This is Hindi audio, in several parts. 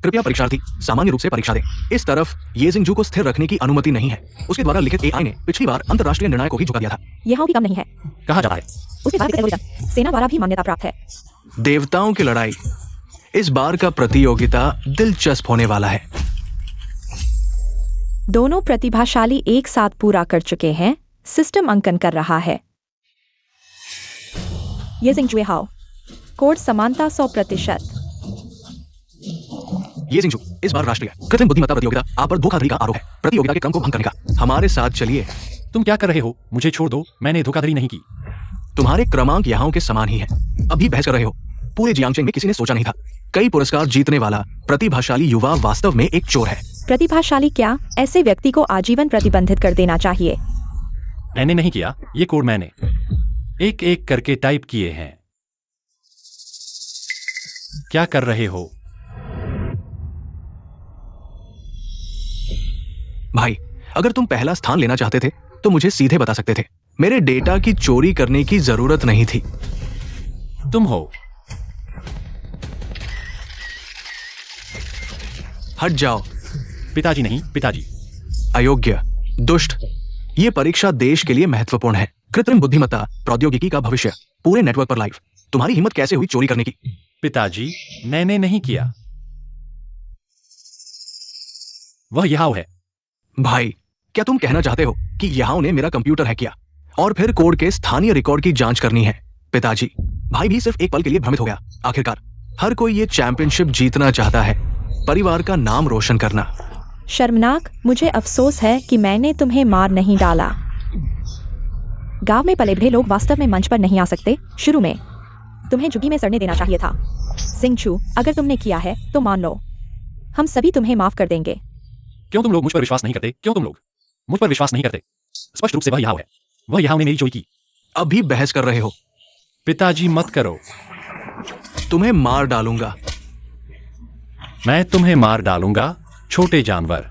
कृपया परीक्षार्थी सामान्य रूप से परीक्षा दें। इस तरफ ये जिंगजू को स्थिर रखने की अनुमति नहीं है। उसके द्वारा लिखित एआई ने पिछली बार अंतरराष्ट्रीय निर्णय को ही झुका दिया था। यह भी कम नहीं है। कहा जाता है उसके द्वारा लिखित एल्गोरिथम सेना द्वारा भी मान्यता प्राप्त है। देवताओं की लड़ाई। इस बार का प्रतियोगिता दिलचस्प होने वाला है। दोनों प्रतिभाशाली एक साथ पूरा कर चुके हैं। सिस्टम अंकन कर रहा है। ये जिंगजू हाओ कोड समानता 100%। ये जिंगजू इस बार राष्ट्रीय कृत्रिम बुद्धिमत्ता प्रतियोगिता आप पर धोखाधड़ी का आरोप है। प्रतियोगिता के क्रम को भंग करने का। हमारे साथ चलिए। तुम क्या कर रहे हो? मुझे छोड़ दो, मैंने धोखाधड़ी नहीं की। तुम्हारे क्रमांक यहाँ के समान ही है। अभी बहस कर रहे हो। पूरे जियांगचेन में किसी ने सोचा नहीं था कई पुरस्कार जीतने वाला प्रतिभाशाली युवा वास्तव में एक चोर है। प्रतिभाशाली क्या? ऐसे व्यक्ति को आजीवन प्रतिबंधित कर देना चाहिए। मैंने नहीं किया, ये कोड मैंने एक एक करके टाइप किए हैं। क्या कर रहे हो? भाई, अगर तुम पहला स्थान लेना चाहते थे तो मुझे सीधे बता सकते थे। मेरे डेटा की चोरी करने की जरूरत नहीं थी। तुम हो। हट जाओ। पिताजी नहीं, पिताजी। अयोग्य, दुष्ट। ये परीक्षा देश के लिए महत्वपूर्ण है। कृत्रिम बुद्धिमत्ता प्रौद्योगिकी का भविष्य पूरे नेटवर्क पर लाइव। तुम्हारी हिम्मत कैसे हुई चोरी करने की? पिताजी, मैंने नहीं किया। वह यहां है। भाई, क्या तुम कहना चाहते हो कि यहां ने मेरा कंप्यूटर हैक किया और फिर कोड के स्थानीय रिकॉर्ड की जांच करनी है? पिताजी, भाई भी सिर्फ एक पल के लिए भ्रमित हो गया। आखिरकार हर कोई ये चैंपियनशिप जीतना चाहता है, परिवार का नाम रोशन करना। शर्मनाक। मुझे अफसोस है कि मैंने तुम्हें मार नहीं डाला। गांव में पले बढ़े लोग वास्तव में मंच पर नहीं आ सकते। शुरू में तुम्हें झुग्गी में सड़ने देना चाहिए था। जिंगजू, अगर तुमने किया है तो मान लो, हम सभी तुम्हें माफ कर देंगे। क्यों तुम लोग मुझ पर विश्वास नहीं करते? क्यों तुम लोग मुझ पर विश्वास नहीं करते? स्पष्ट रूप से वह यहाँ है। वह यहाँ ने मेरी चोरी की। अभी बहस कर रहे हो? पिताजी मत करो। तुम्हें मार डालूंगा। मैं तुम्हें मार डालूंगा, छोटे जानवर।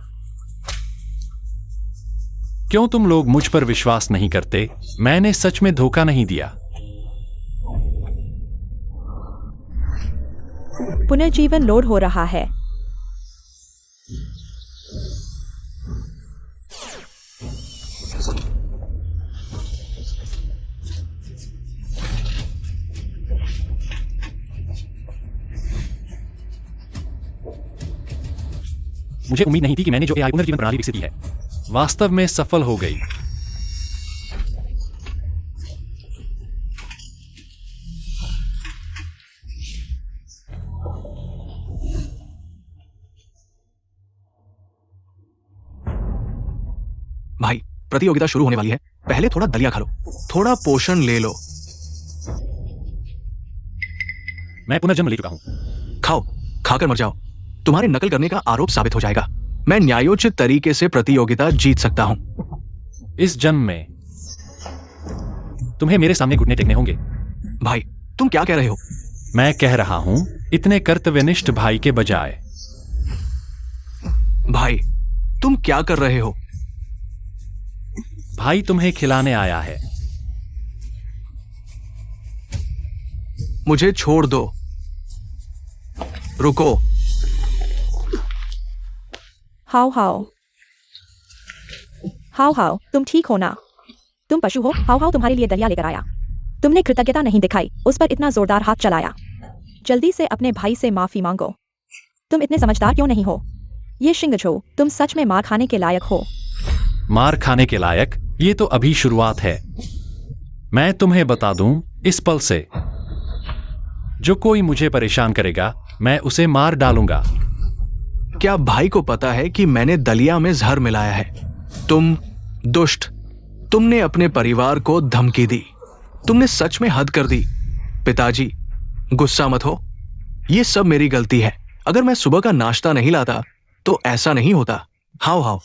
क्यों तुम लोग मुझ पर विश्वास नहीं करते? मैंने सच में धोखा नहीं दिया। पुनर्जीवन लोड हो रहा है। मुझे उम्मीद नहीं थी कि मैंने जो एआई पुनर्जीवन प्रणाली विकसित की है वास्तव में सफल हो गई। भाई, प्रतियोगिता शुरू होने वाली है। पहले थोड़ा दलिया खा लो, थोड़ा पोषण ले लो। मैं पुनर्जन्म ले चुका हूं। खाओ, खाकर मर जाओ। तुम्हारे नकल करने का आरोप साबित हो जाएगा। मैं न्यायोचित तरीके से प्रतियोगिता जीत सकता हूं। इस जन्म में तुम्हें मेरे सामने घुटने टेकने होंगे। भाई, तुम क्या कह रहे हो? मैं कह रहा हूं, इतने कर्तव्यनिष्ठ भाई के बजाय। भाई, तुम क्या कर रहे हो? भाई तुम्हें खिलाने आया है। मुझे छोड़ दो। रुको। हाउ हाउ हाउ हाउ, तुम ठीक हो ना? तुम पशु हो। हाउ हाउ तुम्हारे लिए दलिया लेकर आया। तुमने कृतज्ञता नहीं दिखाई, उस पर इतना जोरदार हाथ चलाया। जल्दी से अपने भाई से माफी मांगो। तुम इतने समझदार क्यों नहीं हो? ये शिंगजू, तुम सच में मार खाने के लायक हो। मार खाने के लायक? ये तो अभी शुरुआत है। मैं तुम्हें बता दूं, इस पल से जो कोई मुझे परेशान करेगा मैं उसे मार डालूंगा। क्या भाई को पता है कि मैंने दलिया में जहर मिलाया है? तुम दुष्ट। तुमने अपने परिवार को धमकी दी। तुमने सच में हद कर दी। पिताजी, गुस्सा मत हो। ये सब मेरी गलती है। अगर मैं सुबह का नाश्ता नहीं लाता तो ऐसा नहीं होता। हाउ हाउ,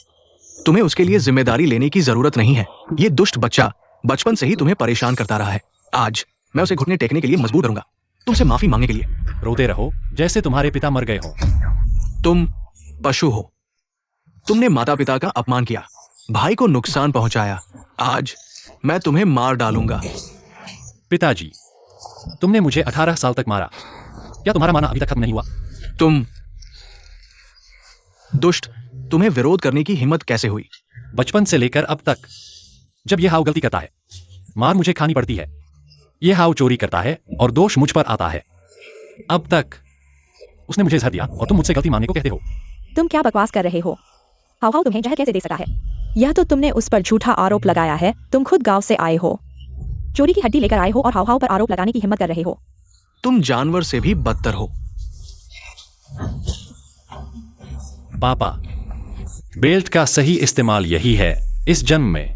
तुम्हें उसके लिए जिम्मेदारी लेने की जरूरत नहीं है। ये दुष्ट बच्चा बचपन से ही तुम्हें परेशान करता रहा है। आज मैं उसे घुटने टेकने के लिए मजबूर करूंगा, तुमसे माफी मांगने के लिए। रोते रहो जैसे तुम्हारे पिता मर गए हो। तुम पशु हो। तुमने माता पिता का अपमान किया, भाई को नुकसान पहुंचाया। आज मैं तुम्हें मार डालूंगा। पिताजी, तुमने मुझे 18 साल तक मारा। क्या तुम्हारा माना अभी तक खत्म नहीं हुआ? तुम दुष्ट, तुम्हें विरोध करने की हिम्मत कैसे हुई? बचपन से लेकर अब तक जब यह हाउ गलती करता है, मार मुझे खानी पड़ती है। यह हाउ चोरी करता है और दोष मुझ पर आता है। अब तक उसने मुझे जहर दिया और तुम मुझसे गलती मानने को कहते हो। तुम क्या बकवास कर रहे हो? हाउ हाउ तुम्हें जहर कैसे दे सका है? यह तो तुमने उस पर झूठा आरोप लगाया है। तुम खुद गांव से आए हो, चोरी की हड्डी लेकर आए हो और हाउ हाउ पर आरोप लगाने की हिम्मत कर रहे हो। तुम जानवर से भी बदतर हो। पापा, बेल्ट का सही इस्तेमाल यही है इस जन्म में।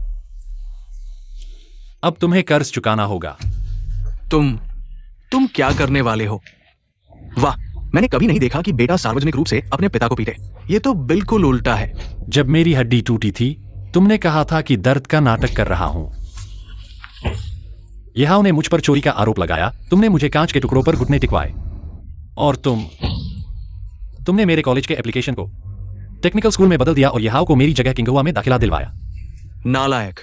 अब तुम्हें कर्ज चुकाना होगा। तुम क्या करने वाले हो? वाह, मैंने कभी नहीं देखा कि बेटा सार्वजनिक रूप से अपने पिता को पीटे। ये तो बिल्कुल उल्टा है। जब मेरी हड्डी टूटी थी, तुमने कहा था कि दर्द का नाटक कर रहा हूं। यह हाउ ने मुझ पर चोरी का आरोप लगाया। तुमने मुझे कांच के टुकड़ों पर घुटने टिकवाए और तुमने मेरे कॉलेज के एप्लीकेशन को टेक्निकल स्कूल में बदल दिया और यह हाउ को मेरी जगह किंगहुआ में दाखिला दिलवाया। नालायक,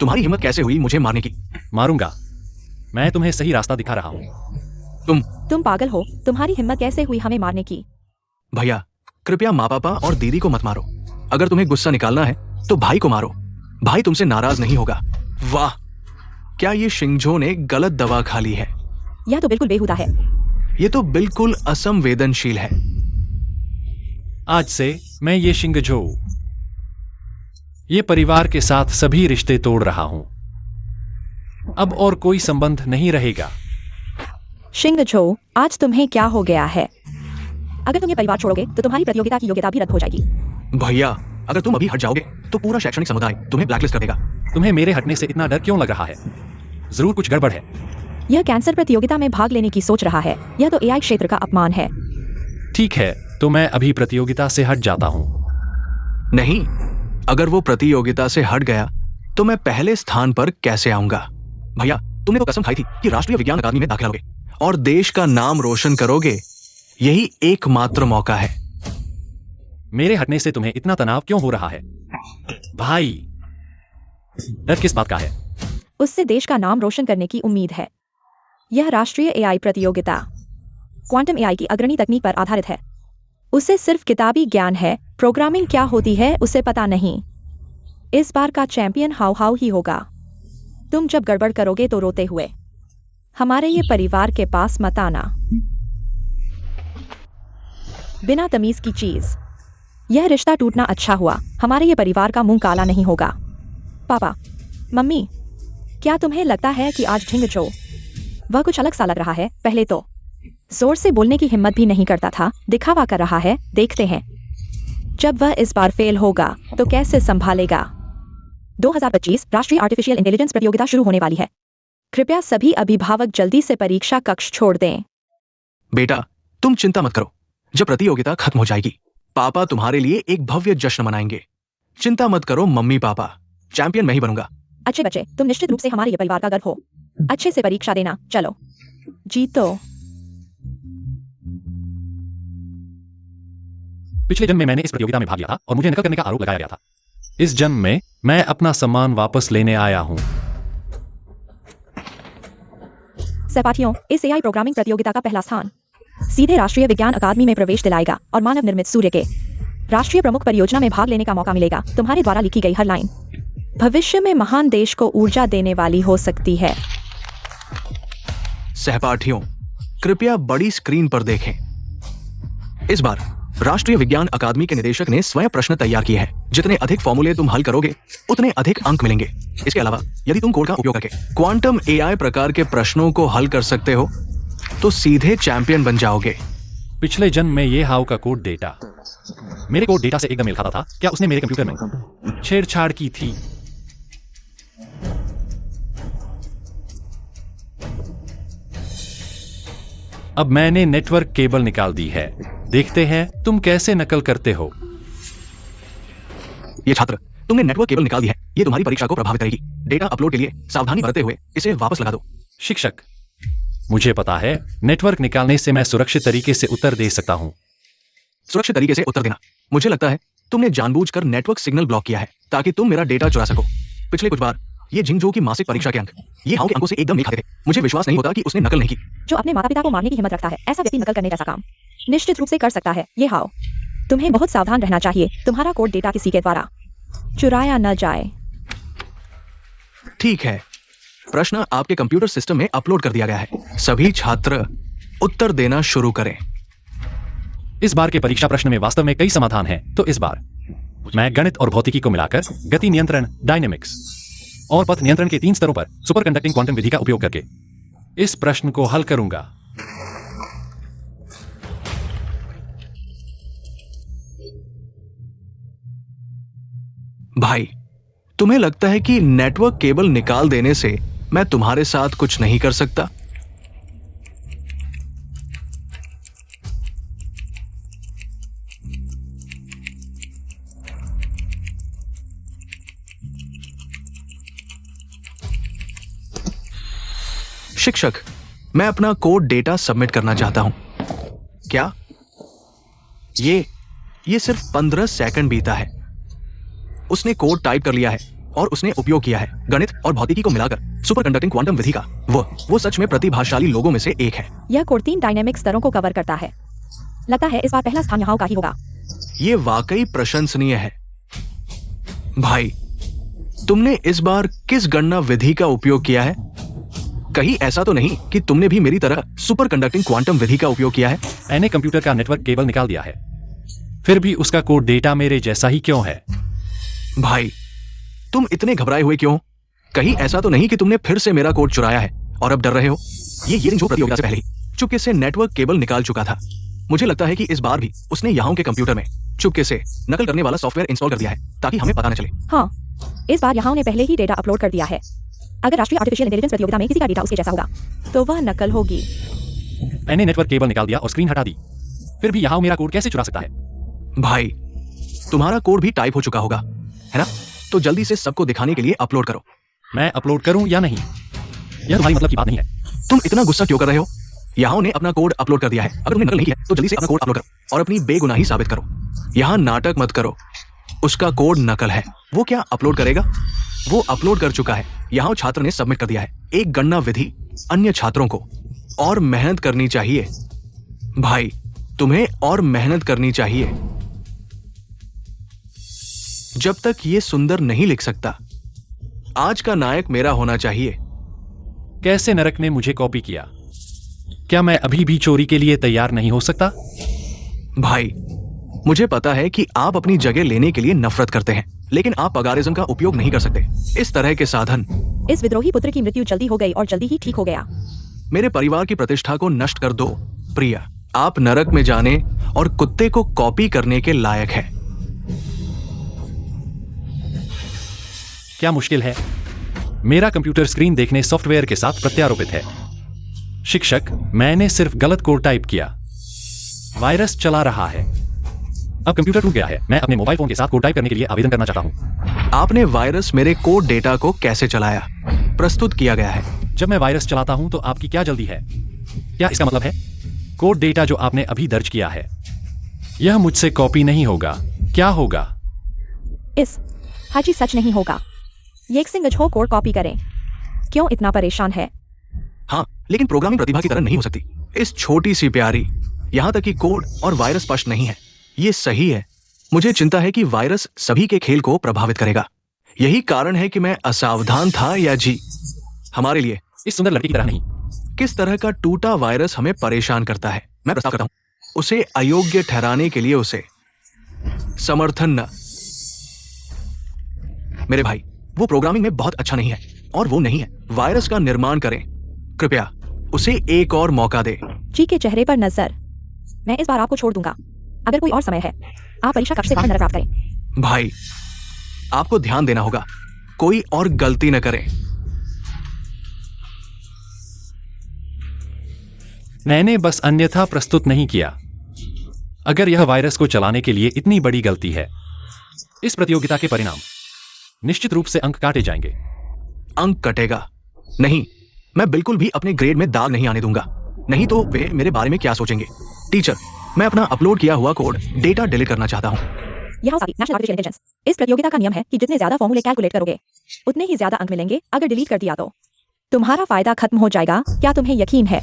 तुम्हारी हिम्मत कैसे हुई मुझे मारने की? मारूंगा। मैं तुम्हें सही रास्ता दिखा रहा हूं। तुम पागल हो। तुम्हारी हिम्मत कैसे हुई हमें मारने की? भैया, कृपया माँ पापा और दीदी को मत मारो। अगर तुम्हें गुस्सा निकालना है तो भाई को मारो। भाई तुमसे नाराज नहीं होगा। वाह, क्या ये शिंगझो ने गलत दवा खा ली है? यह तो बिल्कुल बेहुदा है। ये तो बिल्कुल असंवेदनशील है। आज से मैं ये शिंगझो, ये परिवार के साथ सभी रिश्ते तोड़ रहा हूं। अब और कोई संबंध नहीं रहेगा। शिंगझो, आज तुम्हें क्या हो गया है? अगर तुम ये परिवार छोड़ोगे तो तुम्हारी प्रतियोगिता की योग्यता भी रद्द हो जाएगी। भैया, अगर तुम अभी हट जाओगे तो पूरा शैक्षणिक समुदाय तुम्हें ब्लैकलिस्ट कर देगा। तुम्हें मेरे हटने से इतना डर क्यों लग रहा है? जरूर कुछ गड़बड़ है। यह कैंसर प्रतियोगिता में भाग लेने की सोच रहा है। यह तो एआई क्षेत्र का अपमान है। ठीक है, तो मैं अभी प्रतियोगिता से हट जाता हूं। नहीं, अगर वो प्रतियोगिता से हट गया तो मैं पहले स्थान पर कैसे आऊंगा? भैया, तुमने तो कसम खाई थी कि राष्ट्रीय विज्ञान अकादमी में दाखिला लोगे और देश का नाम रोशन करोगे। यही एकमात्र मौका है। मेरे हटने से तुम्हें इतना तनाव क्यों हो रहा है? भाई, डर किस बात का है? उससे देश का नाम रोशन करने की उम्मीद है। यह राष्ट्रीय एआई प्रतियोगिता क्वांटम एआई की अग्रणी तकनीक पर आधारित है। उसे सिर्फ किताबी ज्ञान है, प्रोग्रामिंग क्या होती है उसे पता नहीं। इस बार का चैंपियन हाउ हाउ ही होगा। तुम जब गड़बड़ करोगे तो रोते हुए हमारे ये परिवार के पास मत आना। बिना तमीज की चीज। यह रिश्ता टूटना अच्छा हुआ। हमारे ये परिवार का मुंह काला नहीं होगा। पापा, मम्मी, क्या तुम्हें लगता है कि आज शिंगझो वह कुछ अलग सा लग रहा है? पहले तो जोर से बोलने की हिम्मत भी नहीं करता था, दिखावा कर रहा है। देखते हैं जब वह इस बार फेल होगा तो कैसे संभालेगा। 2025 राष्ट्रीय आर्टिफिशियल इंटेलिजेंस प्रतियोगिता शुरू होने वाली है। कृपया सभी अभिभावक जल्दी से परीक्षा कक्ष छोड़ दें। बेटा, तुम चिंता मत करो। जब प्रतियोगिता खत्म हो जाएगी, पापा तुम्हारे लिए एक भव्य जश्न मनाएंगे। चिंता मत करो मम्मी पापा, चैंपियन मैं ही बनूंगा। अच्छे बच्चे, तुम निश्चित रूप से हमारे ये परिवार का गर्व हो। अच्छे से परीक्षा देना। चलो, जीतो। पिछले जन्म में मैंने इस प्रतियोगिता में भाग लिया था और मुझे नकल करने का आरोप लगाया गया था। इस जन्म में मैं अपना सम्मान वापस लेने आया हूं। सहपाठियों, इस एआई प्रोग्रामिंग प्रतियोगिता का पहला स्थान सीधे राष्ट्रीय विज्ञान अकादमी में प्रवेश दिलाएगा और मानव निर्मित सूर्य के राष्ट्रीय प्रमुख परियोजना में भाग लेने का मौका मिलेगा। तुम्हारे द्वारा लिखी गई हर लाइन भविष्य में महान देश को ऊर्जा देने वाली हो सकती है। सहपाठियों, कृपया बड़ी स्क्रीन पर देखें। इस बार राष्ट्रीय विज्ञान अकादमी के निदेशक ने स्वयं प्रश्न तैयार किए हैं। जितने अधिक फॉर्मूले तुम हल करोगे उतने अधिक अंक मिलेंगे। इसके अलावा यदि तुम कोड का उपयोग करके क्वांटम एआई प्रकार के प्रश्नों को हल कर सकते हो तो सीधे चैंपियन बन जाओगे। पिछले जन्म में ये हाउ का कोड डेटा मेरे कोड डेटा से एकदम मेल खाता था। क्या उसने मेरे कंप्यूटर में छेड़छाड़ की थी? अब मैंने नेटवर्क केबल निकाल दी है। देखते हैं तुम कैसे नकल करते हो। ये छात्र, तुमने नेटवर्क केबल निकाल दी है। ये तुम्हारी परीक्षा को प्रभावित करेगी। डेटा अपलोड के लिए सावधानी बरतते हुए इसे वापस लगा दो। शिक्षक, मुझे पता है नेटवर्क निकालने से मैं सुरक्षित तरीके से उत्तर दे सकता हूं। सुरक्षित तरीके से उत्तर देना? मुझे लगता है तुमने जानबूझकर नेटवर्क सिग्नल ब्लॉक किया है ताकि तुम मेरा डेटा चुरा सको। पिछले कुछ बार ये झिंगझो की मासिक परीक्षा के अंक ये हाउ के अंकों से एकदम नहीं खाते थे। मुझे विश्वास नहीं होता कि उसने नकल नहीं की। जो अपने माता पिता को मारने की हिम्मत रखता है, ऐसा व्यक्ति नकल करने जैसा काम निश्चित रूप से कर सकता है। ये हाउ, तुम्हें बहुत सावधान रहना चाहिए, तुम्हारा कोड डेटा किसी के द्वारा चुराया न जाए। ठीक है, प्रश्न आपके कंप्यूटर सिस्टम में अपलोड कर दिया गया है। सभी छात्र उत्तर देना शुरू करें। इस बार के परीक्षा प्रश्न में वास्तव में कई समाधान हैं, तो इस बार मैं गणित और भौतिकी को मिलाकर गति नियंत्रण, डायनेमिक्स और पथ नियंत्रण के 3 स्तरों पर सुपर कंडक्टिंग क्वांटम विधि का उपयोग करके इस प्रश्न को हल करूंगा। भाई, तुम्हें लगता है कि नेटवर्क केबल निकाल देने से मैं तुम्हारे साथ कुछ नहीं कर सकता? शिक्षक, मैं अपना कोड डेटा सबमिट करना चाहता हूं। क्या? ये सिर्फ 15 सेकंड बीता है। उसने कोड टाइप कर लिया है और उसने उपयोग किया है गणित और भौतिकी को मिलाकर सुपर कंडक्टिंग क्वांटम विधि का। वो सच में प्रतिभाशाली लोगों में से एक है। यह कोड 3 डायनेमिक स्तरों को कवर करता है। लगता है इस बार पहला स्थान यहाँ का ही होगा। ये वाकई प्रशंसनीय है। भाई, तुमने इस बार किस गणना विधि का उपयोग किया है? कहीं ऐसा तो नहीं कि तुमने भी मेरी तरह सुपर कंडक्टिंग क्वांटम विधि का उपयोग किया है? मैंने कंप्यूटर का नेटवर्क केबल निकाल दिया है, फिर भी उसका कोड डेटा मेरे जैसा ही क्यों है? भाई, तुम इतने घबराए हुए क्यों? कहीं ऐसा तो नहीं कि तुमने फिर से मेरा कोड चुराया है और अब डर रहे हो? ये जो प्रतियोगिता से पहले ही चुपके से नेटवर्क केबल निकाल चुका था। मुझे लगता है कि इस बार भी उसने यहाँ के कंप्यूटर में चुपके से नकल करने वाला सॉफ्टवेयर इंस्टॉल कर दिया है ताकि हमें पता न चले। हाँ, इस बार यहाँ ने पहले ही डेटा अपलोड कर दिया है। अगर राष्ट्रीय आर्टिफिशियल इंटेलिजेंस प्रतियोगिता में किसी का डेटा उसके जैसा होगा तो वह नकल होगी। मैंने नेटवर्क केबल निकाल दिया और स्क्रीन हटा दी, फिर भी यहाँ मेरा कोड कैसे चुरा सकता है? भाई, तुम्हारा कोड भी टाइप हो चुका होगा, है ना? तो जल्दी से सबको दिखाने के लिए अपलोड करो। मैं अपलोड करूं या नहीं, यह तुम्हारी मतलब की बात नहीं है। तुम इतना गुस्सा क्यों कर रहे हो? यहाँ ने अपना कोड अपलोड कर दिया है। अगर तुमने नकल नहीं किया तो जल्दी से अपना कोड अपलोड करो और अपनी बेगुनाही साबित करो। यहाँ नाटक मत करो। उसका कोड नकल है। वो क्या अपलोड करेगा? वो अपलोड कर चुका है। यहाँ छात्र ने सबमिट कर दिया है। एक गणना विधि अन्य छात्रों को और मेहनत करनी चाहिए। भाई, तुम्हें और मेहनत करनी चाहिए। जब तक ये सुंदर नहीं लिख सकता, आज का नायक मेरा होना चाहिए। कैसे नरक ने मुझे कॉपी किया? क्या मैं अभी भी चोरी के लिए तैयार नहीं हो सकता? भाई, मुझे पता है कि आप अपनी जगह लेने के लिए नफरत करते हैं, लेकिन आप पगारिज्म का उपयोग नहीं कर सकते। इस तरह के साधन। इस विद्रोही पुत्र की मृत्यु जल्दी हो गई और जल्दी ही ठीक हो गया। मेरे परिवार की प्रतिष्ठा को नष्ट कर दो। प्रिया, आप नरक में जाने और कुत्ते को कॉपी करने के लायक हैं। क्या मुश्किल है? मेरा कंप्यूटर स्क्रीन देखने सॉफ्टवेयर के साथ प्रत्यारोपित है। शिक्षक, मैंने सिर्फ गलत कोड टाइप किया। वायरस चला रहा है। अब कंप्यूटर टूट गया है। मैं अपने मोबाइल फोन के साथ कोड टाइप करने के लिए आवेदन करना चाहता हूं। आपने वायरस मेरे कोड डेटा को कैसे चलाया? प्रस्तुत किया गया है। जब मैं वायरस चलाता हूं तो आपकी क्या जल्दी है? क्या इसका मतलब है कोड डेटा जो आपने अभी दर्ज किया है यह मुझसे कॉपी नहीं होगा? क्या होगा? हाजी सच नहीं होगा। ये सिंगज हो कोड कॉपी करें। क्यों इतना परेशान है? हाँ, लेकिन प्रोग्रामिंग प्रतिभा की तरह नहीं हो सकती। इस छोटी सी प्यारी, यहाँ तक कि कोड और वायरस स्पष्ट नहीं है। ये सही है। मुझे चिंता है कि वायरस सभी के खेल को प्रभावित करेगा। यही कारण है कि मैं असावधान था या जी। हमारे लिए इस सुंदर लड़की की तरह नहीं। किस तरह का टूटा वायरस हमें परेशान करता है? मैं प्रस्ताव करता हूं उसे अयोग्य ठहराने के लिए उसे समर्थन न। मेरे भाई, वो प्रोग्रामिंग में बहुत अच्छा नहीं है और वो नहीं है। वायरस का निर्माण करें। कृपया उसे एक और मौका दे। जी के चेहरे पर नजर। मैं इस बार आपको छोड़ दूंगा। अगर कोई और समय है, आप परीक्षा कक्ष से बाहर न प्राप्त करें। भाई, आपको ध्यान देना होगा, कोई और गलती न करे। मैंने बस अन्यथा प्रस्तुत नहीं किया। अगर यह वायरस को चलाने के लिए इतनी बड़ी गलती है, इस प्रतियोगिता के परिणाम निश्चित रूप से अंक काटे जाएंगे। अंक कटेगा नहीं। मैं बिल्कुल भी अपने ग्रेड में दाग नहीं आने दूंगा। नहीं तो वे मेरे बारे में क्या सोचेंगे? टीचर, मैं अपना अपलोड किया हुआ कोड डेटा डिलीट करना चाहता हूं। यहाँ नेशनल आर्टिफिशियल इंटेलिजेंस। इस प्रतियोगिता का नियम है कि जितने ज्यादा फॉर्मूले कैलकुलेट करोगे उतने ही ज्यादा अंक मिलेंगे। अगर डिलीट कर दिया तो तुम्हारा फायदा खत्म हो जाएगा। क्या तुम्हें यकीन है?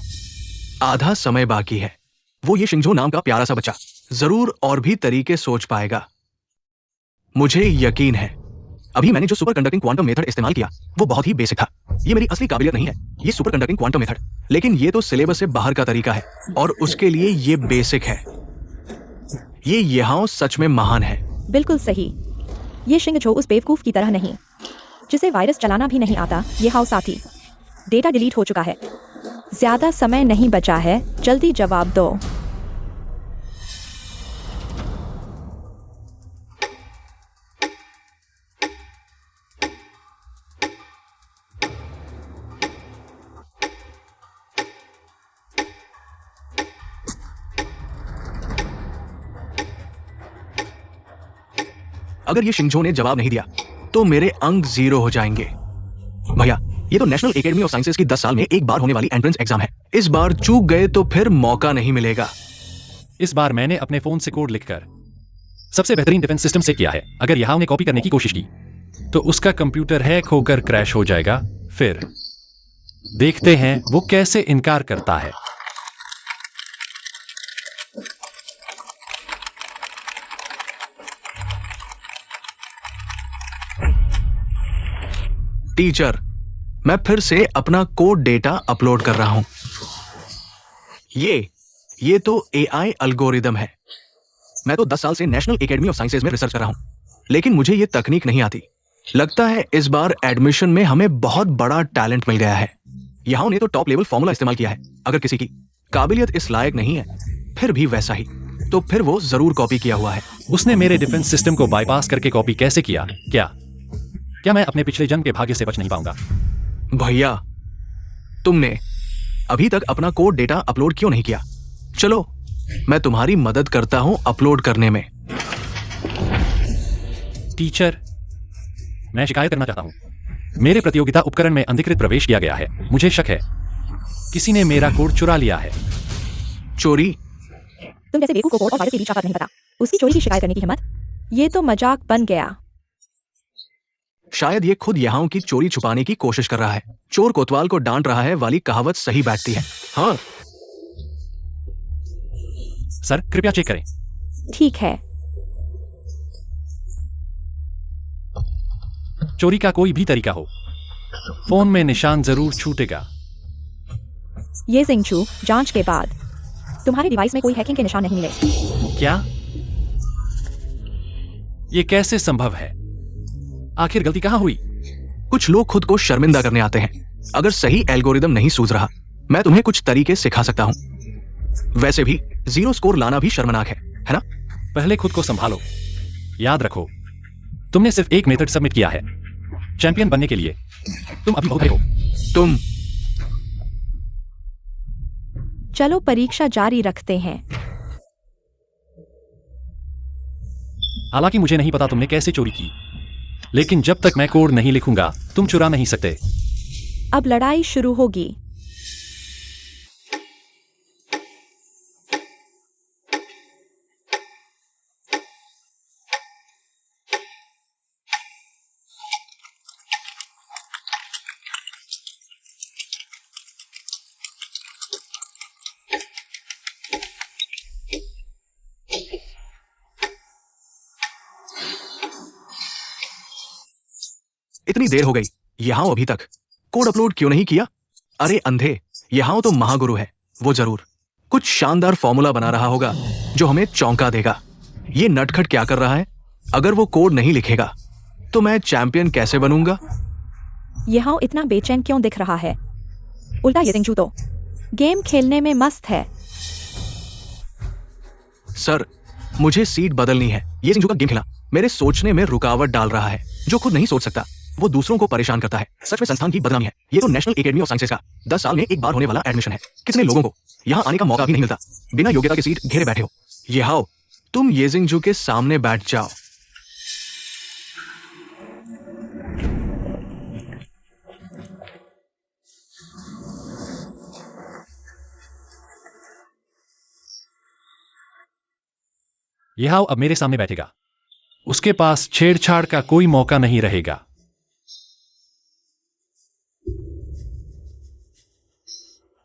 आधा समय बाकी है। वो ये शिंजो नाम का प्यारा सा बच्चा जरूर और भी तरीके सोच पाएगा। मुझे यकीन है। अभी मैंने जो सुपर कंडक्टिंग क्वांटम मेथड इस्तेमाल किया वो बहुत ही बेसिक था। ये मेरी असली काबिलियत नहीं है, ये सुपर कंडक्टिंग क्वांटम मेथड। लेकिन ये तो सिलेबस से बाहर का तरीका है और उसके लिए ये बेसिक है। ये यहाँ सच में महान है। बिल्कुल सही। ये शिंगझो उस बेवकूफ की तरह नहीं जिसे वायरस चलाना भी नहीं आता। ये हाउ साथी, डेटा डिलीट हो चुका है। ज्यादा समय नहीं बचा है, जल्दी जवाब दो। अगर ये शिंगझो ने जवाब नहीं दिया तो मेरे अंक 0 हो जाएंगे। भैया, ये तो नेशनल एकेडमी ऑफ साइंसेज की 10 साल में एक बार होने वाली एंट्रेंस एग्जाम है। इस बार चूक गए तो फिर मौका नहीं मिलेगा। इस बार मैंने अपने फोन से कोड लिखकर सबसे बेहतरीन डिफेंस सिस्टम से किया है। अगर यहां ने कॉपी करने की कोशिश की तो उसका कंप्यूटर हैक होकर क्रैश हो जाएगा। फिर देखते हैं वो कैसे इनकार करता है। टीचर, मैं फिर से अपना कोड डेटा अपलोड कर रहा हूं। ये तो एआई एल्गोरिदम है। मैं तो 10 साल से नेशनल एकेडमी ऑफ साइंसेज में रिसर्च कर रहा हूं, लेकिन मुझे ये तकनीक नहीं आती। लगता है इस बार एडमिशन में हमें बहुत बड़ा टैलेंट मिल गया है। यहाँ ने तो टॉप लेवल फॉर्मूला इस्तेमाल किया है। अगर किसी की काबिलियत इस लायक नहीं है फिर भी वैसा ही, तो फिर वो जरूर कॉपी किया हुआ है। उसने मेरे डिफेंस सिस्टम को बाईपास करके कॉपी कैसे किया? क्या मैं अपने पिछले जन्म के भाग्य से बच नहीं पाऊंगा? भैया, तुमने अभी तक अपना कोड डेटा अपलोड क्यों नहीं किया? चलो, मैं तुम्हारी मदद करता हूं अपलोड करने में। टीचर, मैं शिकायत करना चाहता हूं। मेरे प्रतियोगिता उपकरण में अनधिकृत प्रवेश किया गया है। मुझे शक है किसी ने मेरा कोड चुरा लिया है। चोरी? तुम जैसे बेवकूफ को कोड और वायरस के बीच का फर्क नहीं पता। उसकी चोरी की शिकायत करने की हिम्मत? ये तो मजाक बन गया। शायद ये खुद यहाँ की चोरी छुपाने की कोशिश कर रहा है। चोर कोतवाल को डांट रहा है वाली कहावत सही बैठती है। हाँ सर, कृपया चेक करें। ठीक है। चोरी का कोई भी तरीका हो, फोन में निशान जरूर छूटेगा। ये जिंगचू, जांच के बाद तुम्हारे डिवाइस में कोई हैकिंग के निशान नहीं मिले। क्या? ये कैसे संभव है? आखिर गलती कहां हुई? कुछ लोग खुद को शर्मिंदा करने आते हैं। अगर सही एल्गोरिदम नहीं सूझ रहा, मैं तुम्हें कुछ तरीके सिखा सकता हूं। वैसे भी 0 स्कोर लाना भी शर्मनाक है ना? पहले खुद को संभालो। याद रखो, तुमने सिर्फ एक मेथड सबमिट किया है चैंपियन बनने के लिए। तुम अभी बहुत हो। तुम चलो परीक्षा जारी रखते हैं। हालांकि मुझे नहीं पता तुमने कैसे चोरी की, लेकिन जब तक मैं कोड नहीं लिखूंगा तुम चुरा नहीं सकते। अब लड़ाई शुरू होगी। इतनी देर हो गई, यहाँ अभी तक कोड अपलोड क्यों नहीं किया? अरे अंधे, यहाँ तो महागुरु है, वो जरूर कुछ शानदार फॉर्मूला बना रहा होगा जो हमें चौंका देगा। ये नटखट क्या कर रहा है? अगर वो कोड नहीं लिखेगा तो मैं चैंपियन कैसे बनूंगा? यहाँ इतना बेचैन क्यों दिख रहा है? उल्टा ये जिंगचू तो गेम खेलने में मस्त है। सर, मुझे सीट बदलनी है। ये जिंगचू का गेम खेला मेरे सोचने में रुकावट डाल रहा है। जो खुद नहीं सोच सकता वो दूसरों को परेशान करता है। सच में संस्थान की बदनामी है। ये तो नेशनल एकेडमी ऑफ साइंसेज का 10 साल में एक बार होने वाला एडमिशन है। कितने लोगों को यहाँ आने का मौका भी नहीं मिलता, बिना योग्यता के सीट घेरे बैठे हो। ये हाओ, तुम ये जिंगचू के सामने बैठ जाओ। यह अब मेरे सामने बैठेगा। उसके पास छेड़छाड़ का कोई मौका नहीं रहेगा।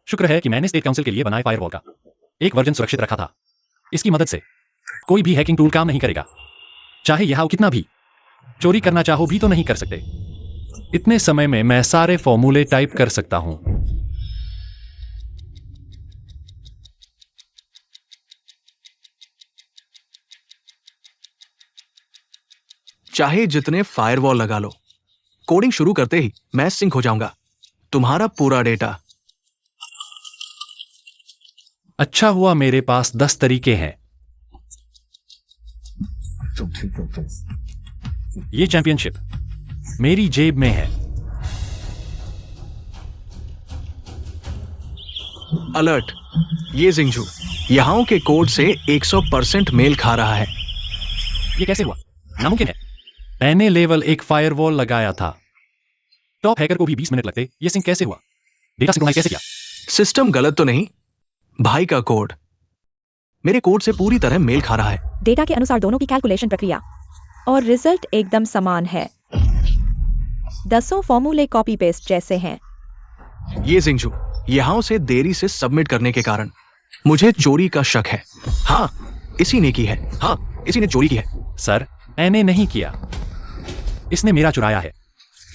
शुक्र है कि मैंने स्टेट काउंसिल के लिए बनाए फायरवॉल का एक वर्जन सुरक्षित रखा था। इसकी मदद से कोई भी हैकिंग टूल काम नहीं करेगा। चाहे यह कितना भी चोरी करना चाहो भी तो नहीं कर सकते। इतने समय में मैं सारे फॉर्मूले टाइप कर सकता हूं। चाहे जितने फायरवॉल लगा लो, कोडिंग शुरू करते ही मैं सिंक हो जाऊंगा। तुम्हारा पूरा डेटा। अच्छा हुआ मेरे पास 10 तरीके हैं। ये चैंपियनशिप मेरी जेब में है। अलर्ट, ये जिंगजू यहां के कोड से 100% मेल खा रहा है। ये कैसे हुआ? नामुमकिन है। मैंने लेवल 1 फायरवॉल लगाया था। टॉप हैकर को भी 20 मिनट लगते। ये सिंक कैसे हुआ? डेटा सिंक्रोनाइज कैसे किया? सिस्टम गलत तो नहीं, भाई का कोड मेरे कोड से पूरी तरह मेल खा रहा है। डेटा के अनुसार दोनों की कैलकुलेशन प्रक्रिया और रिजल्ट एकदम समान है। 10 फॉर्मूले कॉपी पेस्ट जैसे हैं। ये जिंगजू यहां से देरी से सबमिट करने के कारण मुझे चोरी का शक है। हाँ, इसी ने की है। हाँ, इसी ने चोरी की है। सर, मैंने नहीं किया। इसने मेरा चुराया है।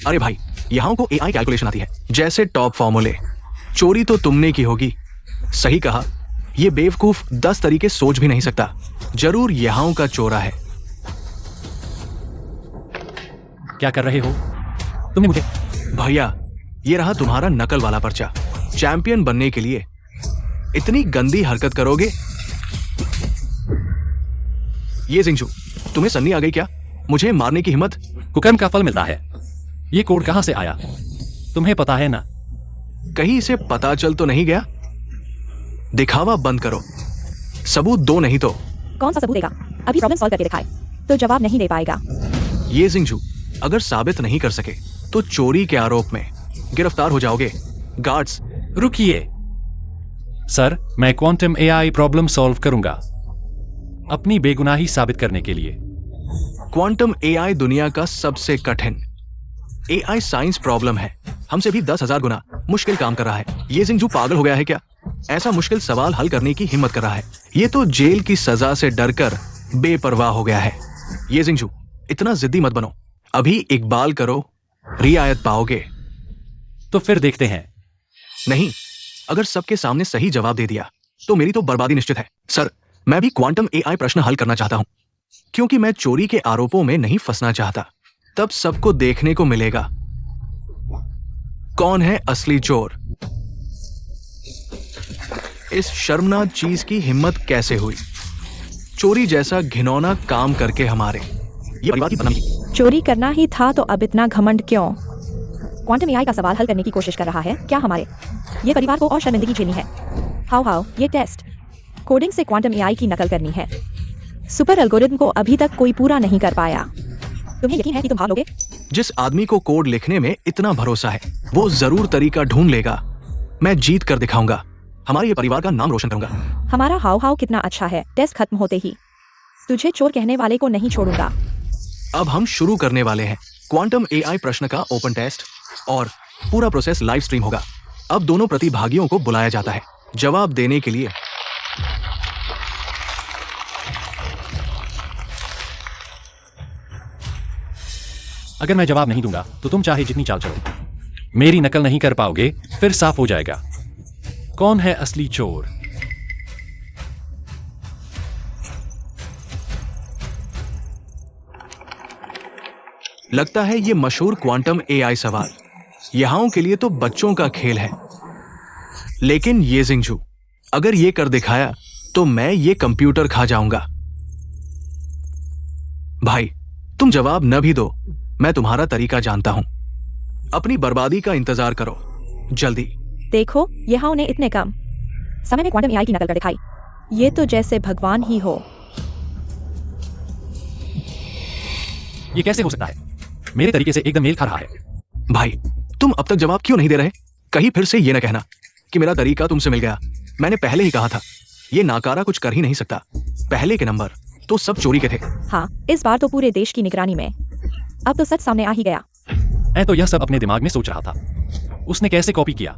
अरे भाई, यहां को एआई कैलकुलेशन आती है, जैसे टॉप फॉर्मूले। चोरी तो तुमने की होगी। सही कहा, ये बेवकूफ 10 तरीके सोच भी नहीं सकता। जरूर यहां का चोरा है। क्या कर रहे हो? तुमने मुझे भैया, ये रहा तुम्हारा नकल वाला पर्चा। चैंपियन बनने के लिए इतनी गंदी हरकत करोगे? ये जिंगजू, तुम्हें सन्नी आ गई क्या? मुझे मारने की हिम्मत? कुकर्म का फल मिलता है। ये कोड कहां से आया? तुम्हें पता है ना? कहीं इसे पता चल तो नहीं गया? दिखावा बंद करो। सबूत दो, नहीं तो। कौन सा सबूत देगा? अभी प्रॉब्लम सॉल्व करके दिखाए तो जवाब नहीं दे पाएगा। ये जिंगजू अगर साबित नहीं कर सके तो चोरी के आरोप में गिरफ्तार हो जाओगे। गार्ड्स। रुकिए सर, मैं क्वांटम एआई प्रॉब्लम सॉल्व करूंगा अपनी बेगुनाही साबित करने के लिए। क्वांटम एआई दुनिया का सबसे कठिन एआई साइंस प्रॉब्लम है। हमसे भी 10,000 गुना मुश्किल काम कर रहा है। ये जिंगजू पागल हो गया है क्या? ऐसा मुश्किल सवाल हल करने की हिम्मत कर रहा है। ये तो जेल की सजा से डरकर बेपरवाह हो गया है। ये जिंगजू इतना जिद्दी मत बनो। अभी इकबाल करो, रियायत पाओगे। तो फिर देखते हैं। नहीं, अगर सबके सामने सही जवाब दे दिया तो मेरी तो बर्बादी निश्चित है। सर, मैं भी क्वांटम एआई प्रश्न हल करना चाहता हूं, क्योंकि मैं चोरी के आरोपों में नहीं फंसना चाहता। तब सबको देखने को मिलेगा कौन है असली चोर। इस शर्मनाक चीज की हिम्मत कैसे हुई? चोरी जैसा घिनौना काम करके हमारे ये परिवार की बदनामी। चोरी करना ही था तो अब इतना घमंड क्यों? क्वांटम एआई का सवाल हल करने की कोशिश कर रहा है क्या हमारे ये परिवार को और शर्मिंदगी झेलनी है? हाउ ये टेस्ट कोडिंग से क्वांटम एआई की नकल करनी है। सुपर एल्गोरिथम को अभी तक कोई पूरा नहीं कर पाया। तुम्हें यकीन है कि तुम भाग लोगे? जिस आदमी को कोड लिखने में इतना भरोसा है वो जरूर तरीका ढूंढ लेगा। मैं जीत कर दिखाऊंगा। हमारे ये परिवार का नाम रोशन करूंगा। हमारा हाउ कितना अच्छा है। टेस्ट खत्म होते ही तुझे चोर कहने वाले को नहीं छोड़ूंगा। अब हम शुरू करने वाले हैं क्वांटम एआई प्रश्न का ओपन टेस्ट, और पूरा प्रोसेस लाइव स्ट्रीम होगा। अब दोनों प्रतिभागियों को बुलाया जाता है जवाब देने के लिए। अगर मैं जवाब नहीं दूंगा तो तुम चाहे जितनी चाल चलो, मेरी नकल नहीं कर पाओगे। फिर साफ हो जाएगा कौन है असली चोर। लगता है ये मशहूर क्वांटम एआई सवाल यहां के लिए तो बच्चों का खेल है, लेकिन ये जिंगजू अगर ये कर दिखाया तो मैं ये कंप्यूटर खा जाऊंगा। भाई, तुम जवाब न भी दो, मैं तुम्हारा तरीका जानता हूं। अपनी बर्बादी का इंतजार करो, जल्दी। देखो, यहाँ उन्हें इतने कम समय में क्वांटम एआई की नकल कर दिखाई। ये तो जैसे भगवान ही हो। ये कैसे हो सकता है? मेरे तरीके से एकदम मेल खा रहा है। भाई, तुम अब तक जवाब क्यों नहीं दे रहे? कहीं फिर से ये न कहना कि मेरा तरीका तुमसे मिल गया। मैंने पहले ही कहा था, ये नाकारा कुछ कर ही नहीं सकता। पहले के नंबर तो सब चोरी के थे। हाँ, इस बार तो पूरे देश की निगरानी में। अब तो सच सामने आ ही गया। मैं तो यह सब अपने दिमाग में सोच रहा था, उसने कैसे कॉपी किया।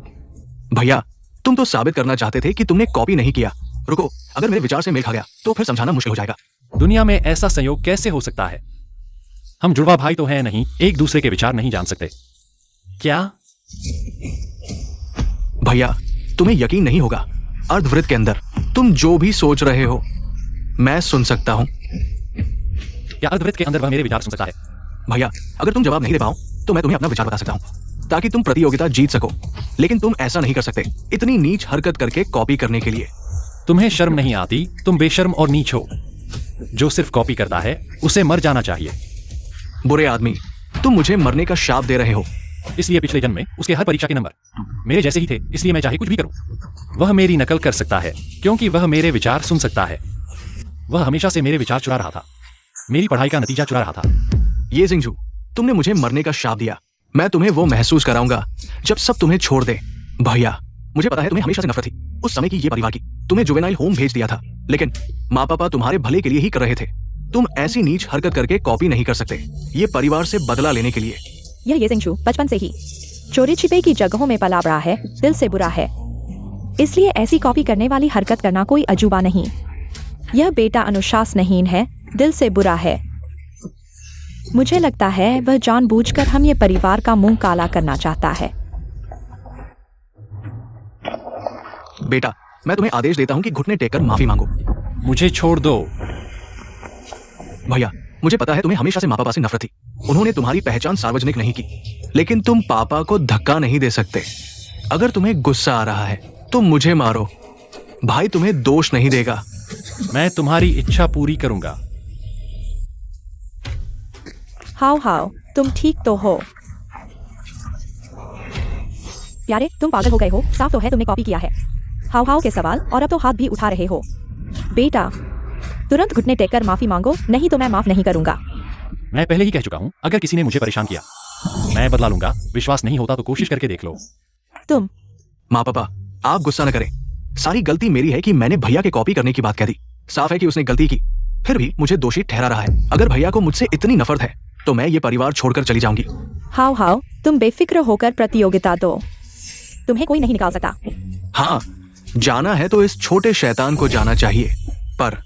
भैया, तुम तो साबित करना चाहते थे कि तुमने कॉपी नहीं किया। रुको, अगर मेरे विचार से मेल खा गया तो फिर समझाना मुश्किल हो जाएगा। दुनिया में ऐसा संयोग कैसे हो सकता है? हम जुड़वा भाई तो हैं नहीं, एक दूसरे के विचार नहीं जान सकते क्या? भैया, तुम्हें यकीन नहीं होगा, अर्धवृत्त के अंदर तुम जो भी सोच रहे हो मैं सुन सकता हूं। क्या अर्धवृत्त के अंदर वह मेरे विचार सुन सकता है? भैया, अगर तुम जवाब नहीं दे पाओ तो मैं तुम्हें अपना विचार बता सकता हूं ताकि तुम प्रतियोगिता जीत सको, लेकिन तुम ऐसा नहीं कर सकते इतनी नीच हरकत करके कॉपी करने के लिए। तुम्हें शर्म नहीं आती? तुम बेशर्म और नीच हो। जो सिर्फ कॉपी करता है उसे मर जाना चाहिए। बुरे आदमी, तुम मुझे मरने का शाप दे रहे हो। इसलिए पिछले जन्म में उसके हर परीक्षा के नंबर मेरे जैसे ही थे, इसलिए मैं चाहे कुछ भी करूं। वह मेरी नकल कर सकता है क्योंकि वह मेरे विचार सुन सकता है। वह हमेशा से मेरे विचार चुरा रहा था, मेरी पढ़ाई का नतीजा चुरा रहा था। ये जिंगजू, तुमने मुझे मरने का शाप दिया। मैं तुम्हें वो महसूस कराऊंगा जब सब तुम्हें छोड़ दे। भैया, मुझे पता है तुम्हें हमेशा से नफरत थी उस समय की ये परिवार की। तुम्हें जुवेनाइल होम भेज दिया था, लेकिन माँ पापा तुम्हारे भले के लिए ही कर रहे थे। तुम ऐसी नीच हरकत करके कॉपी नहीं कर सकते, ये परिवार से बदला लेने के लिए। यह ये जिंगशू बचपन से ही चोरी छिपे की जगहों में पला बड़ा है, दिल से बुरा है, इसलिए ऐसी कॉपी करने वाली हरकत करना कोई अजूबा नहीं। यह बेटा अनुशासनहीन है, दिल से बुरा है। मुझे लगता है वह जानबूझकर हम ये परिवार का मुंह काला करना चाहता है। बेटा, मैं तुम्हें आदेश देता हूँ कि घुटने टेक कर माफी मांगो। मुझे छोड़ दो। भैया, मुझे पता है तुम्हें हमेशा से माँ पापा से नफरत थी। उन्होंने तुम्हारी पहचान सार्वजनिक नहीं की, लेकिन तुम पापा को धक्का नहीं दे सकते। अगर तुम्हें गुस्सा आ रहा है तो मुझे मारो, भाई तुम्हें दोष नहीं देगा। मैं तुम्हारी इच्छा पूरी करूंगा। हाउ हाउ, तुम ठीक तो हो? प्यारे, तुम पागल हो गए हो, साफ तो है तुमने कॉपी किया है। हाउ हाउ के सवाल, और अब तो हाथ भी उठा रहे हो। बेटा, तुरंत घुटने टेक कर माफी मांगो, नहीं तो मैं माफ नहीं करूंगा। मैं पहले ही कह चुका हूं, अगर किसी ने मुझे परेशान किया मैं बदला लूंगा। विश्वास नहीं होता तो कोशिश करके देख लो। तुम माँ पापा, आप गुस्सा न करें। सारी गलती मेरी है कि मैंने भैया के कॉपी करने की बात कह दी। साफ है कि उसने गलती की, फिर भी मुझे दोषी ठहरा रहा है। अगर भैया को मुझसे इतनी नफरत है तो मैं ये परिवार छोड़कर चली जाऊंगी। हाउ हाउ, तुम बेफिक्र होकर प्रतियोगिता दो, तुम्हें कोई नहीं निकाल सकता। हाँ, जाना है तो इस छोटे शैतान को जाना चाहिए, पर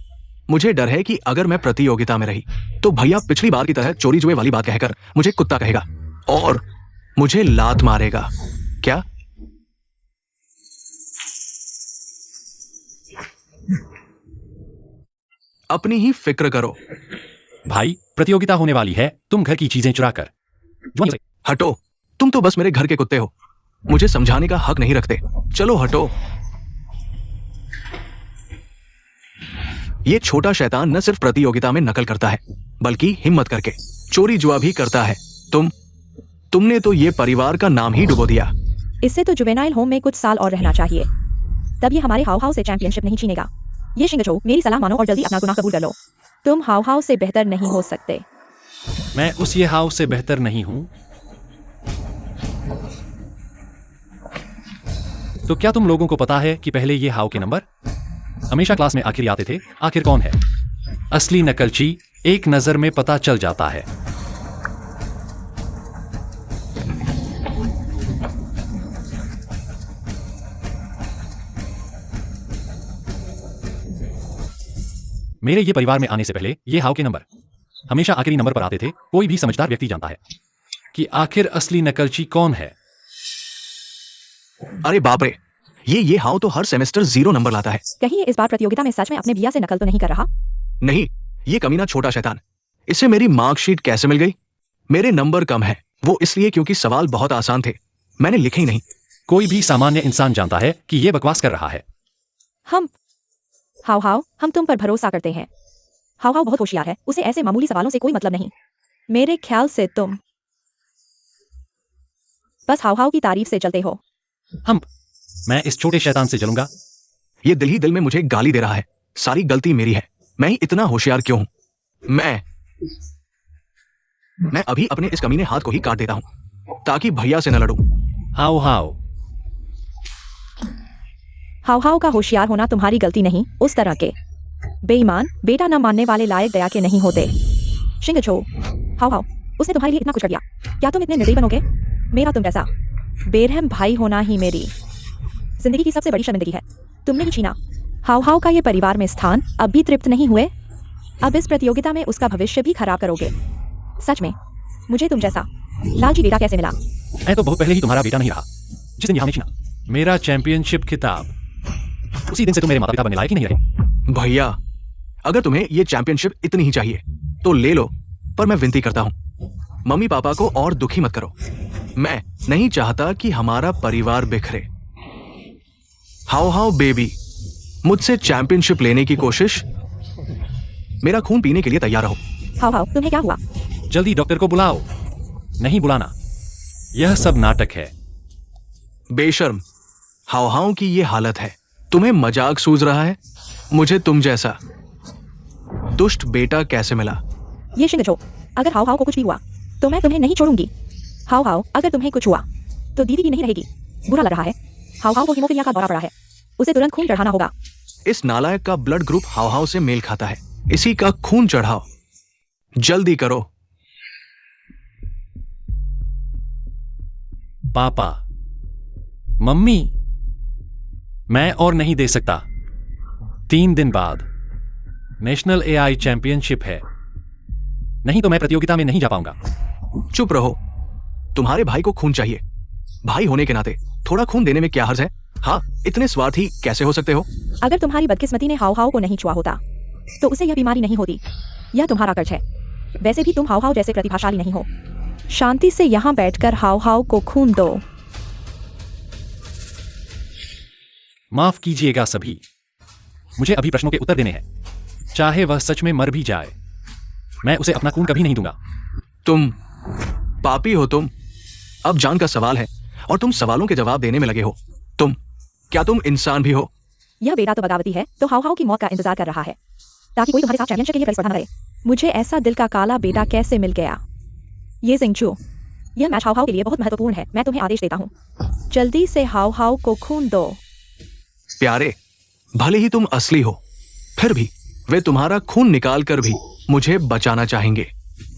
मुझे डर है कि अगर मैं प्रतियोगिता में रही तो भैया पिछली बार की तरह चोरी जुए वाली बात कहकर मुझे कुत्ता कहेगा और मुझे लात मारेगा। क्या? अपनी ही फिक्र करो। भाई, प्रतियोगिता होने वाली है, तुम घर की चीजें चुरा कर। हटो, तुम तो बस मेरे घर के कुत्ते हो, मुझे समझाने का हक नहीं रखते। चलो हटो। ये छोटा शैतान न सिर्फ प्रतियोगिता में नकल करता है, बल्कि हिम्मत करके चोरी जुआ भी करता है। तुमने तो ये परिवार का नाम ही डुबो दिया। इससे तो जुवेनाइल होम में कुछ साल और रहना चाहिए, तब ये हमारे हाउ हाउ से चैंपियनशिप नहीं छीनेगा। ये शिंगचो, मेरी सलाह मानो और जल्दी अपना गुनाह कबूल कर लो। तुम हाउ हाउ से बेहतर नहीं हो सकते। मैं उस ये हाउ से बेहतर नहीं हूं। तो क्या तुम लोगों को पता है कि पहले ये हाउ के नंबर हमेशा क्लास में आखिर आते थे? आखिर कौन है असली नकलची? एक नजर में पता चल जाता है। मेरे ये परिवार में आने से पहले ये हाउ के नंबर हमेशा आखिरी नंबर पर आते थे। कोई भी समझदार व्यक्ति जानता है कि आखिर असली नकलची कौन है। अरे बाप रे, ये हाउ तो हर सेमेस्टर 0 नंबर लाता है। कहीं ये इस बार प्रतियोगिता में सच में अपने भैया से नकल तो नहीं कर रहा? नहीं, ये कमीना छोटा शैतान। इसे मेरी मार्कशीट कैसे मिल गई? मेरे नंबर कम है वो इसलिए क्योंकि सवाल बहुत आसान थे, मैंने लिखे ही नहीं। कोई भी सामान्य इंसान जानता है कि ये बकवास कर रहा है। हम हाउ हाउ, हम तुम पर भरोसा करते हैं। हाउ हाउ बहुत होशियार है, उसे ऐसे मामूली सवालों से कोई मतलब नहीं। मेरे ख्याल से तुम बस हाउ हाउ की तारीफ से चलते हो। मैं इस छोटे शैतान से जलूंगा। ये दिल ही दिल में मुझे गाली दे रहा है। सारी गलती मेरी है, मैं ही इतना होशियार क्यों हूं? मैं अभी अपने इस कमीने हाथ को ही काट देता हूं ताकि भैया से न लड़ूं। हाउ हाउ, हाउ हाउ का होशियार होना तुम्हारी गलती नहीं, उस तरह के बेईमान बेटा न मानने वाले लायक दया के नहीं होते। शिंगचो, हाउ हाउ, उसने तुम्हारे लिए इतना कुछ कर दिया, क्या तुम इतने निर्दयी बनोगे? मेरा तुम जैसा बेरहम भाई होना ही मेरी जिंदगी की सबसे बड़ी शर्मिंदगी है। तुमने ही छीना हाउ हाउ का ये परिवार में स्थान अब भी तृप्त नहीं हुए? अब इस प्रतियोगिता में उसका भविष्य भी खराब करोगे। सच में मुझे तुम जैसा लालची बेटा कैसे मिला? मैं तो बहुत पहले ही तुम्हारा बेटा नहीं रहा जिस दिन यहाँ छीना मेरा चैंपियनशिप खिताब। उसी दिन से तुम मेरे माता पिता बनने लायक ही नहीं रहे। भैया, अगर तुम्हें ये चैंपियनशिप इतनी ही चाहिए तो ले लो, पर मैं विनती करता हूं, मम्मी पापा को और दुखी मत करो। मैं नहीं चाहता कि हमारा परिवार बिखरे। हाउ हाउ बेबी, मुझसे चैंपियनशिप लेने की कोशिश, मेरा खून पीने के लिए तैयार रहो। हाउ हाउ तुम्हें क्या हुआ? जल्दी डॉक्टर को बुलाओ। नहीं बुलाना, यह सब नाटक है। बेशर्म, हाउ हाउ की ये हालत है, तुम्हें मजाक सूझ रहा है? मुझे तुम जैसा दुष्ट बेटा कैसे मिला? ये शिंगजो, अगर हाउ हाउ को कुछ भी हुआ तो मैं तुम्हें नहीं छोड़ूंगी। हाउ हाउ, अगर तुम्हें कुछ हुआ तो दीदी भी नहीं रहेगी। बुरा लग रहा है। हाउ हाउ को हीमोफीलिया का दौरा पड़ा है, उसे तुरंत खून चढ़ाना होगा। इस नालायक का ब्लड ग्रुप हाउ हाउ से मेल खाता है, इसी का खून चढ़ाओ, जल्दी करो। पापा, मम्मी, मैं और नहीं दे सकता। 3 दिन बाद नेशनल एआई चैंपियनशिप है, नहीं तो मैं प्रतियोगिता में नहीं जा पाऊंगा। चुप रहो, तुम्हारे भाई को खून चाहिए। भाई होने के नाते थोड़ा खून देने में क्या हर्ज है? हाँ, इतने स्वार्थी कैसे हो सकते हो? अगर तुम्हारी बदकिस्मती ने हाउ हाउ को नहीं छुआ होता तो उसे यह बीमारी नहीं होती। यह तुम्हारा कर्ज है। वैसे भी तुम हाउ हाउ जैसे प्रतिभाशाली नहीं हो। शांति से यहाँ बैठकर हाउ हाउ को खून दो। माफ कीजिएगा सभी, मुझे अभी प्रश्नों के उत्तर देने हैं। चाहे वह सच में मर भी जाए, मैं उसे अपना खून कभी नहीं दूंगा। तुम पापी हो तुम। अब जान का सवाल है और तुम सवालों के जवाब देने में लगे हो। क्या तुम इंसान भी हो? यह बेटा तो बगावती है, तो हाउ हाउ की मौत का इंतजार कर रहा है ताकि कोई तुम्हारे साथ चैंपियनशिप के लिए प्रतिस्पर्धा न करे। मुझे ऐसा दिल का काला बेटा कैसे मिल गया? ये जिंगचू, यह मैच हाउ हाउ के लिए बहुत महत्वपूर्ण है। मैं तुम्हें आदेश देता हूँ, जल्दी से हाउ हाउ को खून दो। प्यारे, भले ही तुम असली हो, फिर भी वे तुम्हारा खून निकाल कर भी मुझे बचाना चाहेंगे।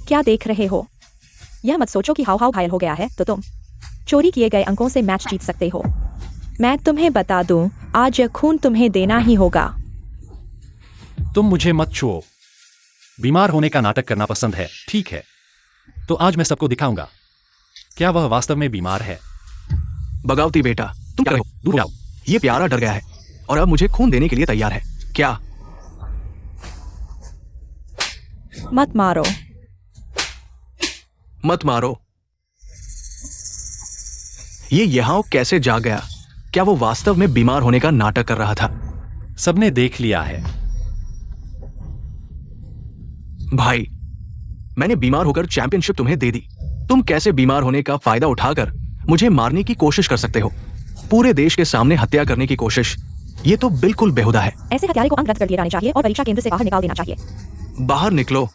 क्या देख रहे हो? यह मत सोचो कि हाउ हाउ घायल हो गया है तो तुम चोरी किए गए अंकों से मैच जीत सकते हो। मैं तुम्हें बता दूं, आज यह खून तुम्हें देना ही होगा। तुम मुझे मत छुओ। बीमार होने का नाटक करना पसंद है, ठीक है, तो आज मैं सबको दिखाऊंगा क्या वह वास्तव में बीमार है। बगावती बेटा, तुम क्या रहे हो? दूर जाओ। ये प्यारा डर गया है और अब मुझे खून देने के लिए तैयार है। क्या? मत मारो। मत मारो। ये यहाँ कैसे जाग गया? क्या वो वास्तव में बीमार होने का नाटक कर रहा था? सबने देख लिया है। भाई, मैंने बीमार होकर चैंपियनशिप तुम्हें दे दी। तुम कैसे बीमार होने का फायदा उठाकर मुझे मारने की कोशिश कर सकते हो? पूरे देश के सामने हत्या करने की कोशिश, ये तो बिल्कुल बेहुदा है। ऐसे हत्यारे को अंक रद्द कर दिए जाने चाहिए और परीक्षा केंद्र से बाहर निकाल देना चाहिए। बाहर निकलो।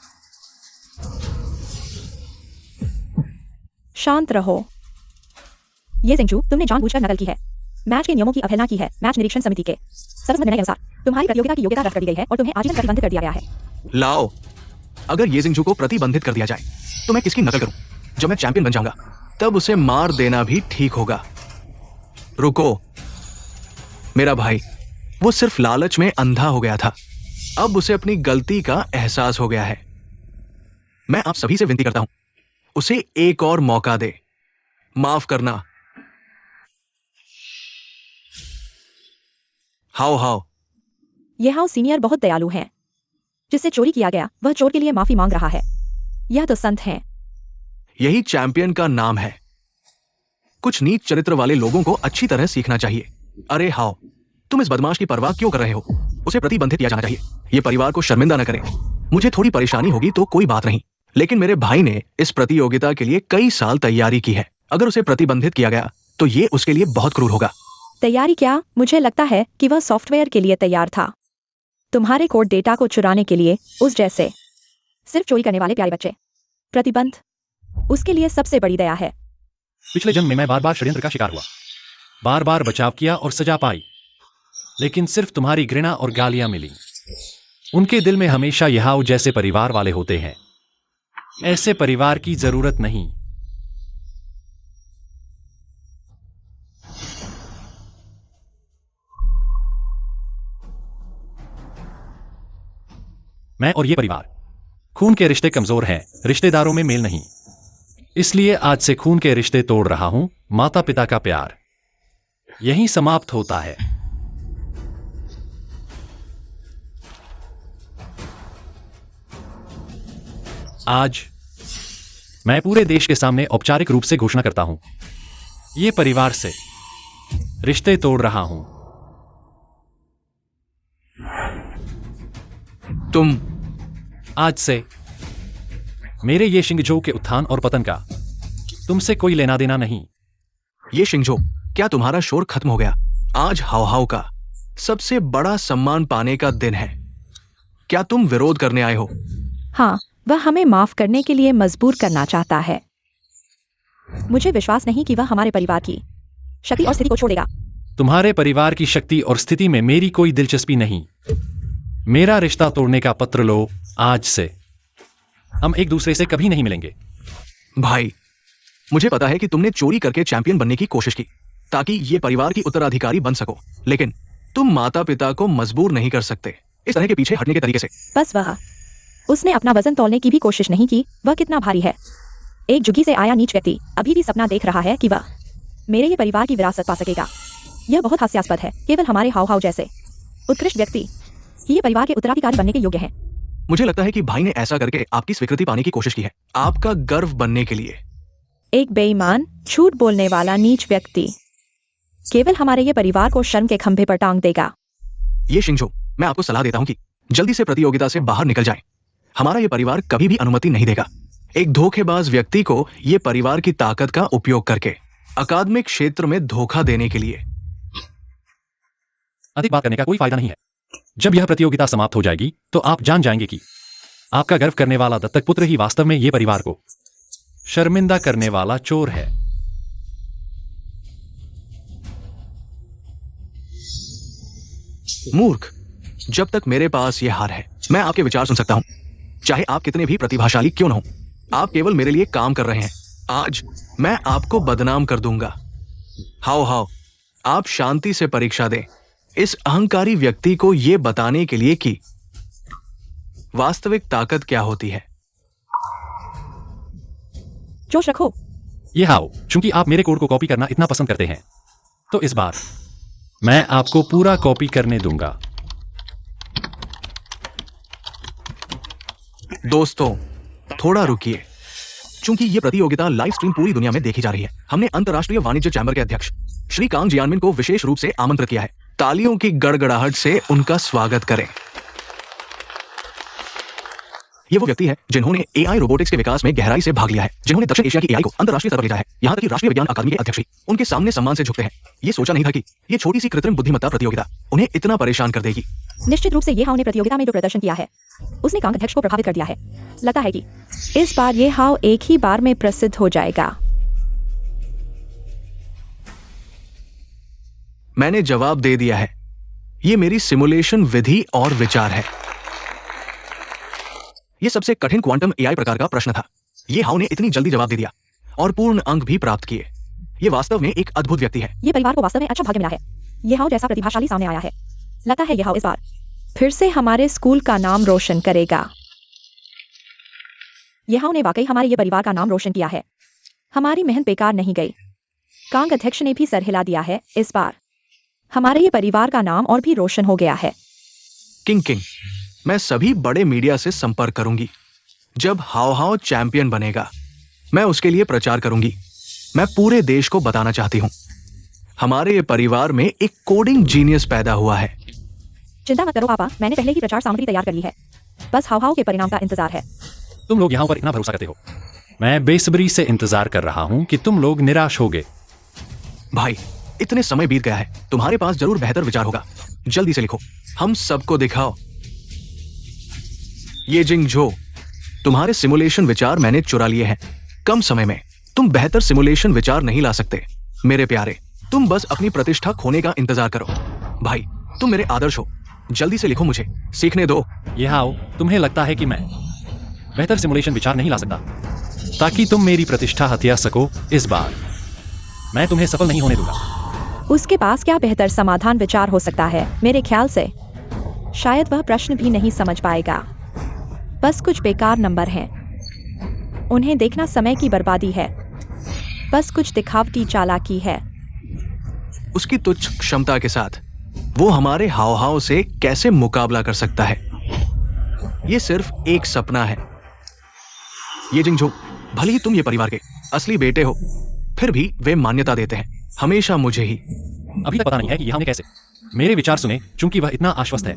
शांत रहो। ये जिंगचू, तुमने जानबूझकर नकल की है। मैच के नियमों की अवहेलना की है। मैच निरीक्षण समिति के सर्वसम्मत निर्णय के अनुसार तुम्हारी प्रतियोगिता की योग्यता रद्द कर दी गई है और तुम्हें आजीवन प्रतिबंधित कर दिया गया है। लाओ, अगर ये जिंगचू को प्रतिबंधित कर दिया जाए तो मैं किसकी नकल करूं? जब मैं चैंपियन बन जाऊंगा तब उसे मार देना भी ठीक होगा। रुको, मेरा भाई, वो सिर्फ लालच में अंधा हो गया था, अब उसे अपनी गलती का एहसास हो गया है। मैं आप सभी से विनती करता हूं, उसे एक और मौका दे। माफ करना। How how. यह हाउ सीनियर बहुत दयालु हैं। जिससे चोरी किया गया वह चोर के लिए माफी मांग रहा है। यह तो संत हैं। यही चैंपियन का नाम है। कुछ नीच चरित्र वाले लोगों को अच्छी तरह सीखना चाहिए। अरे हाउ, तुम इस बदमाश की परवाह क्यों कर रहे हो? उसे प्रतिबंधित किया जाना चाहिए। ये परिवार को शर्मिंदा न करे। मुझे थोड़ी परेशानी होगी तो कोई बात नहीं, लेकिन मेरे भाई ने इस प्रतियोगिता के लिए कई साल तैयारी की है। अगर उसे प्रतिबंधित किया गया तो ये उसके लिए बहुत क्रूर होगा। तैयारी क्या? मुझे लगता है कि वह सॉफ्टवेयर के लिए तैयार था। तुम्हारे कोड डेटा को चुराने के लिए उस जैसे सिर्फ चोरी करने वाले प्यारे बच्चे। प्रतिबंध उसके लिए सबसे बड़ी दया है। पिछले जन्म में मैं बार बार षड्यंत्र का शिकार हुआ, बार बार बचाव किया और सजा पाई, लेकिन सिर्फ तुम्हारी घृणा और गालियां मिली। उनके दिल में हमेशा यहाऊ जैसे परिवार वाले होते हैं। ऐसे परिवार की जरूरत नहीं। मैं और ये परिवार, खून के रिश्ते कमजोर हैं, रिश्तेदारों में मेल नहीं। इसलिए आज से खून के रिश्ते तोड़ रहा हूं। माता पिता का प्यार यहीं समाप्त होता है। आज मैं पूरे देश के सामने औपचारिक रूप से घोषणा करता हूं, ये परिवार से रिश्ते तोड़ रहा हूं। तुम आज से मेरे ये शिंगझो के उत्थान और पतन का तुमसे कोई लेना देना नहीं। ये शिंगझो, क्या तुम्हारा शोर खत्म हो गया? आज हाव हाव का सबसे बड़ा सम्मान पाने का दिन है। क्या तुम विरोध करने आए हो? हाँ, वह हमें माफ करने के लिए मजबूर करना चाहता है। मुझे विश्वास नहीं कि वह हमारे परिवार की शक्ति और स्थिति को छोड़ेगा। तुम्हारे परिवार की शक्ति और स्थिति में मेरी कोई दिलचस्पी नहीं। मेरा रिश्ता तोड़ने का पत्र लो। आज से हम एक दूसरे से कभी नहीं मिलेंगे। भाई, मुझे पता है कि तुमने चोरी करके चैंपियन बनने की कोशिश की ताकि ये परिवार की उत्तराधिकारी बन सको, लेकिन तुम माता पिता को मजबूर नहीं कर सकते इस तरह के पीछे हटने के तरीके से। बस उसने अपना वजन तौलने की भी कोशिश नहीं की। वह कितना भारी है। एक झुग्गी से आया नीच व्यक्ति अभी भी सपना देख रहा है कि वह मेरे ये परिवार की विरासत पा सकेगा। यह बहुत हास्यास्पद है। केवल हमारे हाव हाव जैसे उत्कृष्ट व्यक्ति ही ये परिवार के उत्तराधिकारी बनने के योग्य हैं। मुझे लगता है कि भाई ने ऐसा करके आपकी स्वीकृति पाने की कोशिश की है, आपका गर्व बनने के लिए। एक बेईमान, झूठ बोलने वाला नीच व्यक्ति केवल हमारे ये परिवार को शर्म के खंभे पर टांग देगा। ये शिंगझो, मैं आपको सलाह देता हूं कि जल्दी से प्रतियोगिता से बाहर निकल जाएं। हमारा ये परिवार कभी भी अनुमति नहीं देगा एक धोखेबाज व्यक्ति को ये परिवार की ताकत का उपयोग करके अकादमिक क्षेत्र में धोखा देने के लिए। अधिक बात करने का कोई फायदा नहीं है। जब यह प्रतियोगिता समाप्त हो जाएगी तो आप जान जाएंगे कि आपका गर्व करने वाला दत्तक पुत्र ही वास्तव में ये परिवार को शर्मिंदा करने वाला चोर है। मूर्ख, जब तक मेरे पास ये हार है, मैं आपके विचार सुन सकता हूं, चाहे आप कितने भी प्रतिभाशाली क्यों न हो। आप केवल मेरे लिए काम कर रहे हैं। आज मैं आपको बदनाम कर दूंगा। हाओ हाओ, आप शांति से परीक्षा दें इस अहंकारी व्यक्ति को यह बताने के लिए कि वास्तविक ताकत क्या होती है। जोश रखो। ये हाओ, चूंकि आप मेरे कोड को कॉपी करना इतना पसंद करते हैं, तो इस बार मैं आपको पूरा कॉपी करने दूंगा। दोस्तों, थोड़ा रुकिए। चूंकि यह प्रतियोगिता लाइव स्ट्रीम पूरी दुनिया में देखी जा रही है, हमने अंतर्राष्ट्रीय वाणिज्य चैंबर के अध्यक्ष श्री कांग जियानमिन को विशेष रूप से आमंत्रित किया है। तालियों की गड़गड़ाहट से उनका स्वागत करें। ये वो व्यक्ति है जिन्होंने एआई रोबोटिक्स के विकास में गहराई से भाग लिया है, जिन्होंने दक्षिण एशिया की एआई को अंतर्राष्ट्रीय स्तर पर ले जाया है। यहां तक कि राष्ट्रीय विज्ञान अकादमी के अध्यक्ष भी उनके सामने सम्मान से झुकते हैं। ये सोचा नहीं था कि ये छोटी सी कृत्रिम बुद्धिमत्ता प्रतियोगिता उन्हें इतना परेशान कर देगी। निश्चित रूप से ये हाव ने प्रतियोगिता में जो प्रदर्शन किया है उसने कांग अध्यक्ष को प्रभावित कर दिया है। लगता है कि इस बार ये हाव एक ही बार में प्रसिद्ध हो जाएगा। मैंने जवाब दे दिया है। ये मेरी सिमुलेशन विधि और विचार है। ये सबसे कठिन क्वांटम एआई प्रकार का प्रश्न था। ये हाव ने इतनी जल्दी जवाब दे दिया और पूर्ण अंक भी प्राप्त किए। ये वास्तव में एक अद्भुत व्यक्ति है। ये परिवार को वास्तव में अच्छा भाग्य मिला है। ये हाव जैसा प्रतिभाशाली सामने आया है। लगता है ये हाव इस बार फिर से हमारे स्कूल का नाम रोशन करेगा। ये हाव ने वाकई हमारे ये परिवार का नाम रोशन किया है। हमारी मेहनत बेकार नहीं गई। कांग अध्यक्ष ने भी सर हिला दिया है। इस बार हमारे ये परिवार का नाम और भी रोशन हो गया है। किंग, मैं सभी बड़े मीडिया से संपर्क करूंगी। जब हाव हाव चैंपियन बनेगा, मैं उसके लिए प्रचार करूंगी। मैं पूरे देश को बताना चाहती हूं, हमारे ये परिवार में एक कोडिंग जीनियस पैदा हुआ है। चिंता मत करो पापा, मैंने पहले ही प्रचार सामग्री तैयार कर ली है। बस हाव हाव के परिणाम का इंतजार है। तुम लोग यहाँ पर इतना भरोसा करते हो, मैं बेसब्री से इंतजार कर रहा हूं कि तुम लोग निराश होगे। भाई, इतने समय बीत गया है, तुम्हारे पास जरूर बेहतर विचार होगा। जल्दी से लिखो, हम सबको दिखाओ। ये जिंगझो, तुम्हारे सिमुलेशन विचार मैंने चुरा लिए हैं। कम समय में तुम बेहतर सिमुलेशन विचार नहीं ला सकते मेरे प्यारे। तुम बस अपनी प्रतिष्ठा खोने का इंतजार करो। भाई, तुम मेरे आदर्श हो। जल्दी से लिखो, मुझे सीखने दो। ये हाउ, तुम्हें लगता है कि मैं बेहतर सिमुलेशन विचार नहीं ला सकता ताकि तुम मेरी प्रतिष्ठा हथिया सको? इस बार मैं तुम्हें सफल नहीं होने दूंगा। उसके पास क्या बेहतर समाधान विचार हो सकता है? मेरे ख्याल से शायद वह प्रश्न भी नहीं समझ पाएगा। बस कुछ बेकार नंबर हैं। उन्हें देखना समय की बर्बादी है। बस कुछ दिखावटी चालाकी है। उसकी तुच्छ क्षमता के साथ वो हमारे हाव भाव से कैसे मुकाबला कर सकता है? ये सिर्फ एक सपना है। ये जिंगझू, भले ही तुम ये परिवार के असली बेटे हो, फिर भी वे मान्यता देते हैं हमेशा मुझे ही। अभी तक पता नहीं है कि यहाँ ने कैसे मेरे विचार सुने, चूंकि वह इतना आश्वस्त है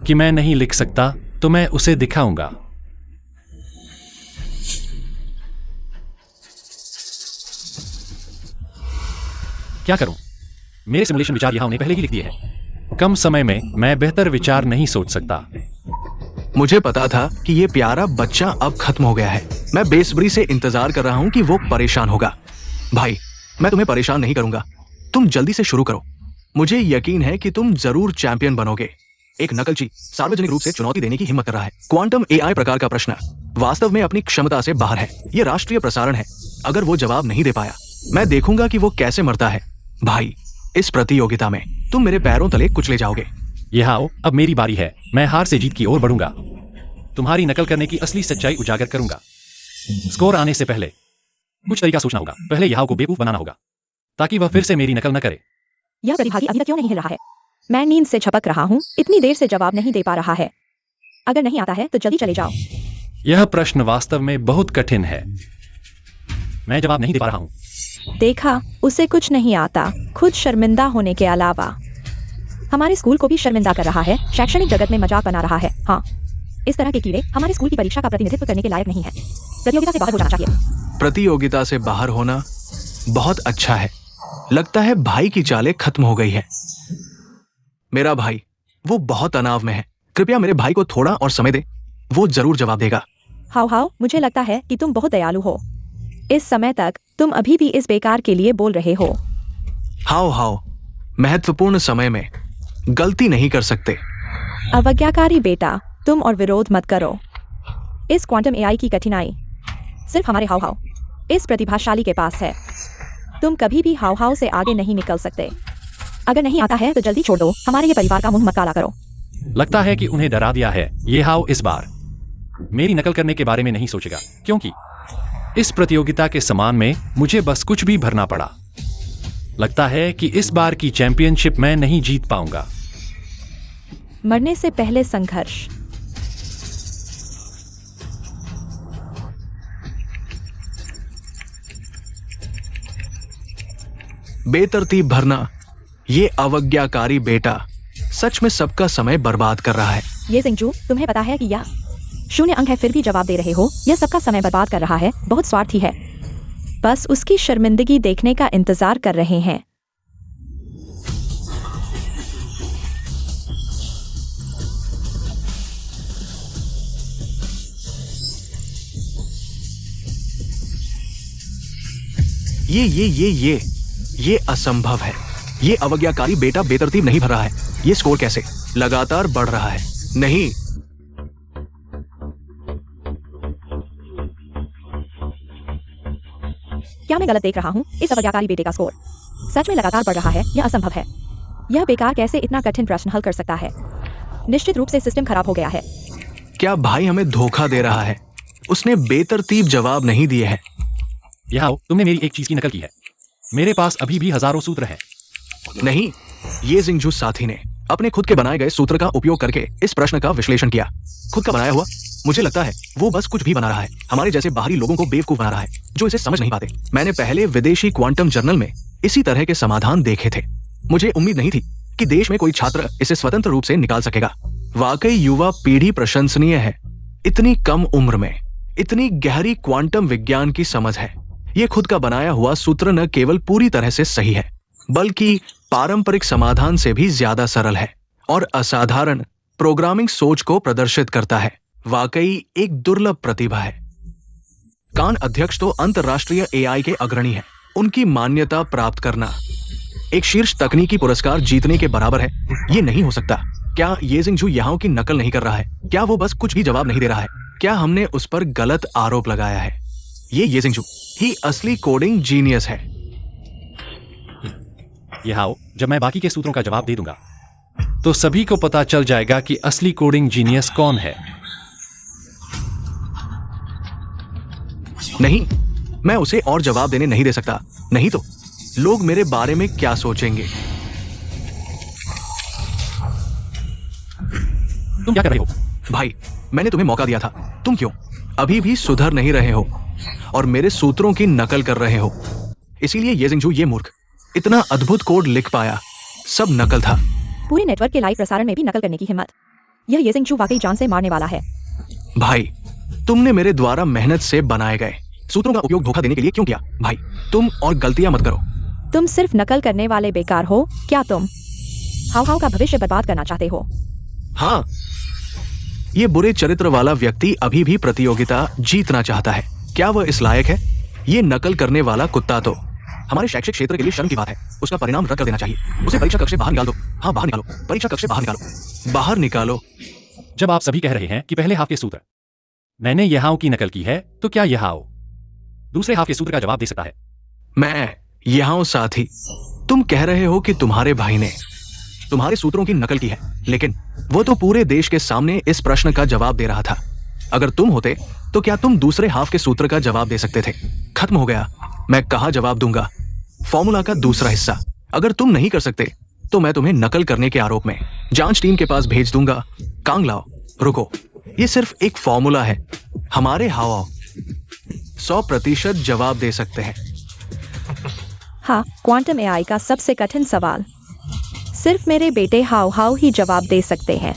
कि मैं नहीं लिख सकता, तो मैं उसे दिखाऊंगा। क्या करूं? मेरे सिमुलेशन विचार यहाँ ने पहले ही लिख दिए हैं। कम समय में मैं बेहतर विचार नहीं सोच सकता। मुझे पता था कि ये प्यारा बच्चा अब खत्म हो गया है। मैं बेसब्री से इंतजार कर रहा हूं कि वो परेशान होगा। भाई, मैं तुम्हें परेशान नहीं करूंगा। तुम जल्दी से शुरू करो। मुझे यकीन है कि तुम जरूर चैंपियन बनोगे। एक नकलची सार्वजनिक रूप से चुनौती देने की हिम्मत कर रहा है। क्वांटम एआई प्रकार का प्रश्न वास्तव में अपनी क्षमता से बाहर है। यह राष्ट्रीय प्रसारण है। अगर वो जवाब नहीं दे पाया, मैं देखूंगा कि वो कैसे मरता है। भाई, इस प्रतियोगिता में तुम मेरे पैरों तले कुचले जाओगे। ये आओ, अब मेरी बारी है। मैं हार से जीत की ओर बढ़ूंगा। तुम्हारी नकल करने की असली सच्चाई उजागर करूंगा। स्कोर आने से पहले कुछ तरीका सोचना होगा। पहले यहाँ को बेवकूफ बनाना होगा ताकि वह फिर से मेरी नकल न करे। यह प्रतिभागी अभी तक क्यों नहीं हिल रहा है? मैं नींद से झपक रहा हूँ। इतनी देर से जवाब नहीं दे पा रहा है। अगर नहीं आता है तो जल्दी चले जाओ। यह प्रश्न वास्तव में बहुत कठिन है। मैं जवाब नहीं दे पा रहा हूँ। देखा, उसे कुछ नहीं आता। खुद शर्मिंदा होने के अलावा हमारे स्कूल को भी शर्मिंदा कर रहा है। शैक्षणिक जगत में मजाक बना रहा है। हाँ, इस तरह के कीड़े हमारे स्कूल की परीक्षा का प्रतिनिधित्व करने के लायक नहीं है। प्रतियोगिता से बाहर हो जाना चाहिए। प्रतियोगिता से बाहर होना बहुत अच्छा है। लगता है भाई की चालें खत्म हो गई है। मेरा भाई, वो बहुत तनाव में है। कृपया मेरे भाई को थोड़ा और समय दे। वो जरूर जवाब देगा। हाउ हाउ, मुझे लगता है कि तुम बहुत दयालु हो। इस समय तक तुम अभी भी इस बेकार के लिए बोल रहे हो। हाउ हाउ, महत्वपूर्ण समय में गलती नहीं कर सकते। अवज्ञाकारी बेटा, तुम और विरोध मत करो। इस क्वांटम एआई की कठिनाई सिर्फ हमारे हाव हाव इस प्रतिभाशाली के पास है। तुम कभी भी हाव हाव से आगे नहीं निकल सकते। अगर नहीं आता है तो जल्दी छोड़ दो। हमारे ये परिवार का मुंह मत काला करो। लगता है कि उन्हें डरा दिया है। ये हाउ इस बार मेरी नकल करने के बारे में नहीं सोचेगा, क्योंकि इस प्रतियोगिता के समान में मुझे बस कुछ भी भरना पड़ा। लगता है कि इस बार की चैंपियनशिप मैं नहीं जीत पाऊंगा। मरने से पहले संघर्ष। बेतरतीब भरना, ये अवज्ञाकारी बेटा सच में सबका समय बर्बाद कर रहा है। ये जिंगझू, तुम्हें पता है कि यह 0 अंक है, फिर भी जवाब दे रहे हो। यह सबका समय बर्बाद कर रहा है। बहुत स्वार्थी है। बस उसकी शर्मिंदगी देखने का इंतजार कर रहे हैं। ये असंभव है। ये अवज्ञाकारी बेटा बेतरतीब नहीं भर रहा है। ये स्कोर कैसे लगातार बढ़ रहा है? नहीं, क्या मैं गलत देख रहा हूँ? इस अवज्ञाकारी बेटे का स्कोर सच में लगातार बढ़ रहा है। यह असंभव है। यह बेकार कैसे इतना कठिन प्रश्न हल कर सकता है? निश्चित रूप से सिस्टम खराब हो गया है। क्या भाई हमें धोखा दे रहा है? उसने बेतरतीब जवाब नहीं दिए हैं। यह आओ, तुमने मेरी एक चीज की नकल की है। मेरे पास अभी भी हजारों सूत्र हैं। नहीं, ये जिंगझू साथी ने अपने खुद के बनाए गए सूत्र का उपयोग करके इस प्रश्न का विश्लेषण किया। खुद का बनाया हुआ। मुझे लगता है वो बस कुछ भी बना रहा है। हमारे जैसे बाहरी लोगों को बेवकूफ बना रहा है जो इसे समझ नहीं पाते। मैंने पहले विदेशी क्वांटम जर्नल में इसी तरह के समाधान देखे थे। मुझे उम्मीद नहीं थी कि देश में कोई छात्र इसे स्वतंत्र रूप से निकाल सकेगा। वाकई युवा पीढ़ी प्रशंसनीय है। इतनी कम उम्र में इतनी गहरी क्वांटम विज्ञान की समझ है। ये खुद का बनाया हुआ सूत्र न केवल पूरी तरह से सही है, बल्कि पारंपरिक समाधान से भी ज्यादा सरल है और असाधारण प्रोग्रामिंग सोच को प्रदर्शित करता है। वाकई एक दुर्लभ प्रतिभा है। कान अध्यक्ष तो अंतरराष्ट्रीय एआई के अग्रणी हैं। उनकी मान्यता प्राप्त करना एक शीर्ष तकनीकी पुरस्कार जीतने के बराबर है। ये नहीं हो सकता। क्या ये जिंगझू यहाँ की नकल नहीं कर रहा है? क्या वो बस कुछ भी जवाब नहीं दे रहा है? क्या हमने उस पर गलत आरोप लगाया है? ये जिंगझू ही असली कोडिंग जीनियस है। यह आओ, जब मैं बाकी के सूत्रों का जवाब दे दूंगा तो सभी को पता चल जाएगा कि असली कोडिंग जीनियस कौन है। नहीं, मैं उसे और जवाब देने नहीं दे सकता। नहीं तो लोग मेरे बारे में क्या सोचेंगे। तुम क्या कर रहे हो? भाई, मैंने तुम्हें मौका दिया था, तुम क्यों अभी भी सुधर नहीं रहे हो और मेरे सूत्रों की नकल कर रहे हो? इसीलिए ये जिंगजू, ये मूर्ख, इतना अद्भुत कोड लिख पाया। सब नकल था। पूरे नेटवर्क के लाइव प्रसारण में भी नकल करने की हिम्मत। यह ये जिंगजू वाकई जान से मारने वाला है। भाई, तुमने मेरे द्वारा मेहनत से बनाए गए सूत्रों का उपयोग धोखा देने के लिए क्यों किया? भाई, तुम और गलतियां मत करो। तुम सिर्फ नकल करने वाले बेकार हो। क्या तुम हाउ हाउ का भविष्य बर्बाद करना चाहते हो? हाँ, ये बुरे चरित्र वाला व्यक्ति अभी भी प्रतियोगिता जीतना चाहता है। क्या वह इस लायक है? ये नकल करने वाला कुत्ता तो हमारे शैक्षिक क्षेत्र के लिए शर्म की बात है। उसका परिणाम रद्द कर देना चाहिए। उसे परीक्षा कक्ष से बाहर निकाल दो। हाँ, बाहर निकालो, परीक्षा कक्ष से बाहर निकालो, बाहर निकालो। जब आप सभी कह रहे हैं कि पहले हाफ के सूत्र मैंने ये हाउ की नकल की है, तो क्या यह हाउ दूसरे हाफ के सूत्र का जवाब दे सकता है? मैं यहाँ साथी, तुम कह रहे हो कि तुम्हारे भाई ने तुम्हारे सूत्रों की नकल की है, लेकिन वो तो पूरे देश के सामने इस प्रश्न का जवाब दे रहा था। अगर तुम होते तो क्या तुम दूसरे हाफ के सूत्र का जवाब दे सकते थे? खत्म हो गया। मैं कहाँ जवाब दूंगा? फॉर्मूला का दूसरा हिस्सा अगर तुम नहीं कर सकते तो मैं तुम्हें नकल करने के आरोप में जांच टीम के पास भेज दूंगा। कांग लाओ, रुको, ये सिर्फ एक फॉर्मूला है। हमारे हाव 100% जवाब दे सकते हैं। हाँ, क्वांटम एआई का सबसे कठिन सवाल सिर्फ मेरे बेटे हाउ हाउ ही जवाब दे सकते हैं।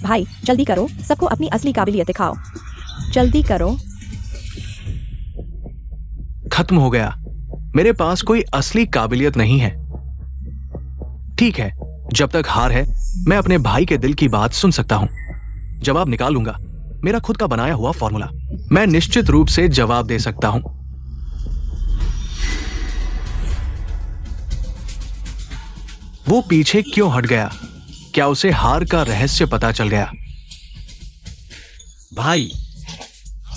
भाई, जल्दी करो, सबको अपनी असली काबिलियत दिखाओ। जल्दी करो। खत्म हो गया। मेरे पास कोई असली काबिलियत नहीं है। ठीक है, जब तक हार है, मैं अपने भाई के दिल की बात सुन सकता हूं। जवाब निकाल लूंगा। मेरा खुद का बनाया हुआ फॉर्मूला। मैं निश्चित रूप से जवाब दे सकता हूं। वो पीछे क्यों हट गया? क्या उसे हार का रहस्य पता चल गया? भाई,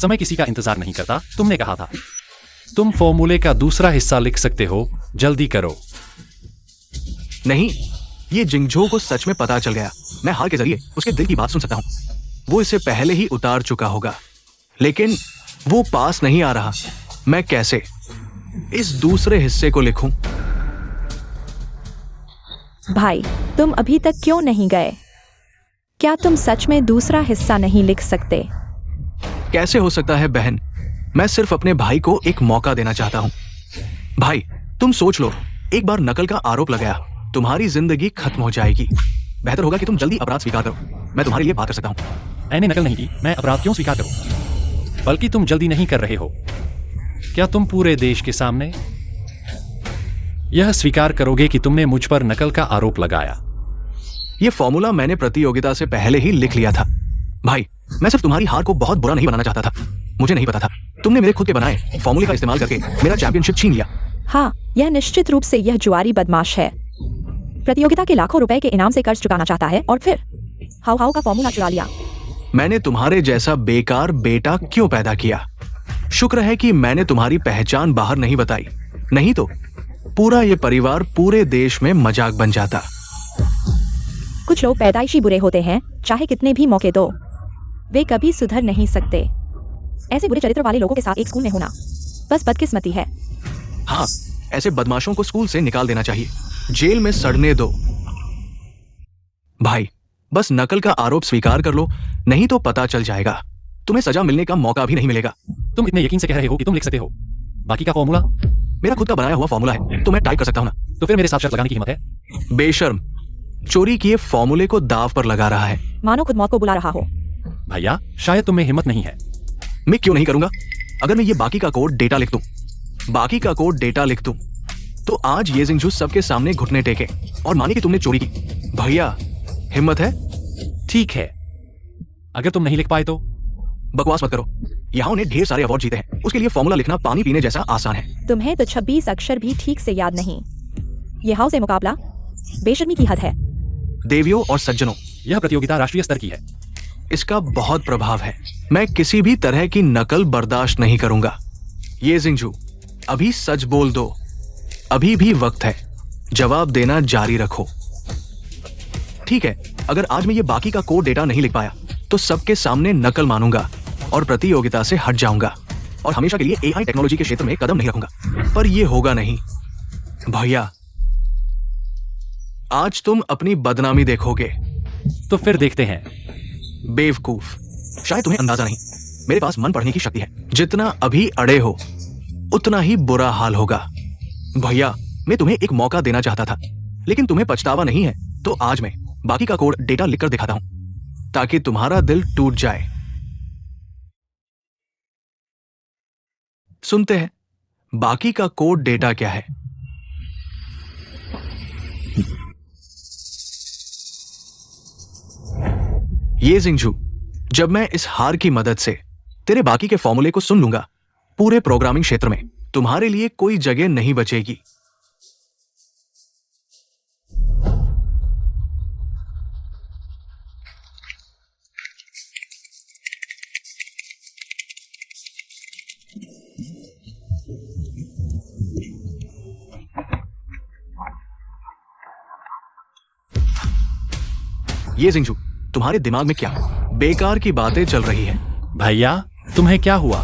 समय किसी का इंतजार नहीं करता। तुमने कहा था तुम फॉर्मूले का दूसरा हिस्सा लिख सकते हो। जल्दी करो। नहीं, ये जिंगझो को सच में पता चल गया। मैं हार के जरिए उसके दिल की बात सुन सकता हूं। वो इसे पहले ही उतार चुका होगा, लेकिन वो पास नहीं आ रहा। मैं कैसे इस दूसरे हिस्से को लिखूं? भाई, तुम अभी तक क्यों नहीं गए? क्या तुम सच में दूसरा हिस्सा नहीं लिख सकते? कैसे हो सकता है बहन? मैं सिर्फ अपने भाई को एक मौका देना चाहता हूं। भाई, तुम सोच लो, एक बार नकल का आरोप लगाया, तुम्हारी जिंदगी खत्म हो जाएगी। बेहतर होगा कि तुम जल्दी अपराध स्वीकार करो। मैं तुम्हारे लिए बात कर सकता हूं। मैंने नकल नहीं की, मैं अपराध क्यों स्वीकार करूं? बल्कि तुम जल्दी नहीं कर रहे हो। क्या तुम पूरे देश के सामने यह स्वीकार करोगे कि तुमने मुझ पर नकल का आरोप लगाया? यह फॉर्मूला मैंने प्रतियोगिता से पहले ही लिख लिया था। भाई, मैं सिर्फ तुम्हारी हार को बहुत बुरा नहीं बनाना चाहता था। मुझे नहीं पता था तुमने मेरे खुद के बनाए फॉर्मूले का इस्तेमाल करके मेरा चैंपियनशिप छीन लिया। हाँ, यह निश्चित रूप से यह जुआरी बदमाश है। प्रतियोगिता के लाखों रुपए के इनाम से कर्ज चुकाना चाहता है और फिर हाउ हाउ का फॉर्मूला चुरा लिया। मैंने तुम्हारे जैसा बेकार बेटा क्यों पैदा किया? शुक्र है कि मैंने तुम्हारी पहचान बाहर नहीं बताई, नहीं तो पूरा ये परिवार पूरे देश में मजाक बन जाता। कुछ लोग पैदाइशी बुरे होते हैं, चाहे कितने भी मौके दो, वे कभी सुधर नहीं सकते। ऐसे बुरे चरित्र वाले लोगों के साथ एक स्कूल में होना बस बदकिस्मती है। हाँ, ऐसे बदमाशों को स्कूल से निकाल देना चाहिए, जेल में सड़ने दो। भाई, बस नकल का आरोप स्वीकार कर लो, नहीं तो पता चल जाएगा। तुम्हें सजा मिलने का मौका भी नहीं मिलेगा। तुम इतने यकीन से कह रहे हो कि तुम लिख सकते हो बाकी का फॉर्मूला? मेरा खुद का बनाया हुआ फॉर्मूला है, तो मैं टाइप कर सकता हूं ना। तो फिर मेरे साथ शर्त लगाने की हिम्मत है? बेशर्म, चोरी किए फॉर्मूले को दाव पर लगा रहा है। मानो खुद मौत को बुला रहा हो। भैया, शायद तुम में हिम्मत नहीं है। मैं क्यों नहीं करूंगा? अगर मैं ये बाकी का कोड डेटा लिख दूं, तो आज ये जिंगजू सबके सामने घुटने टेके और माने कि तुमने चोरी की। भैया, हिम्मत है? ठीक है, अगर तुम नहीं लिख पाए तो? बकवास मत करो। यहाँ ने ढेर सारे अवार्ड जीते हैं, उसके लिए फॉर्मूला लिखना पानी पीने जैसा आसान है। तुम्हें तो 26 अक्षर भी ठीक से याद नहीं। ये हाउ से मुकाबला बेशर्मी की हद है। देवियों और सज्जनों, यह प्रतियोगिता राष्ट्रीय स्तर की है। इसका बहुत प्रभाव है। मैं किसी भी तरह की नकल बर्दाश्त नहीं करूंगा। ये जिंगजू, अभी सच बोल दो। अभी भी वक्त है, जवाब देना जारी रखो। ठीक है, अगर आज मैं ये बाकी का कोड डेटा नहीं लिख पाया तो सबके सामने नकल मानूंगा और प्रतियोगिता से हट जाऊंगा और हमेशा के लिए एआई टेक्नोलॉजी के क्षेत्र में कदम नहीं रखूंगा। पर ये होगा नहीं भैया, आज तुम अपनी बदनामी देखोगे। तो फिर देखते हैं। बेवकूफ, शायद तुम्हें अंदाजा नहीं, मेरे पास मन पढ़ने की शक्ति है। जितना अभी अड़े हो उतना ही बुरा हाल होगा। भैया, मैं तुम्हें एक मौका देना चाहता था, लेकिन तुम्हें पछतावा नहीं है, तो आज मैं बाकी का कोड डेटा लिखकर दिखाता हूं ताकि तुम्हारा दिल टूट जाए। सुनते हैं बाकी का कोड डेटा क्या है। ये जिंगजू, जब मैं इस हार की मदद से तेरे बाकी के फॉर्मूले को सुन लूंगा, पूरे प्रोग्रामिंग क्षेत्र में तुम्हारे लिए कोई जगह नहीं बचेगी। ये जिंगजू, तुम्हारे दिमाग में क्या बेकार की बातें चल रही है? भैया, तुम्हें क्या हुआ?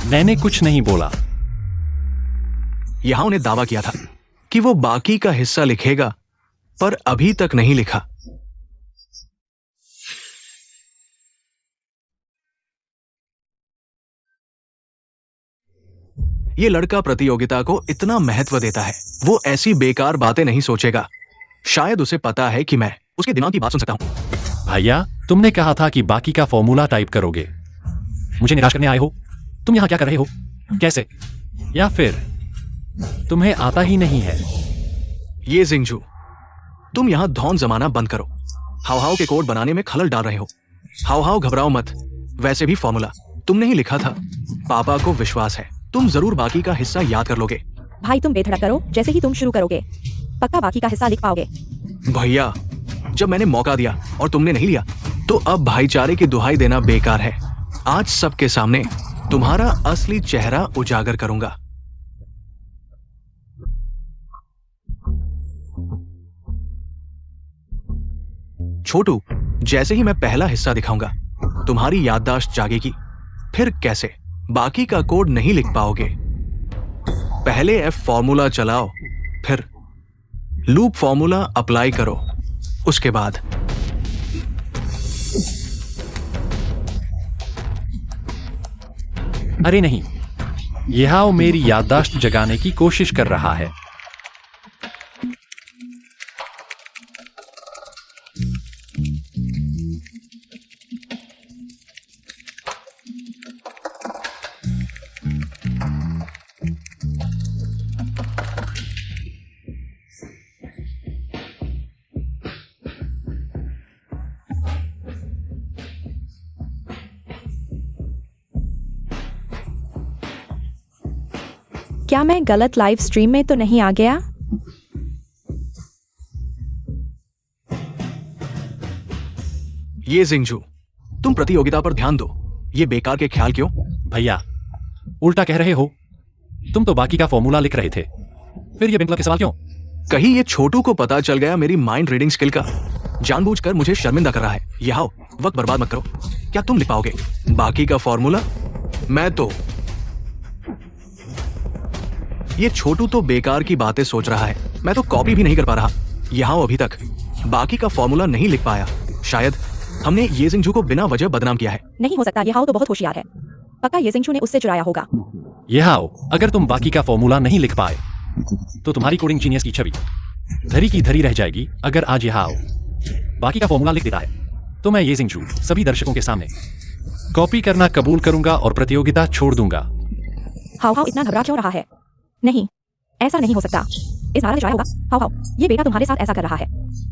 मैंने कुछ नहीं बोला। यहां उन्हें दावा किया था कि वो बाकी का हिस्सा लिखेगा, पर अभी तक नहीं लिखा। ये लड़का प्रतियोगिता को इतना महत्व देता है, वो ऐसी बेकार बातें नहीं सोचेगा। शायद उसे पता है कि मैं उसके दिमाग की बात सुन सकता हूं। भैया, तुमने कहा था कि बाकी का फॉर्मूला टाइप करोगे। मुझे निराश करने आए हो? तुम यहां क्या कर रहे हो? कैसे? या फिर तुम्हें आता ही नहीं है? ये जिंगजू, तुम यहां धौन जमाना बंद करो। हाव के कोड बनाने में खलल डाल रहे हो। हाव घबराओ मत, वैसे भी फॉर्मूला तुमने ही लिखा था। पापा को विश्वास है तुम जरूर बाकी का हिस्सा याद कर लोगे। भाई तुम बेधड़क करो, जैसे ही तुम शुरू करोगे पक्का बाकी का हिस्सा लिख पाओगे। भैया, जब मैंने मौका दिया और तुमने नहीं लिया, तो अब भाईचारे की दुहाई देना बेकार है। आज सबके सामने तुम्हारा असली चेहरा उजागर करूंगा। छोटू, जैसे ही मैं पहला हिस्सा दिखाऊंगा, तुम्हारी याददाश्त जागेगी। फिर कैसे बाकी का कोड नहीं लिख पाओगे। पहले एफ फॉर्मूला चलाओ, फिर लूप फॉर्मूला अप्लाई करो, उसके बाद अरे नहीं, यह मेरी याददाश्त जगाने की कोशिश कर रहा है। क्या मैं गलत लाइव स्ट्रीम में तो नहीं आ गया? ये जिंगजू, तुम प्रतियोगिता पर ध्यान दो। ये बेकार के ख्याल क्यों? भैया, उल्टा कह रहे हो। तुम तो बाकी का फॉर्मूला लिख रहे थे, फिर ये बिंकल के सवाल क्यों? कहीं ये छोटू को पता चल गया मेरी माइंड रीडिंग स्किल का। जानबूझकर मुझे शर्मिंदा कर रहा है। यह वक्त बर्बाद मत करो। क्या तुम लिख पाओगे बाकी का फॉर्मूला? मैं तो ये छोटू तो बेकार की बातें सोच रहा है। मैं तो कॉपी भी नहीं कर पा रहा। यहाँ अभी तक बाकी का फॉर्मूला नहीं लिख पाया। शायद हमने ये जिंगजू को बिना वजह बदनाम किया है। नहीं हो सकता, ये हाउ तो बहुत होशियार है। पक्का ये जिंगजू ने उससे चुराया होगा। यह अगर तुम बाकी का फॉर्मूला नहीं लिख पाए तो तुम्हारी कोडिंग जीनियस की छवि धरी की धरी रह जाएगी। अगर आज यह बाकी का फॉर्मूला लिख देता है तो मैं ये जिंगजू सभी दर्शकों के सामने कॉपी करना कबूल करूंगा और प्रतियोगिता छोड़ दूंगा। हाउ इतना घबरा क्यों रहा है? नहीं, ऐसा नहीं हो सकता। इस नारा ने चुराया होगा। हाउ ये बेटा तुम्हारे साथ ऐसा कर रहा है।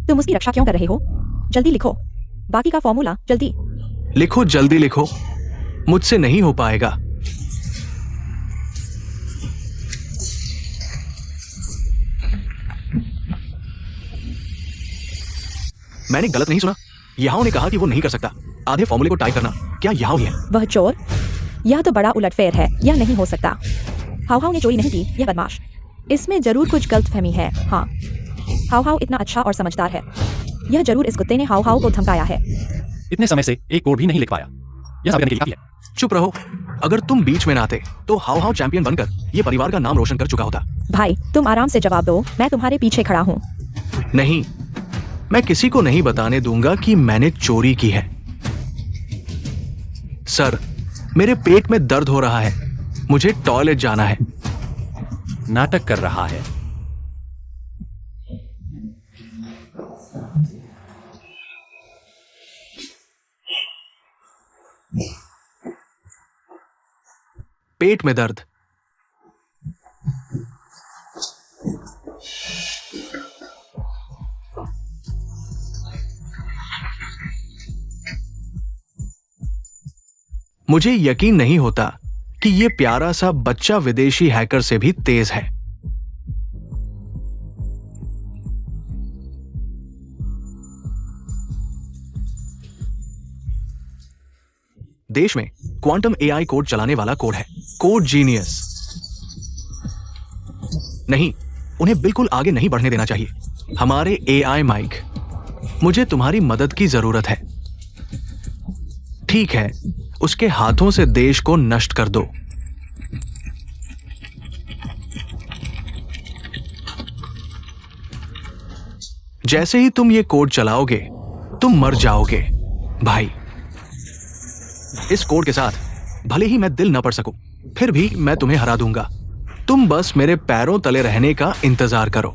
तुम उसकी रक्षा क्यों कर रहे हो? जल्दी लिखो बाकी का फॉर्मूला, जल्दी लिखो, जल्दी लिखो। मुझसे नहीं हो पाएगा। मैंने गलत नहीं सुना। यहां ने कहा कि वो नहीं कर सकता। आधे फॉर्मूले को टाइप करना क्या यहां ही है? वह चोर? यह तो बड़ा उलटफेर है। यह नहीं हो सकता। हाउ ने चोरी नहीं की, यह बदमाश। इसमें जरूर कुछ गलतफहमी है। हाँ, हाउ इतना अच्छा और समझदार है। यह जरूर इस कुत्ते ने हाउ को धमकाया है। इतने समय से एक कोड भी नहीं लिख पाया। यह साबित करने के लिए काफी है। चुप रहो। अगर तुम बीच में ना आते तो हाउ हाउ चैंपियन बनकर ये परिवार का नाम रोशन कर चुका होता। भाई तुम आराम से जवाब दो, मैं तुम्हारे पीछे खड़ा हूँ। नहीं, मैं किसी को नहीं बताने दूंगा कि मैंने चोरी की है। सर, मेरे पेट में दर्द हो रहा है, मुझे टॉयलेट जाना है। नाटक कर रहा है। पेट में दर्द। मुझे यकीन नहीं होता कि ये प्यारा सा बच्चा विदेशी हैकर से भी तेज है। देश में क्वांटम एआई कोड चलाने वाला कोड है, कोड जीनियस। नहीं, उन्हें बिल्कुल आगे नहीं बढ़ने देना चाहिए। हमारे एआई माइक, मुझे तुम्हारी मदद की जरूरत है। ठीक है, उसके हाथों से देश को नष्ट कर दो। जैसे ही तुम ये कोड चलाओगे, तुम मर जाओगे भाई। इस कोड के साथ भले ही मैं दिल न पढ़ सकूं, फिर भी मैं तुम्हें हरा दूंगा। तुम बस मेरे पैरों तले रहने का इंतजार करो।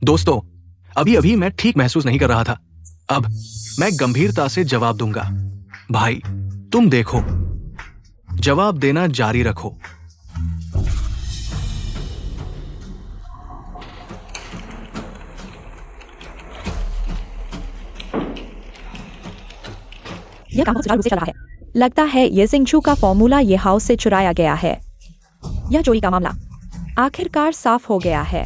दोस्तों, अभी अभी मैं ठीक महसूस नहीं कर रहा था। अब मैं गंभीरता से जवाब दूंगा। भाई, तुम देखो, जवाब देना जारी रखो। यह काम सुचारू रूप से चल रहा है। लगता है ये सिंचू का फॉर्मूला ये हाउस से चुराया गया है। यह चोरी का मामला आखिरकार साफ हो गया है।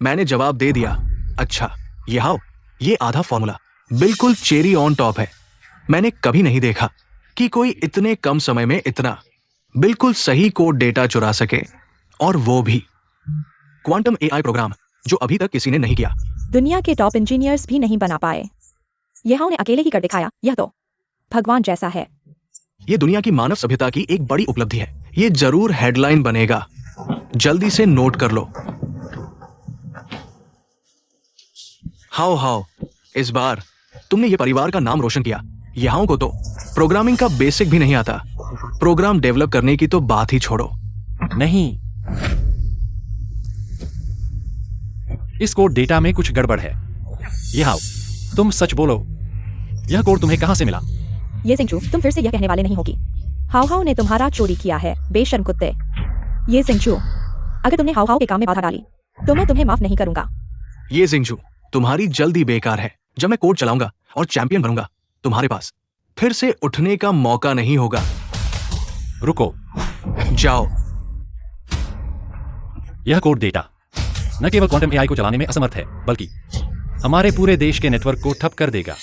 मैंने जवाब दे दिया। अच्छा, ये आधा फॉर्मूला बिल्कुल चेरी ऑन टॉप है। मैंने कभी नहीं देखा कि कोई इतने कम समय में इतना बिल्कुल सही कोड डेटा चुरा सके, और वो भी क्वांटम एआई प्रोग्राम जो अभी तक किसी ने नहीं किया। दुनिया के टॉप इंजीनियर्स भी नहीं बना पाए। यह उन्हें अकेले ही कर दिखाया। यह तो भगवान जैसा है। ये दुनिया की मानव सभ्यता की एक बड़ी उपलब्धि है। ये जरूर हेडलाइन बनेगा। जल्दी से नोट कर लो। हाउ इस बार तुमने ये परिवार का नाम रोशन किया। यहां को तो प्रोग्रामिंग का बेसिक भी नहीं आता। प्रोग्राम डेवलप करने की तो बात ही छोड़ो। नहीं, इस कोड डेटा में कुछ गड़बड़ है। ये हाउ, तुम सच बोलो, यह कोड तुम्हें कहां से मिला? ये सिंचू, तुम फिर से यह कहने वाले नहीं होगी हाउ हाउ ने तुम्हारा चोरी किया है, बेशर्म कुत्ते। ये सिंचू, अगर तुमने हाउ हाउ के काम में बाधा डाली तो मैं तुम्हें माफ नहीं करूंगा। ये जिंगजू, तुम्हारी जल्दी बेकार है। जब मैं कोड चलाऊंगा और चैंपियन बनूंगा, तुम्हारे पास फिर से उठने का मौका नहीं होगा। रुको, जाओ। यह कोड डेटा न केवल क्वांटम एआई को चलाने में असमर्थ है, बल्कि हमारे पूरे देश के नेटवर्क को ठप कर देगा।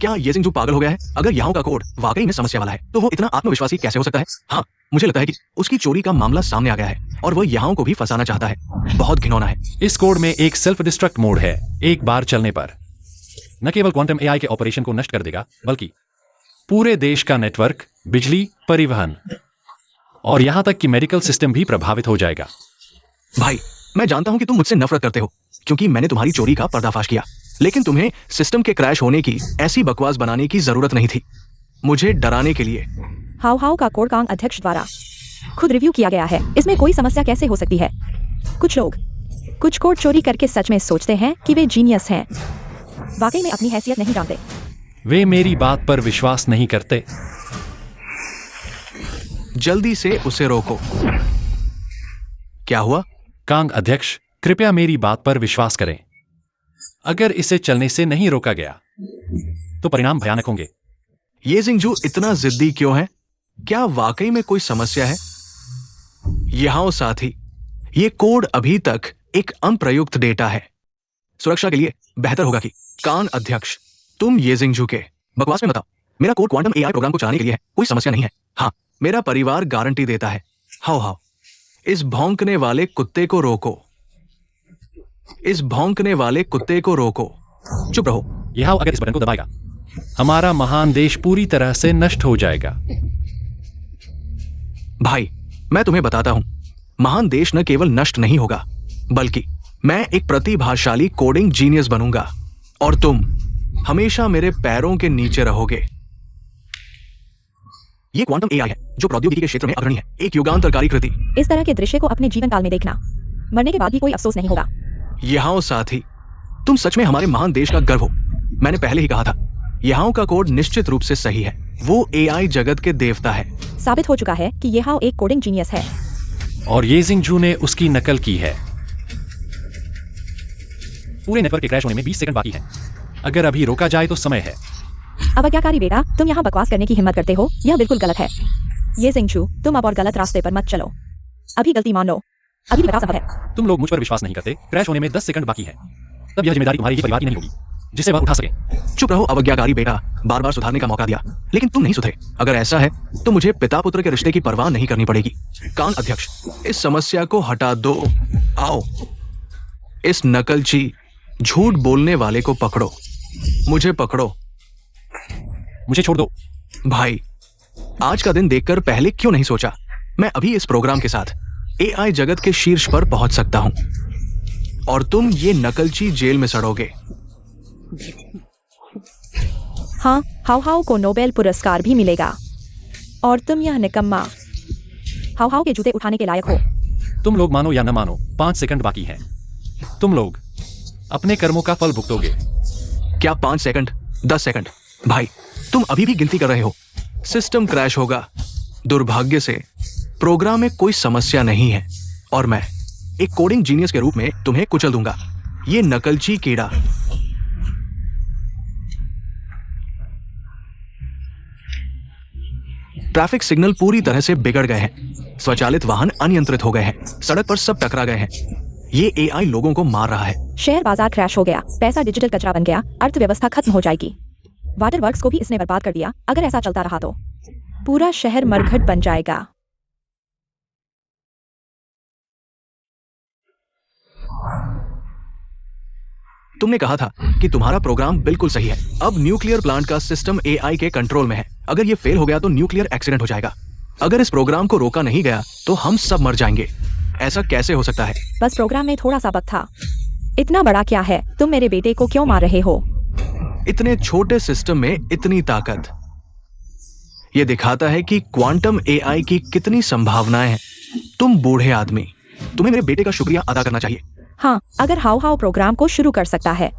क्या ये सिंचू पागल हो गया है? अगर यहाँ का कोड वाकई में समस्या वाला है तो वो इतना आत्मविश्वासी कैसे हो सकता है? हाँ, मुझे लगता है कि उसकी चोरी का मामला सामने आ गया है और वो यहाँ को भी फंसाना चाहता है। बहुत घिनौना है। इस कोड में एक सेल्फ डिस्ट्रक्ट मोड है। एक बार चलने पर न केवल क्वांटम एआई के ऑपरेशन को नष्ट कर देगा, बल्कि पूरे देश का नेटवर्क, बिजली, परिवहन और यहां तक कि मेडिकल सिस्टम भी प्रभावित हो जाएगा। भाई, मैं जानता हूं कि तुम मुझसे नफरत करते हो क्योंकि मैंने तुम्हारी चोरी का पर्दाफाश किया, लेकिन तुम्हें सिस्टम के क्रैश होने की ऐसी बकवास बनाने की जरूरत नहीं थी, मुझे डराने के लिए। हाउ हाउ का कोड कांग अध्यक्ष द्वारा खुद रिव्यू किया गया है। इसमें कोई समस्या कैसे हो सकती है? कुछ लोग कुछ कोड चोरी करके सच में सोचते हैं कि वे जीनियस हैं, वाकई में अपनी हैसियत नहीं जानते। वे मेरी बात पर विश्वास नहीं करते। जल्दी से उसे रोको। क्या हुआ? कांग अध्यक्ष, कृपया मेरी बात पर विश्वास करें। अगर इसे चलने से नहीं रोका गया तो परिणाम भयानक होंगे। ये जिंगजू इतना जिद्दी क्यों है? क्या वाकई में कोई समस्या है? यहां साथी, ये कोड अभी तक एक अप्रयुक्त डेटा है। सुरक्षा के लिए बेहतर होगा कि कांग अध्यक्ष तुम ये जिंगजू के बकवास में बताओ। मेरा कोड क्वांटम एआई प्रोग्राम को चलाने के लिए है, कोई समस्या नहीं है। हाँ, मेरा परिवार गारंटी देता है। हाउ हाउ, इस भौंकने वाले कुत्ते को रोको, इस भौंकने वाले कुत्ते को रोको। चुप रहो। ये हाउ अगर इस बटन को दबाएगा, हमारा महान देश पूरी तरह से नष्ट हो जाएगा। भाई, मैं तुम्हें बताता हूं, महान देश न केवल नष्ट नहीं होगा, बल्कि मैं एक प्रतिभाशाली कोडिंग जीनियस बनूंगा और तुम हमेशा मेरे पैरों के नीचे रहोगे। ये क्वांटम एआई है जो प्रौद्योगिकी के क्षेत्र में अग्रणी है, एक युगांतरकारी कृति। इस तरह के दृश्य को अपने जीवन काल में देखना, मरने के बाद भी कोई अफसोस नहीं होगा। यहाँ साथी, तुम सच में हमारे महान देश का गर्व हो। मैंने पहले ही कहा था, यहाँ का कोड निश्चित रूप से सही है। वो एआई जगत के देवता है। साबित हो चुका है कि ये हाउ एक कोडिंग जीनियस है और ये जिंगजू ने उसकी नकल की है। पूरे नेटवर्क के क्रैश होने में 20 सेकंड बाकी है। अगर अभी रोका जाए तो समय है। अवज्ञाकारी बेटा, तुम यहाँ बकवास करने की हिम्मत करते हो, यह बिल्कुल गलत है। ये जिंगजू, तुम अब और गलत रास्ते पर मत चलो। अभी गलती मान लो, अभी भी बता संभव है। तुम लोग मुझ पर विश्वास नहीं करते। क्रैश होने में 10 सेकंड बाकी है। तब यह जिम्मेदारी तुम्हारे ही परिवार की नहीं होगी जिसे वह उठा सके। चुप रहो अवज्ञाकारी बेटा, बार बार सुधारने का मौका दिया लेकिन तुम नहीं सुधरे। अगर ऐसा है तो मुझे पिता पुत्र के रिश्ते की परवाह नहीं करनी पड़ेगी। कान अध्यक्ष, इस समस्या को हटा दो। आओ, इस नकलची झूठ बोलने वाले को पकड़ो। मुझे पकड़ो। मुझे छोड़ दो। भाई, आज का दिन देखकर पहले क्यों नहीं सोचा, मैं अभी इस प्रोग्राम के साथ एआई जगत के शीर्ष पर पहुंच सकता हूं और तुम ये नकलची जेल में सड़ोगे। हाँ, हाउ हाउ को नोबेल पुरस्कार भी मिलेगा और तुम यह निकम्मा हाउ हाउ के जूते उठाने के लायक हो। तुम लोग मानो या न मानो, 5 सेकंड बाकी है। तुम लोग अपने कर्मों का फल भुगतोगे। क्या 5 सेकंड, 10 सेकंड? भाई, तुम अभी भी गिनती कर रहे हो। सिस्टम क्रैश होगा। दुर्भाग्य से प्रोग्राम में कोई समस्या नहीं है और मैं एक कोडिंग जीनियस के रूप में तुम्हें कुचल दूंगा। ये नकलची कीड़ा। ट्रैफिक सिग्नल पूरी तरह से बिगड़ गए हैं। स्वचालित वाहन अनियंत्रित हो गए हैं। सड़क पर सब टकरा गए हैं। ये एआई लोगों को मार रहा है। शेयर बाजार क्रैश हो गया, पैसा डिजिटल कचरा बन गया, अर्थव्यवस्था खत्म हो जाएगी। वाटर वर्क्स को भी इसने बर्बाद कर दिया। अगर ऐसा चलता रहा तो पूरा शहर मरघट बन जाएगा। तुमने कहा था कि तुम्हारा प्रोग्राम बिल्कुल सही है। अब न्यूक्लियर प्लांट का सिस्टम एआई के कंट्रोल में है। अगर ये फेल हो गया तो न्यूक्लियर एक्सीडेंट हो जाएगा। अगर इस प्रोग्राम को रोका नहीं गया तो हम सब मर जाएंगे। ऐसा कैसे हो सकता है? बस प्रोग्राम में थोड़ा सा बग था। इतना बड़ा क्या है? तुम मेरे बेटे को क्यों मार रहे हो? इतने छोटे सिस्टम में इतनी ताकत। यह दिखाता है कि क्वांटम एआई की कितनी संभावनाएं हैं। तुम बूढ़े आदमी, तुम्हें मेरे बेटे का शुक्रिया अदा करना चाहिए। हाँ, अगर हाउ हाउ प्रोग्राम को शुरू कर सकता है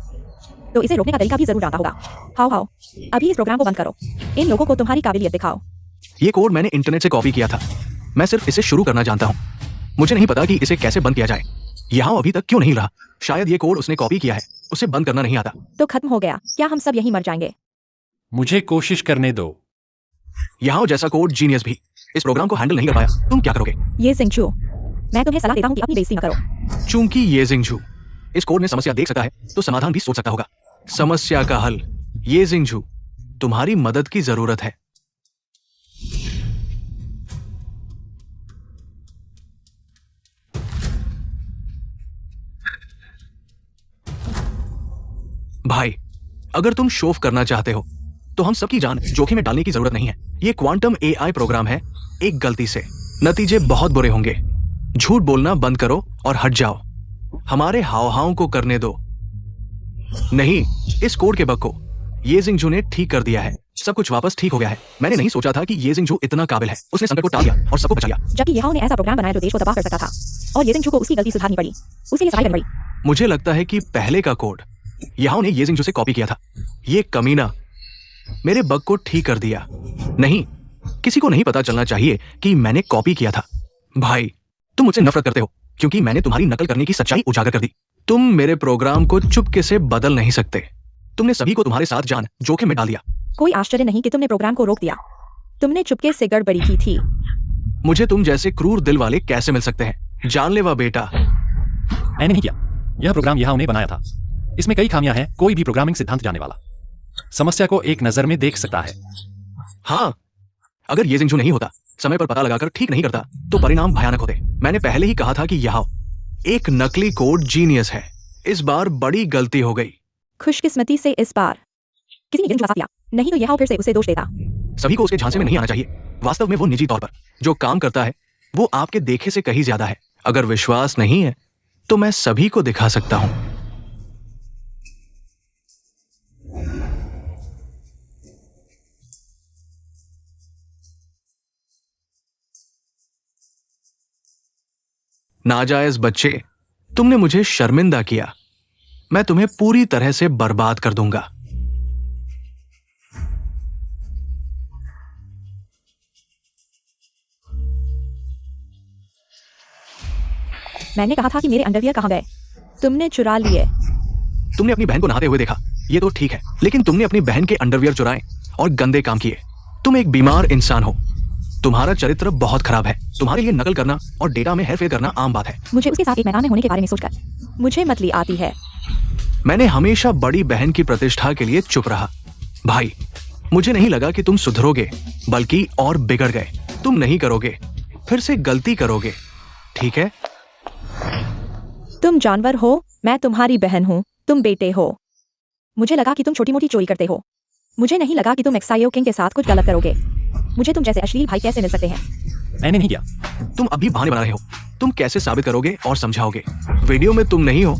तो इसे रोकने का तरीका भी जरूर जानता होगा। हाउ हाउ, अभी इस प्रोग्राम को बंद करो। इन लोगों को तुम्हारी काबिलियत दिखाओ। ये कोड मैंने इंटरनेट से कॉपी किया था। मैं सिर्फ इसे शुरू करना जानता हूँ। मुझे नहीं पता कि इसे कैसे बंद किया जाए। यहाँ अभी तक क्यों नहीं रहा? शायद ये कोड उसने कॉपी किया है, उसे बंद करना नहीं आता। तो खत्म हो गया। क्या हम सब यहीं मर जाएंगे? मुझे कोशिश करने दो। यहाँ जैसा कोड जीनियस भी इस प्रोग्राम को हैंडल नहीं कर पाया। तुम क्या करोगे? ये जिंगजू, मैं तुम्हें सलाह देता हूँ कि अपनी बेइज्जती न करो। चूंकि ये जिंगजू इस कोड में समस्या देख सकता है तो समाधान भी सोच सकता होगा। समस्या का हल, ये जिंगजू, तुम्हारी मदद की जरूरत है। भाई, अगर तुम शोफ करना चाहते हो तो हम सबकी जान जोखिम में डालने की जरूरत नहीं है। ये क्वांटम एआई प्रोग्राम है। एक गलती से नतीजे बहुत बुरे होंगे। झूठ बोलना बंद करो और हट जाओ। हमारे हाव-हाव को करने दो। नहीं, इस कोड के बग को ये जिंगजू ने ठीक कर दिया है। सब कुछ वापस ठीक हो गया है। मैंने नहीं सोचा था कि ये जिंगजू इतना काबिल है। उसने संकट को टाल दिया और सबको बचा लिया। जबकि येहाओ ने ऐसा प्रोग्राम बनाया जो देश को तबाह कर सकता था और ये जिंगजू को उसकी गलती सुधारनी पड़ी। उसे ये सफाई करनी पड़ी। मुझे लगता है कि पहले का कोड येहाओ ने ये जिंगजू से कॉपी किया था। ये कमीना मेरे बग को ठीक कर दिया। नहीं, किसी को नहीं पता चलना चाहिए कि मैंने कॉपी किया था। भाई, तुम मुझसे नफरत करते हो क्योंकि मैंने तुम्हारी नकल करने की सच्चाई उजागर कर दी। तुम मेरे प्रोग्राम को चुपके से बदल नहीं सकते। तुमने सभी को तुम्हारे साथ जान जोखिम में डाल दिया। कोई आश्चर्य नहीं कि तुमने प्रोग्राम को रोक दिया। तुमने चुपके से गड़बड़ी की थी। मुझे तुम जैसे क्रूर दिल वाले कैसे मिल सकते हैं? जानलेवा बेटा। मैंने नहीं किया। यह प्रोग्राम येहाओ ने बनाया था। इसमें कई खामियां हैं। कोई भी प्रोग्रामिंग सिद्धांत जानने वाला समस्या को एक नजर में देख सकता है। हाँ, अगर ये जिंगजू नहीं होता, समय पर पता लगाकर ठीक नहीं करता, तो परिणाम भयानक होते। मैंने पहले ही कहा था कि यहाओ एक नकली कोड जीनियस है। इस बार बड़ी गलती हो गई। खुशकिस्मती से इस बार किसी ने ये फंसा दिया, नहीं तो यह फिर से उसे दोष देता। सभी को उसके झांसे में नहीं आना चाहिए। वास्तव में वो निजी तौर पर जो काम करता है वो आपके देखे से कहीं ज्यादा है। अगर विश्वास नहीं है तो मैं सभी को दिखा सकता हूं। नाजायज बच्चे, तुमने मुझे शर्मिंदा किया। मैं तुम्हें पूरी तरह से बर्बाद कर दूंगा। मैंने कहा था कि मेरे अंडरवियर कहाँ गए? तुमने चुरा लिए। तुमने अपनी बहन को नहाते हुए देखा, ये तो ठीक है, लेकिन तुमने अपनी बहन के अंडरवियर चुराए और गंदे काम किए। तुम एक बीमार इंसान हो। तुम्हारा चरित्र बहुत खराब है। तुम्हारे लिए नकल करना और डेटा में हेरफेर करना आम बात है। मुझे उसके साथ एक मैदान में होने के बारे में सोचकर मुझे मतली आती है। मैंने हमेशा बड़ी बहन की प्रतिष्ठा के लिए चुप रहा। भाई, मुझे नहीं लगा कि तुम सुधरोगे, बल्कि और बिगड़ गए। तुम नहीं करोगे, फिर से गलती करोगे, ठीक है? तुम जानवर हो, मैं तुम्हारी बहन हूँ, तुम बेटे हो। मुझे लगा कि तुम छोटी मोटी चोरी करते हो। मुझे नहीं लगा कि तुम एक्साइयो किंग के साथ कुछ गलत करोगे। मुझे तुम जैसे अश्लील भाई कैसे मिल सकते हैं? मैंने नहीं किया। तुम अभी बहाने बना रहे हो। तुम कैसे साबित करोगे और समझाओगे? वीडियो में तुम नहीं हो।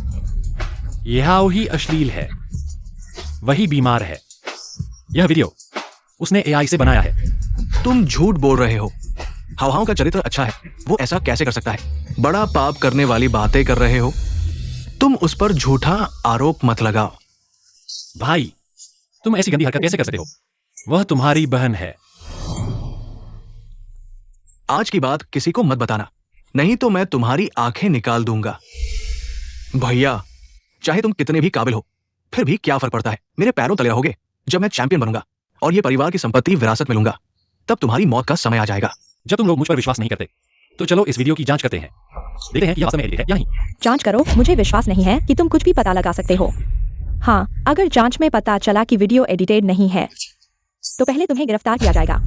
यह ही अश्लील है, वही बीमार है। यह वीडियो उसने एआई से बनाया है। तुम झूठ बोल रहे हो। हाव का चरित्र अच्छा है, वो ऐसा कैसे कर सकता है? बड़ा पाप करने वाली बातें कर रहे हो। तुम उस पर झूठा आरोप मत लगाओ। भाई, तुम ऐसी गंदी हरकत कैसे कर सकते हो? वह तुम्हारी बहन है। आज की बात किसी को मत बताना, नहीं तो मैं तुम्हारी आंखें निकाल दूंगा। भैया, चाहे तुम कितने भी काबिल हो, फिर भी क्या फर्क पड़ता है? मेरे पैरों तले रहोगे। जब मैं चैंपियन बनूंगा और ये परिवार की संपत्ति विरासत में लूंगा, तब तुम्हारी मौत का समय आ जाएगा। जब तुम लोग मुझ पर विश्वास नहीं करते, तो चलो इस वीडियो की जांच करते हैं। देखते हैं कि यह वास्तव में एडिट है या नहीं। जांच करो। मुझे विश्वास नहीं है कि तुम कुछ भी पता लगा सकते हो। हाँ, अगर जांच में पता चला कि वीडियो एडिटेड नहीं है, तो पहले तुम्हें गिरफ्तार किया जाएगा।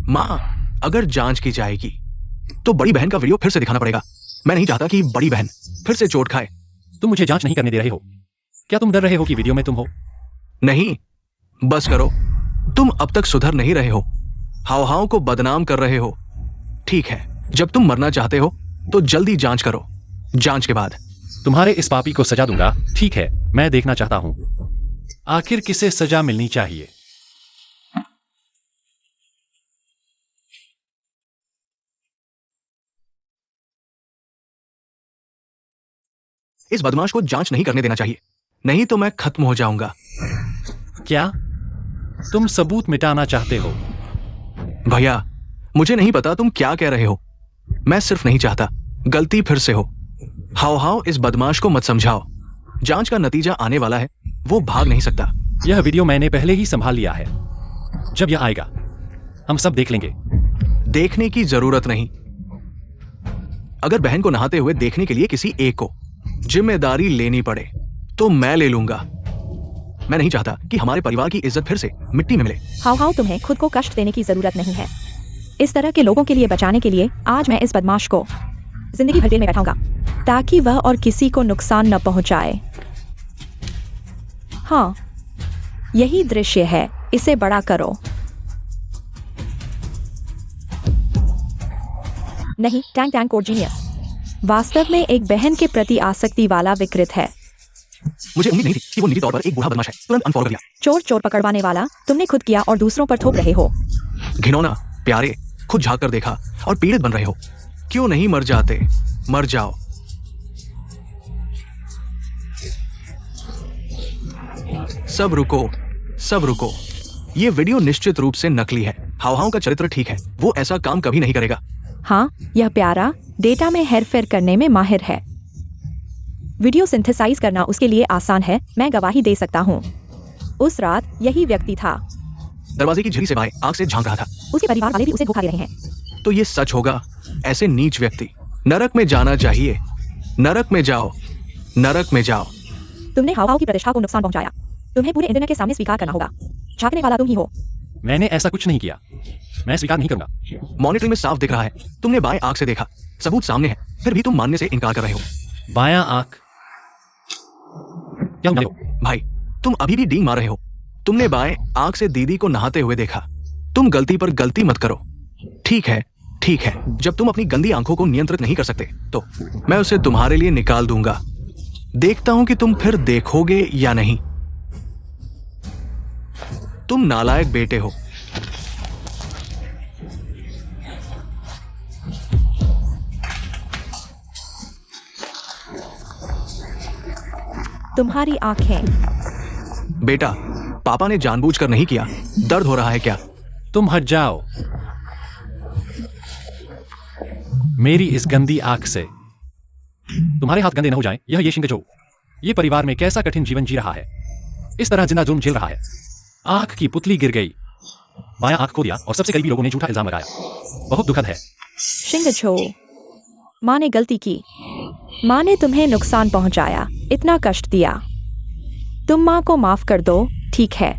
माँ, अगर जांच की जाएगी तो बड़ी बहन का वीडियो फिर से दिखाना पड़ेगा। मैं नहीं चाहता कि बड़ी बहन फिर से चोट खाए। तुम मुझे जांच नहीं करने दे रहे हो। क्या तुम डर रहे हो कि वीडियो में तुम हो? नहीं, बस करो। तुम अब तक सुधर नहीं रहे हो। हाव को बदनाम कर रहे हो। ठीक है, जब तुम मरना चाहते हो तो जल्दी जांच करो। जांच के बाद तुम्हारे इस पापी को सजा दूंगा। ठीक है, मैं देखना चाहता हूं आखिर किसे सजा मिलनी चाहिए। इस बदमाश को जांच नहीं करने देना चाहिए, नहीं तो मैं खत्म हो जाऊंगा। क्या तुम सबूत मिटाना चाहते हो? भैया, मुझे नहीं पता तुम क्या कह रहे हो। मैं सिर्फ नहीं चाहता गलती फिर से हो। हाव इस बदमाश को मत समझाओ। जांच का नतीजा आने वाला है, वो भाग नहीं सकता। यह वीडियो मैंने पहले ही संभाल लिया है। जब यह आएगा हम सब देख लेंगे। देखने की जरूरत नहीं। अगर बहन को नहाते हुए देखने के लिए किसी एक को जिम्मेदारी लेनी पड़े तो मैं ले लूंगा। मैं नहीं चाहता कि हमारे परिवार की इज्जत फिर से मिट्टी में मिले। हाव तुम्हें खुद को कष्ट देने की जरूरत नहीं है। इस तरह के लोगों के लिए बचाने के लिए आज मैं इस बदमाश को जिंदगी भर जेल में बैठाऊंगा, ताकि वह और किसी को नुकसान न पहुंचाए। हाँ, यही दृश्य है। इसे बड़ा करो। नहीं, टैंक कोड जीनियस वास्तव में एक बहन के प्रति आसक्ति वाला विकृत है। मुझे उम्मीद नहीं थी कि वो निजी तौर पर एक बूढ़ा बदमाश है। तुरंत अनफॉलो कर दिया। चोर पकड़वाने वाला तुमने खुद किया और दूसरों पर थोप रहे हो। घिनौना, प्यारे, खुद झांक कर देखा और पीड़ित बन रहे हो। क्यों नहीं मर जाते? मर जाओ। सब रुको, सब रुको। ये वीडियो निश्चित रूप से नकली है। हाव का चरित्र ठीक है, वो ऐसा काम कभी नहीं करेगा। हाँ, यह प्यारा डेटा में हेरफेर करने में माहिर है। वीडियो सिंथेसाइज करना उसके लिए आसान है। मैं गवाही दे सकता हूँ। उस रात यही व्यक्ति था। दरवाजे की झिरी से बाहर आग से झांक रहा था। उसके परिवार वाले भी उसे धोखा दे रहे हैं। तो ये सच होगा। ऐसे नीच व्यक्ति नरक में जाना चाहिए। नरक में जाओ, नरक में जाओ। तुमने हाव की प्रतिष्ठा को नुकसान पहुंचाया। तुम्हें पूरे इंटरनेट के सामने स्वीकार करना होगा, झांकने वाला तुम ही हो। मैंने ऐसा कुछ नहीं किया। मैं स्वीकार नहीं करूंगा। मॉनिटरिंग में साफ दिख रहा है, तुमने बाएं आंख से देखा, सबूत सामने है, फिर भी तुम मानने से इनकार कर रहे हो। बायां आंख? क्या हो? भाई, तुम अभी भी डींग मार रहे हो। तुमने बाएं आंख से दीदी को नहाते हुए देखा। तुम गलती पर गलती मत करो। ठीक है, ठीक है। जब तुम अपनी गंदी आंखों को नियंत्रित नहीं कर सकते, तो मैं उसे तुम्हारे लिए निकाल दूंगा। देखता हूं कि तुम फिर देखोगे या नहीं। तुम नालायक बेटे हो। तुम्हारी आंखें। बेटा, पापा ने जानबूझकर नहीं किया। दर्द हो रहा है क्या? तुम हट जाओ मेरी इस गंदी आंख से। तुम्हारे हाथ गंदे न हो जाएं। यह ये शिंगजो ये परिवार में कैसा कठिन जीवन जी रहा है। इस तरह जिंदा जुल्म झेल रहा है। आंख की पुतली गिर गई, बायां आंख खो दिया और सबसे करीबी लोगों ने झूठा इल्जाम लगाया। बहुत दुखद है। शिंगछो, माँ ने गलती की। माँ ने तुम्हें नुकसान पहुंचाया, इतना कष्ट दिया। तुम माँ को माफ कर दो, ठीक है?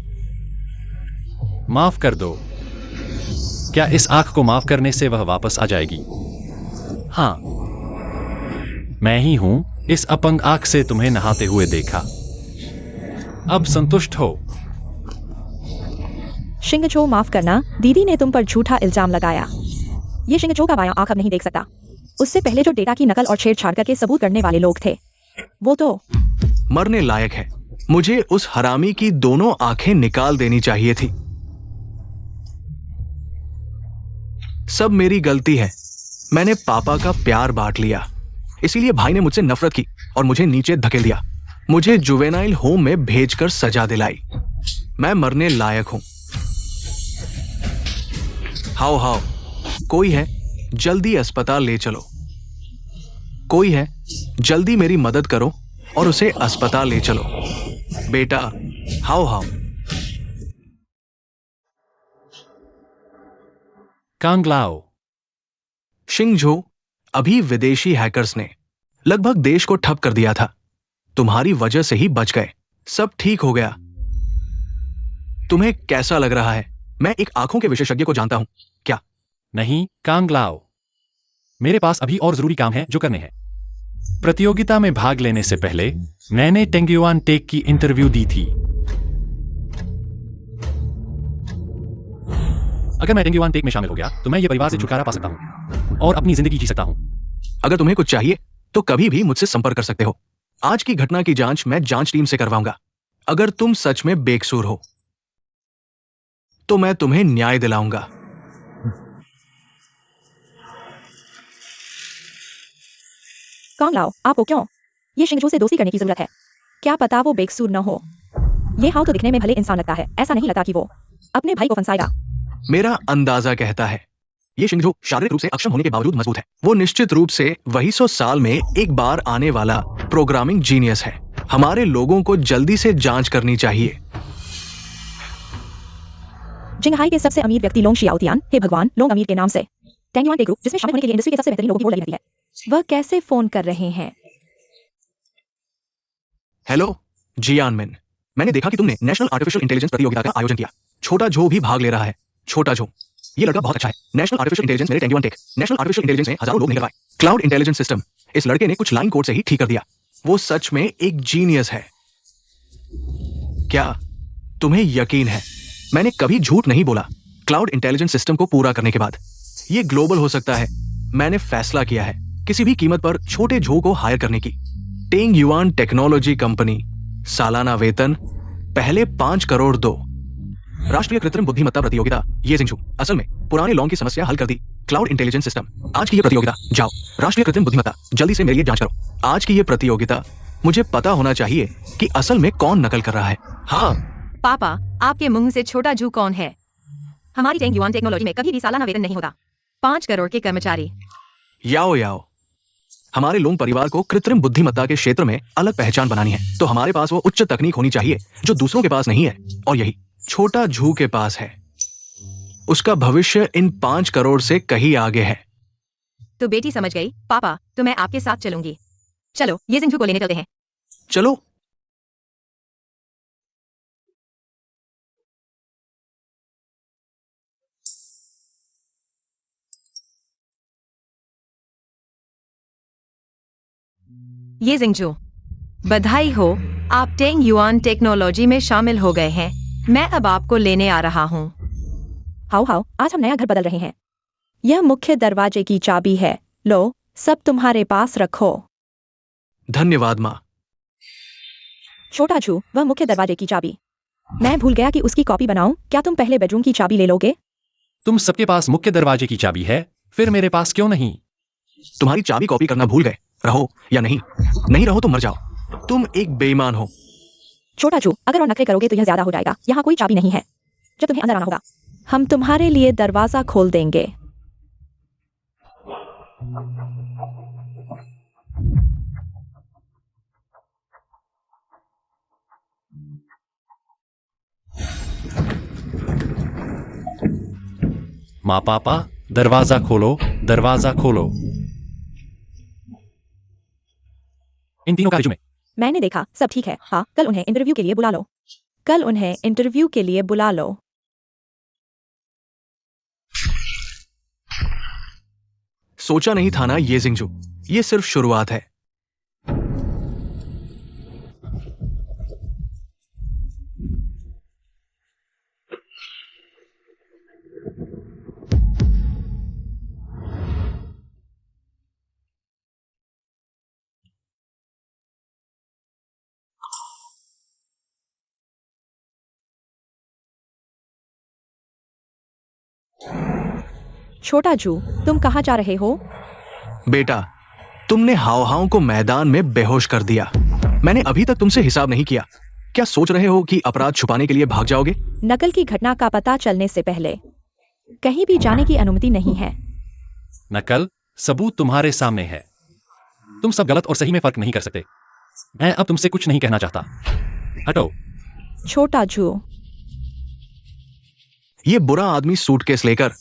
माफ कर दो? क्या इस आंख को माफ करने से वह वापस आ जाएगी? हाँ, मैं ही हूं इस अपंग आंख से तुम्हें नहाते हुए देखा। अब संतुष्ट हो? शिंगछो, माफ करना, दीदी ने तुम पर झूठा इल्जाम लगाया। ये शिंगछो का बायां आंख अब नहीं देख सकता। उससे पहले जो डेटा की नकल और छेड़छाड़ करके सबूत करने वाले लोग थे, वो तो मरने लायक है। मुझे उस हरामी की दोनों आंखें निकाल देनी चाहिए थी। सब मेरी गलती है। मैंने पापा का प्यार बांट लिया, इसीलिए भाई ने मुझसे नफरत की और मुझे नीचे धकेल दिया। मुझे जुवेनाइल होम में भेजकर सजा दिलाई। मैं मरने लायक हूं। हाउ हाउ, कोई है? जल्दी अस्पताल ले चलो। कोई है? जल्दी मेरी मदद करो और उसे अस्पताल ले चलो। बेटा, हाउ हाउ। कांगलाओ। शिंगझो, अभी विदेशी हैकर्स ने लगभग देश को ठप कर दिया था। तुम्हारी वजह से ही बच गए। सब ठीक हो गया। तुम्हें कैसा लग रहा है? मैं एक आंखों के विशेषज्ञ को जानता हूं। क्या? नहीं कांगलाओ, मेरे पास अभी और जरूरी काम है जो करने हैं। प्रतियोगिता में भाग लेने से पहले मैंने टेंग्युआन टेक की इंटरव्यू दी थी। अगर मैं टेंग्युआन टेक में शामिल हो गया तो मैं ये परिवार से छुटकारा पा सकता हूं और अपनी जिंदगी जी सकता हूं। अगर तुम्हें कुछ चाहिए तो कभी भी मुझसे संपर्क कर सकते हो। आज की घटना की जांच मैं जांच टीम से करवाऊंगा। अगर तुम सच में बेकसूर हो तो मैं तुम्हें न्याय दिलाऊंगा। कांगलाओ, आपको क्यों ये शिंगछो से दोस्ती करने की जरूरत है? क्या पता वो बेकसूर न हो। ये हाउ तो दिखने में भले इंसान लगता है, ऐसा नहीं लगता कि वो अपने भाई को फंसाएगा। मेरा अंदाजा कहता है ये शिंगझो शारीरिक रूप से अक्षम होने के बावजूद मजबूत है। वो निश्चित रूप से वही 100 साल में एक बार आने वाला प्रोग्रामिंग जीनियस है। हमारे लोगों को जल्दी से जांच करनी चाहिए। जिंगहाई के सबसे अमीर व्यक्ति लोंग शियाओतियान, हे भगवान, लोंग अमीर के नाम से टेंग्युआन टेक ग्रुप, जिसमें शामिल होने के लिए इंडस्ट्री के सबसे बेहतरीन लोगों की होड़ लगी रहती है। वह कैसे फोन कर रहे हैं? हेलो जियान मिन, मैंने देखा कि तुमने नेशनल आर्टिफिशियल इंटेलिजेंस प्रतियोगिता का आयोजन किया। छोटा झो भी भाग ले रहा है। छोटा झो, ये लड़का बहुत अच्छा है। नेशनल आर्टिफिशियल इंटेलिजेंस मेरे टेंग्युआन टेक, नेशनल आर्टिफिशियल इंटेलिजेंस में हजारों लोग नहीं करवाए। क्लाउड इंटेलिजेंस सिस्टम, इस लड़के ने कुछ लाइन कोड से ही ठीक कर दिया। वो सच में एक जीनियस है। क्या तुम्हें यकीन है? मैंने कभी झूठ नहीं बोला। क्लाउड इंटेलिजेंस सिस्टम को पूरा करने के बाद ये ग्लोबल हो सकता है। मैंने फैसला किया है किसी भी कीमत पर छोटे झो को हायर करने की। टेंग्युआन टेक्नोलॉजी कंपनी, सालाना वेतन पहले 5 करोड़ दो। राष्ट्रीय कृत्रिम बुद्धिमत्ता प्रतियोगिता, ये जिंगझू असल में पुराने लॉन्ग की समस्या हल कर दी। क्लाउड इंटेलिजेंस सिस्टम, आज की ये प्रतियोगिता, जाओ राष्ट्रीय कृत्रिम बुद्धिमत्ता जल्दी से मेरे लिए जांच करो। आज की ये प्रतियोगिता, मुझे पता होना चाहिए कि असल में कौन नकल कर रहा है। हाँ पापा, आपके मुंह से छोटा झू कौन है? हमारी टेंग्युआन टेक्नोलॉजी में कभी भी सालाना वेतन नहीं होता। 5 करोड़ के कर्मचारी। याओ याओ, हमारे लोंग परिवार को कृत्रिम बुद्धिमत्ता के क्षेत्र में अलग पहचान बनानी है, तो हमारे पास वो उच्च तकनीक होनी चाहिए जो दूसरों के पास नहीं है, और यही छोटा झू के पास है। उसका भविष्य इन 5 करोड़ से कहीं आगे है। तो बेटी समझ गई पापा, तो मैं आपके साथ चलूंगी। चलो ये जिंगझू को लेने चलते हैं। चलो ये जिंगजू, बधाई हो, आप टेंग युआन टेक्नोलॉजी में शामिल हो गए हैं। मैं अब आपको लेने आ रहा हूँ। हाउ हाउ, आज हम नया घर बदल रहे हैं। यह मुख्य दरवाजे की चाबी है। लो, सब तुम्हारे पास रखो। धन्यवाद माँ। छोटा जू, वह मुख्य दरवाजे की चाबी। मैं भूल गया कि उसकी कॉपी बनाऊं। क्या तुम पहले बेडरूम की चाबी ले लोगे? तुम सबके पास मुख्य दरवाजे की चाबी है, फिर मेरे पास क्यों नहीं? तुम्हारी चाबी कॉपी करना भूल गए, रहो या नहीं। नहीं रहो तो मर जाओ। तुम एक बेईमान हो। छोटा जू, अगर और नखरे करोगे तो यह ज्यादा हो जाएगा। यहाँ कोई चाबी नहीं है। जब तुम्हें अंदर आना होगा, हम तुम्हारे लिए दरवाजा खोल देंगे। माँ पापा, दरवाजा खोलो, दरवाजा खोलो। इन तीनों का रिज्यूमे। मैंने देखा, सब ठीक है। हाँ, कल उन्हें इंटरव्यू के लिए बुला लो। कल उन्हें इंटरव्यू के लिए बुला लो। सोचा नहीं था ना ये जिंगजू, ये सिर्फ शुरुआत है। छोटा जू, तुम कहाँ जा रहे हो? बेटा, तुमने हाव हाव को मैदान में बेहोश कर दिया। मैंने अभी तक तुमसे हिसाब नहीं किया। क्या सोच रहे हो कि अपराध छुपाने के लिए भाग जाओगे? नकल की घटना का पता चलने से पहले कहीं भी जाने की अनुमति नहीं है। नकल सबूत तुम्हारे सामने है। तुम सब गलत और सही में फर्क नहीं कर सकते। मैं अब तुमसे कुछ नहीं कहना चाहता। हटो। छोटा जू, ये बुरा आदमी सूटकेस लेकर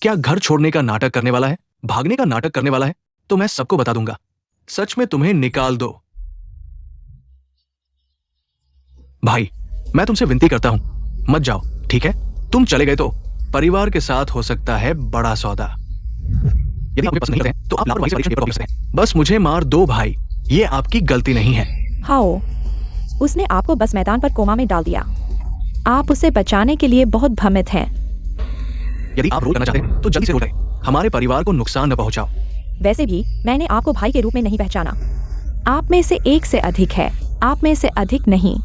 क्या घर छोड़ने का नाटक करने वाला है, भागने का नाटक करने वाला है? तो मैं सबको बता दूंगा। सच में तुम्हें निकाल दो। भाई, मैं तुमसे विनती करता हूं, मत जाओ, ठीक है? तुम चले गए तो परिवार के साथ हो सकता है बड़ा सौदा। यदि आपको पसंद नहीं करते तो आप लापरवाही से परीक्षा पेपर कॉपी कर सकते हैं। बस मुझे मार दो भाई, ये आपकी गलती नहीं है। हाओ, उसने आपको बस मैदान पर कोमा में डाल दिया। आप उसे बचाने के लिए बहुत भ्रमित हैं। यदि आप रोल करना चाहते हैं तो जल्दी से रोल करें। हमारे परिवार को नुकसान न पहुंचाओ। वैसे भी मैंने आपको भाई के रूप में नहीं पहचाना। आप में से एक से अधिक है, आप में से अधिक नहीं।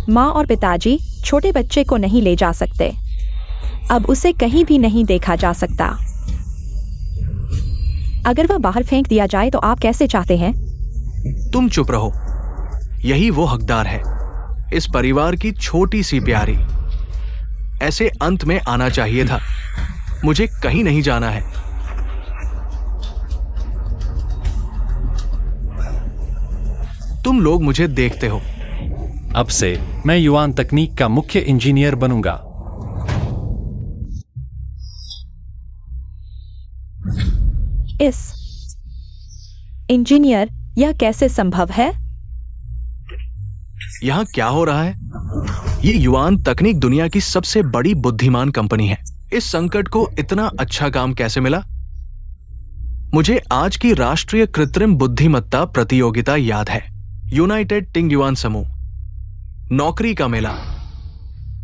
माँ और पिताजी छोटे बच्चे को नहीं ले जा सकते। अब उसे कहीं भी नहीं देखा जा सकता। अगर वह बाहर फेंक दिया जाए तो आप कैसे चाहते हैं? तुम चुप रहो। यही वो हकदार है, इस परिवार की छोटी सी प्यारी। ऐसे अंत में आना चाहिए था। मुझे कहीं नहीं जाना है। तुम लोग मुझे देखते हो। अब से मैं युआन तकनीक का मुख्य इंजीनियर बनूंगा। इस इंजीनियर, यह कैसे संभव है? यहां क्या हो रहा है? ये युआन तकनीक दुनिया की सबसे बड़ी बुद्धिमान कंपनी है। इस संकट को इतना अच्छा काम कैसे मिला? मुझे आज की राष्ट्रीय कृत्रिम बुद्धिमत्ता प्रतियोगिता याद है। यूनाइटेड टिंग युआन समूह, नौकरी का मेला।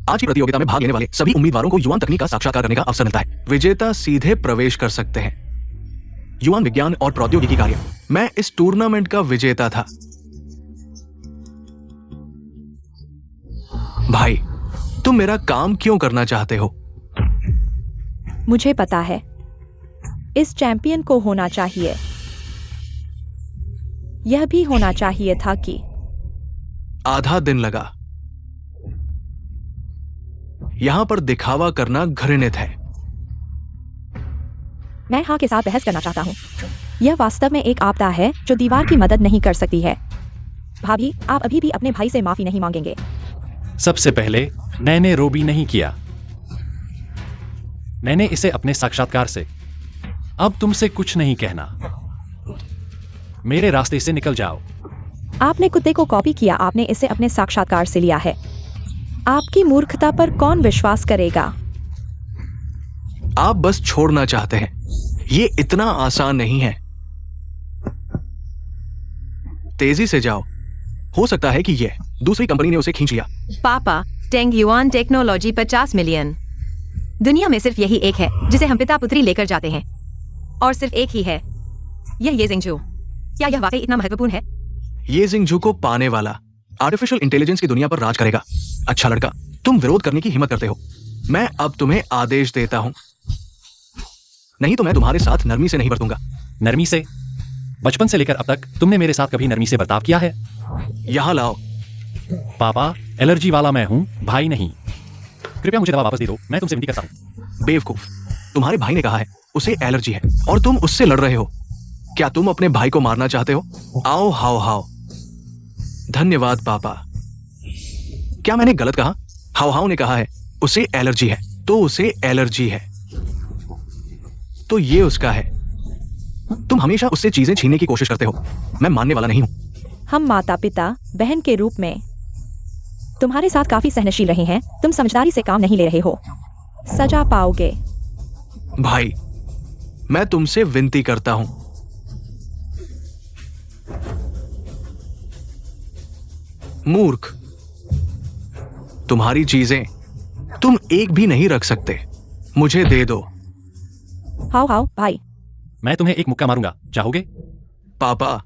आज की प्रतियोगिता में भाग लेने वाले सभी उम्मीदवारों को युआन तकनीक का साक्षात्कार करने का अवसर मिलता है। विजेता सीधे प्रवेश कर सकते हैं। युआन विज्ञान और प्रौद्योगिकी कार्य। मैं इस टूर्नामेंट का विजेता था। भाई, तुम मेरा काम क्यों करना चाहते हो? मुझे पता है, इस चैंपियन को होना चाहिए। यह भी होना चाहिए था कि आधा दिन लगा। यहां पर दिखावा करना घृणित है। मैं हाँ के साथ बहस करना चाहता हूँ। यह वास्तव में एक आपदा है जो दीवार की मदद नहीं कर सकती है। भाभी, आप अभी भी अपने भाई से माफी नहीं मांगेंगे। सबसे पहले मैंने रोबी नहीं किया। मैंने इसे अपने साक्षात्कार से। अब तुमसे कुछ नहीं कहना। मेरे रास्ते से निकल जाओ। आपने कुत्ते को कॉपी किया, आपने इसे अपने साक्षात्कार से लिया है। आपकी मूर्खता पर कौन विश्वास करेगा? आप बस छोड़ना चाहते हैं। ये इतना आसान नहीं है। तेजी से जाओ, हो सकता है कि ये दूसरी कंपनी ने उसे खींच लिया। पापा, टेंग युआन टेक्नोलॉजी 50 मिलियन। दुनिया में सिर्फ यही एक है जिसे हम पिता पुत्री लेकर जाते हैं, और सिर्फ एक ही है, यह ये जिंगजू। क्या यह वाकई इतना महत्वपूर्ण है? ये जिंगजू को पाने वाला आर्टिफिशियल इंटेलिजेंस की दुनिया पर राज करेगा। अच्छा लड़का, तुम विरोध करने की हिम्मत करते हो। मैं अब तुम्हें आदेश देता हूं, नहीं तो मैं तुम्हारे साथ नरमी से नहीं बरतूंगा। नरमी से? बचपन से लेकर अब तक तुमने मेरे साथ कभी नरमी से बर्ताव किया है? यहां लाओ। पापा, एलर्जी वाला मैं हूँ, भाई नहीं। कृपया मुझे दवा वापस दे दो, मैं तुमसे विनती करता हूँ। बेवकूफ, तुम्हारे भाई ने कहा है उसे एलर्जी है और तुम उससे लड़ रहे हो। क्या तुम अपने भाई को मारना चाहते हो? आओ हाओ हाओ। धन्यवाद पापा। क्या मैंने गलत कहा? हाओ हाओ ने कहा है उसे एलर्जी है, तो उसे एलर्जी है, तो ये उसका है। तुम हमेशा उससे चीजें छीनने की कोशिश करते हो। मैं मानने वाला नहीं हूं। हम माता पिता बहन के रूप में तुम्हारे साथ काफी सहनशील रहे हैं। तुम समझदारी से काम नहीं ले रहे हो, सजा पाओगे। भाई, मैं तुमसे विनती करता हूं, मूर्ख, तुम्हारी चीजें तुम एक भी नहीं रख सकते, मुझे दे दो। हाओ हाओ भाई। मैं तुम्हें एक मुक्का मारूंगा, चाहोगे? पापा,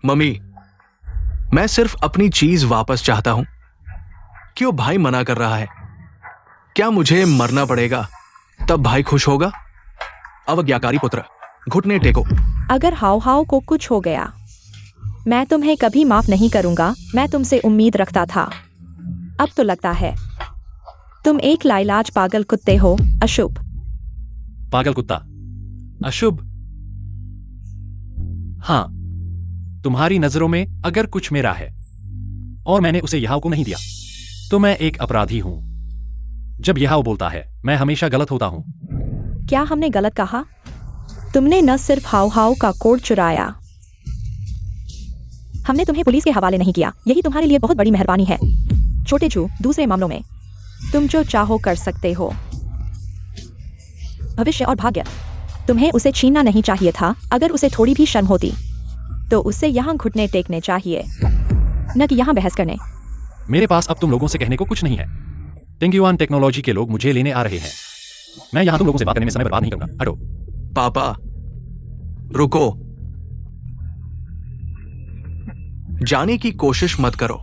मम्मी, मैं सिर्फ अपनी चीज वापस चाहता हूं। क्यों भाई मना कर रहा है? क्या मुझे मरना पड़ेगा तब भाई खुश होगा? अवज्ञाकारी पुत्र, घुटने टेको। अगर हाओ हाओ को कुछ हो गया, मैं तुम्हें कभी माफ नहीं करूंगा। मैं तुमसे उम्मीद रखता था, अब तो लगता है तुम एक लाइलाज पागल कुत्ते हो। अशुभ। पागल कुत्ता? अशुभ? हाँ, तुम्हारी नजरों में अगर कुछ मेरा है और मैंने उसे यहां को नहीं दिया, तो मैं एक अपराधी हूं। जब यहां बोलता है, मैं हमेशा गलत होता हूं। क्या हमने गलत कहा? तुमने न सिर्फ हाओ हाओ का कोड चुराया, हमने तुम्हें पुलिस के हवाले नहीं किया। यही तुम्हारे लिए बहुत बड़ी मेहरबानी है। छोटे छू, दूसरे मामलों में तुम जो चाहो कर सकते हो। भविष्य और भाग्य, तुम्हें उसे छीनना नहीं चाहिए था। अगर उसे थोड़ी भी शर्म होती तो उसे यहाँ घुटने टेकने चाहिए, न कि यहाँ बहस करने। मेरे पास अब तुम लोगों से कहने को कुछ नहीं है। टेंग युआन टेक्नोलॉजी के लोग मुझे लेने आ रहे हैं। मैं यहां तुम लोगों से बात करने में समय बर्बाद नहीं करूंगा। हटो। पापा, रुको, जाने की कोशिश मत करो।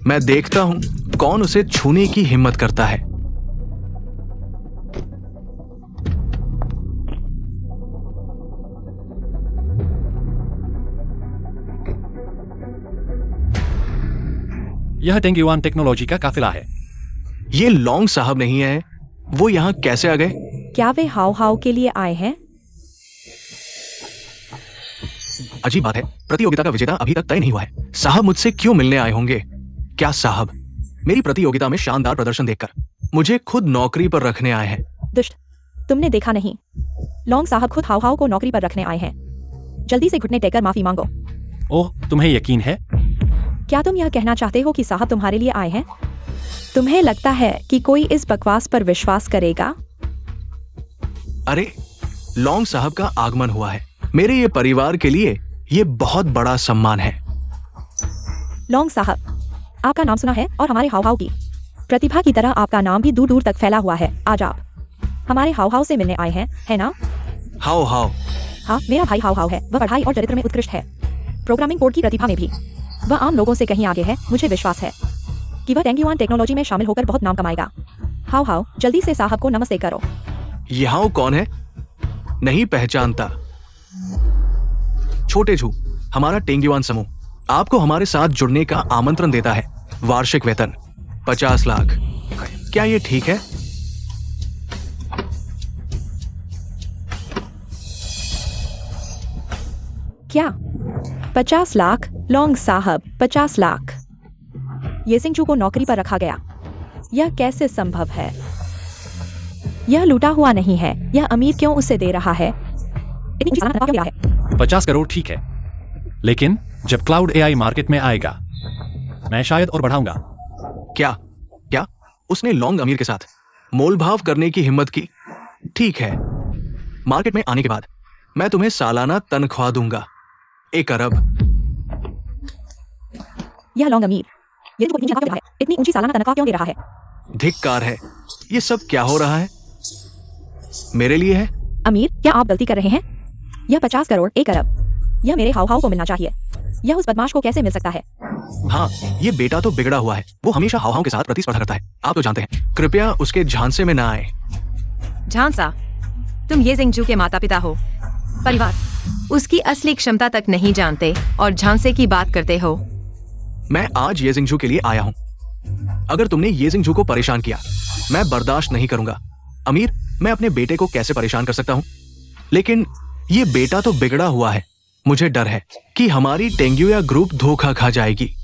मैं देखता हूं कौन उसे छूने की हिम्मत करता है। यह टेंग युआन टेक्नोलॉजी का काफिला है। ये लॉन्ग साहब नहीं है, वो यहां कैसे आ गए? क्या वे हाओ हाओ के लिए आए हैं? अजीब बात है, प्रतियोगिता का विजेता अभी तक तय नहीं हुआ है। साहब मुझसे क्यों मिलने आए होंगे? क्या साहब मेरी प्रतियोगिता में शानदार प्रदर्शन देखकर मुझे खुद नौकरी पर रखने आए हैं? दुष्ट, तुमने देखा नहीं, लॉन्ग साहब खुद हाओ हाओ को नौकरी पर रखने आए हैं। जल्दी से घुटने टेककर माफी मांगो। ओह, तुम्हें यकीन है? क्या तुम यह कहना चाहते हो कि साहब तुम्हारे लिए आए हैं? तुम्हें लगता है कि कोई इस बकवास पर विश्वास करेगा? अरे, लॉन्ग साहब का आगमन हुआ है। मेरे ये परिवार के लिए ये बहुत बड़ा सम्मान है। लॉन्ग साहब, आपका नाम सुना है और हमारे हाव हाव की प्रतिभा की तरह आपका नाम भी दूर दूर तक फैला हुआ है। आज आप हमारे हाव हाव से मिलने आए हैं, है ना? हाओ हाओ। हाँ, मेरा भाई हाव हाव है। वह पढ़ाई और चरित्र में उत्कृष्ट है, प्रोग्रामिंग कोड की प्रतिभा में भी वह आम लोगों से कहीं आगे है। मुझे विश्वास है कि वह टेंग युआन टेक्नोलॉजी में शामिल होकर बहुत नाम कमाएगा। हाव हाव, जल्दी से साहब को नमस्ते करो। यहाँ कौन है? नहीं पहचानता। छोटे झू, हमारा टेंग युआन समूह आपको हमारे साथ जुड़ने का आमंत्रण देता है। वार्षिक वेतन 50 लाख। क्या ये ठीक है? क्या 50 लाख? लॉन्ग साहब, 50 लाख? ये सिंचू को नौकरी पर रखा गया, यह कैसे संभव है? यह लूटा हुआ नहीं है। यह अमीर क्यों उसे दे रहा है? इतनी ऊंची तनख्वाह क्यों दे रहा है? 50 करोड़ ठीक है, लेकिन जब क्लाउड एआई मार्केट में आएगा, मैं शायद और बढ़ाऊंगा। क्या क्या उसने लॉन्ग अमीर के साथ मोल भाव करने की हिम्मत की? ठीक है, मार्केट में आने के बाद मैं तुम्हें सालाना तनख्वाह दूंगा 1 अरब। यह लॉन्ग अमीर ये तुमको इतनी तनख्वाह क्यों दे रहा है? इतनी ऊंची सालाना तनख्वाह क्यों दे रहा है? धिक्कार है। ये सब क्या हो रहा है? मेरे लिए है। अमीर, क्या आप गलती कर रहे हैं? यह 50 करोड़ 1 अरब यह मेरे हाव हाव को मिलना चाहिए। यह उस बदमाश को कैसे मिल सकता है? हाँ, ये बेटा तो बिगड़ा हुआ है। वो हमेशा हाव-हाव के साथ प्रतिस्पर्धा करता है, आप तो जानते हैं। कृपया उसके झांसे में ना आए। झांसा, तुम ये जिंगजू के माता पिता हो। परिवार उसकी असली क्षमता तक नहीं जानते और झांसे की बात करते हो। मैं आज ये जिंगजू के लिए आया हूँ। अगर तुमने ये जिंगजू को परेशान किया, मैं बर्दाश्त नहीं करूंगा। अमीर, मैं अपने बेटे को कैसे परेशान कर सकता हूँ? लेकिन ये बेटा तो बिगड़ा हुआ है। मुझे डर है कि हमारी टेंग्युया ग्रुप धोखा खा जाएगी।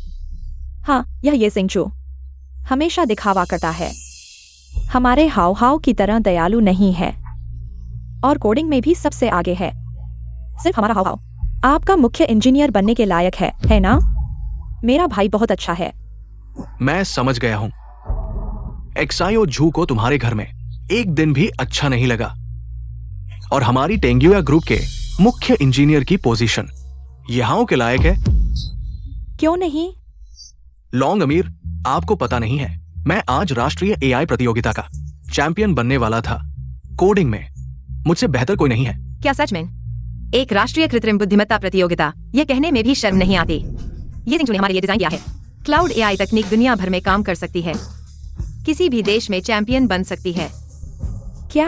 हाँ, यह ये सिंचू हमेशा दिखावा करता है। हमारे हाव हाव की तरह दयालु नहीं है और कोडिंग में भी सबसे आगे है। सिर्फ हमारा हाव हाव आपका मुख्य इंजीनियर बनने के लायक है ना? मेरा भाई बहुत अच्छा है। मैं समझ गया हूं। एक्सायो झू को तुम्हारे घर में एक दिन भी अच्छा नहीं लगा और हमारी टेंग्युया ग्रुप के मुख्य इंजीनियर की पोजीशन यहां के लायक है। क्यों नहीं? लॉन्ग अमीर, आपको पता नहीं है, मैं आज राष्ट्रीय एआई प्रतियोगिता का चैंपियन बनने वाला था। कोडिंग में मुझसे बेहतर कोई नहीं है। क्या सच में? एक राष्ट्रीय कृत्रिम बुद्धिमत्ता प्रतियोगिता, यह कहने में भी शर्म नहीं आती। ये जिंगजू ने हमारे लिए डिजाइन किया है। क्लाउड एआई तकनीक दुनिया भर में काम कर सकती है, किसी भी देश में चैंपियन बन सकती है। क्या?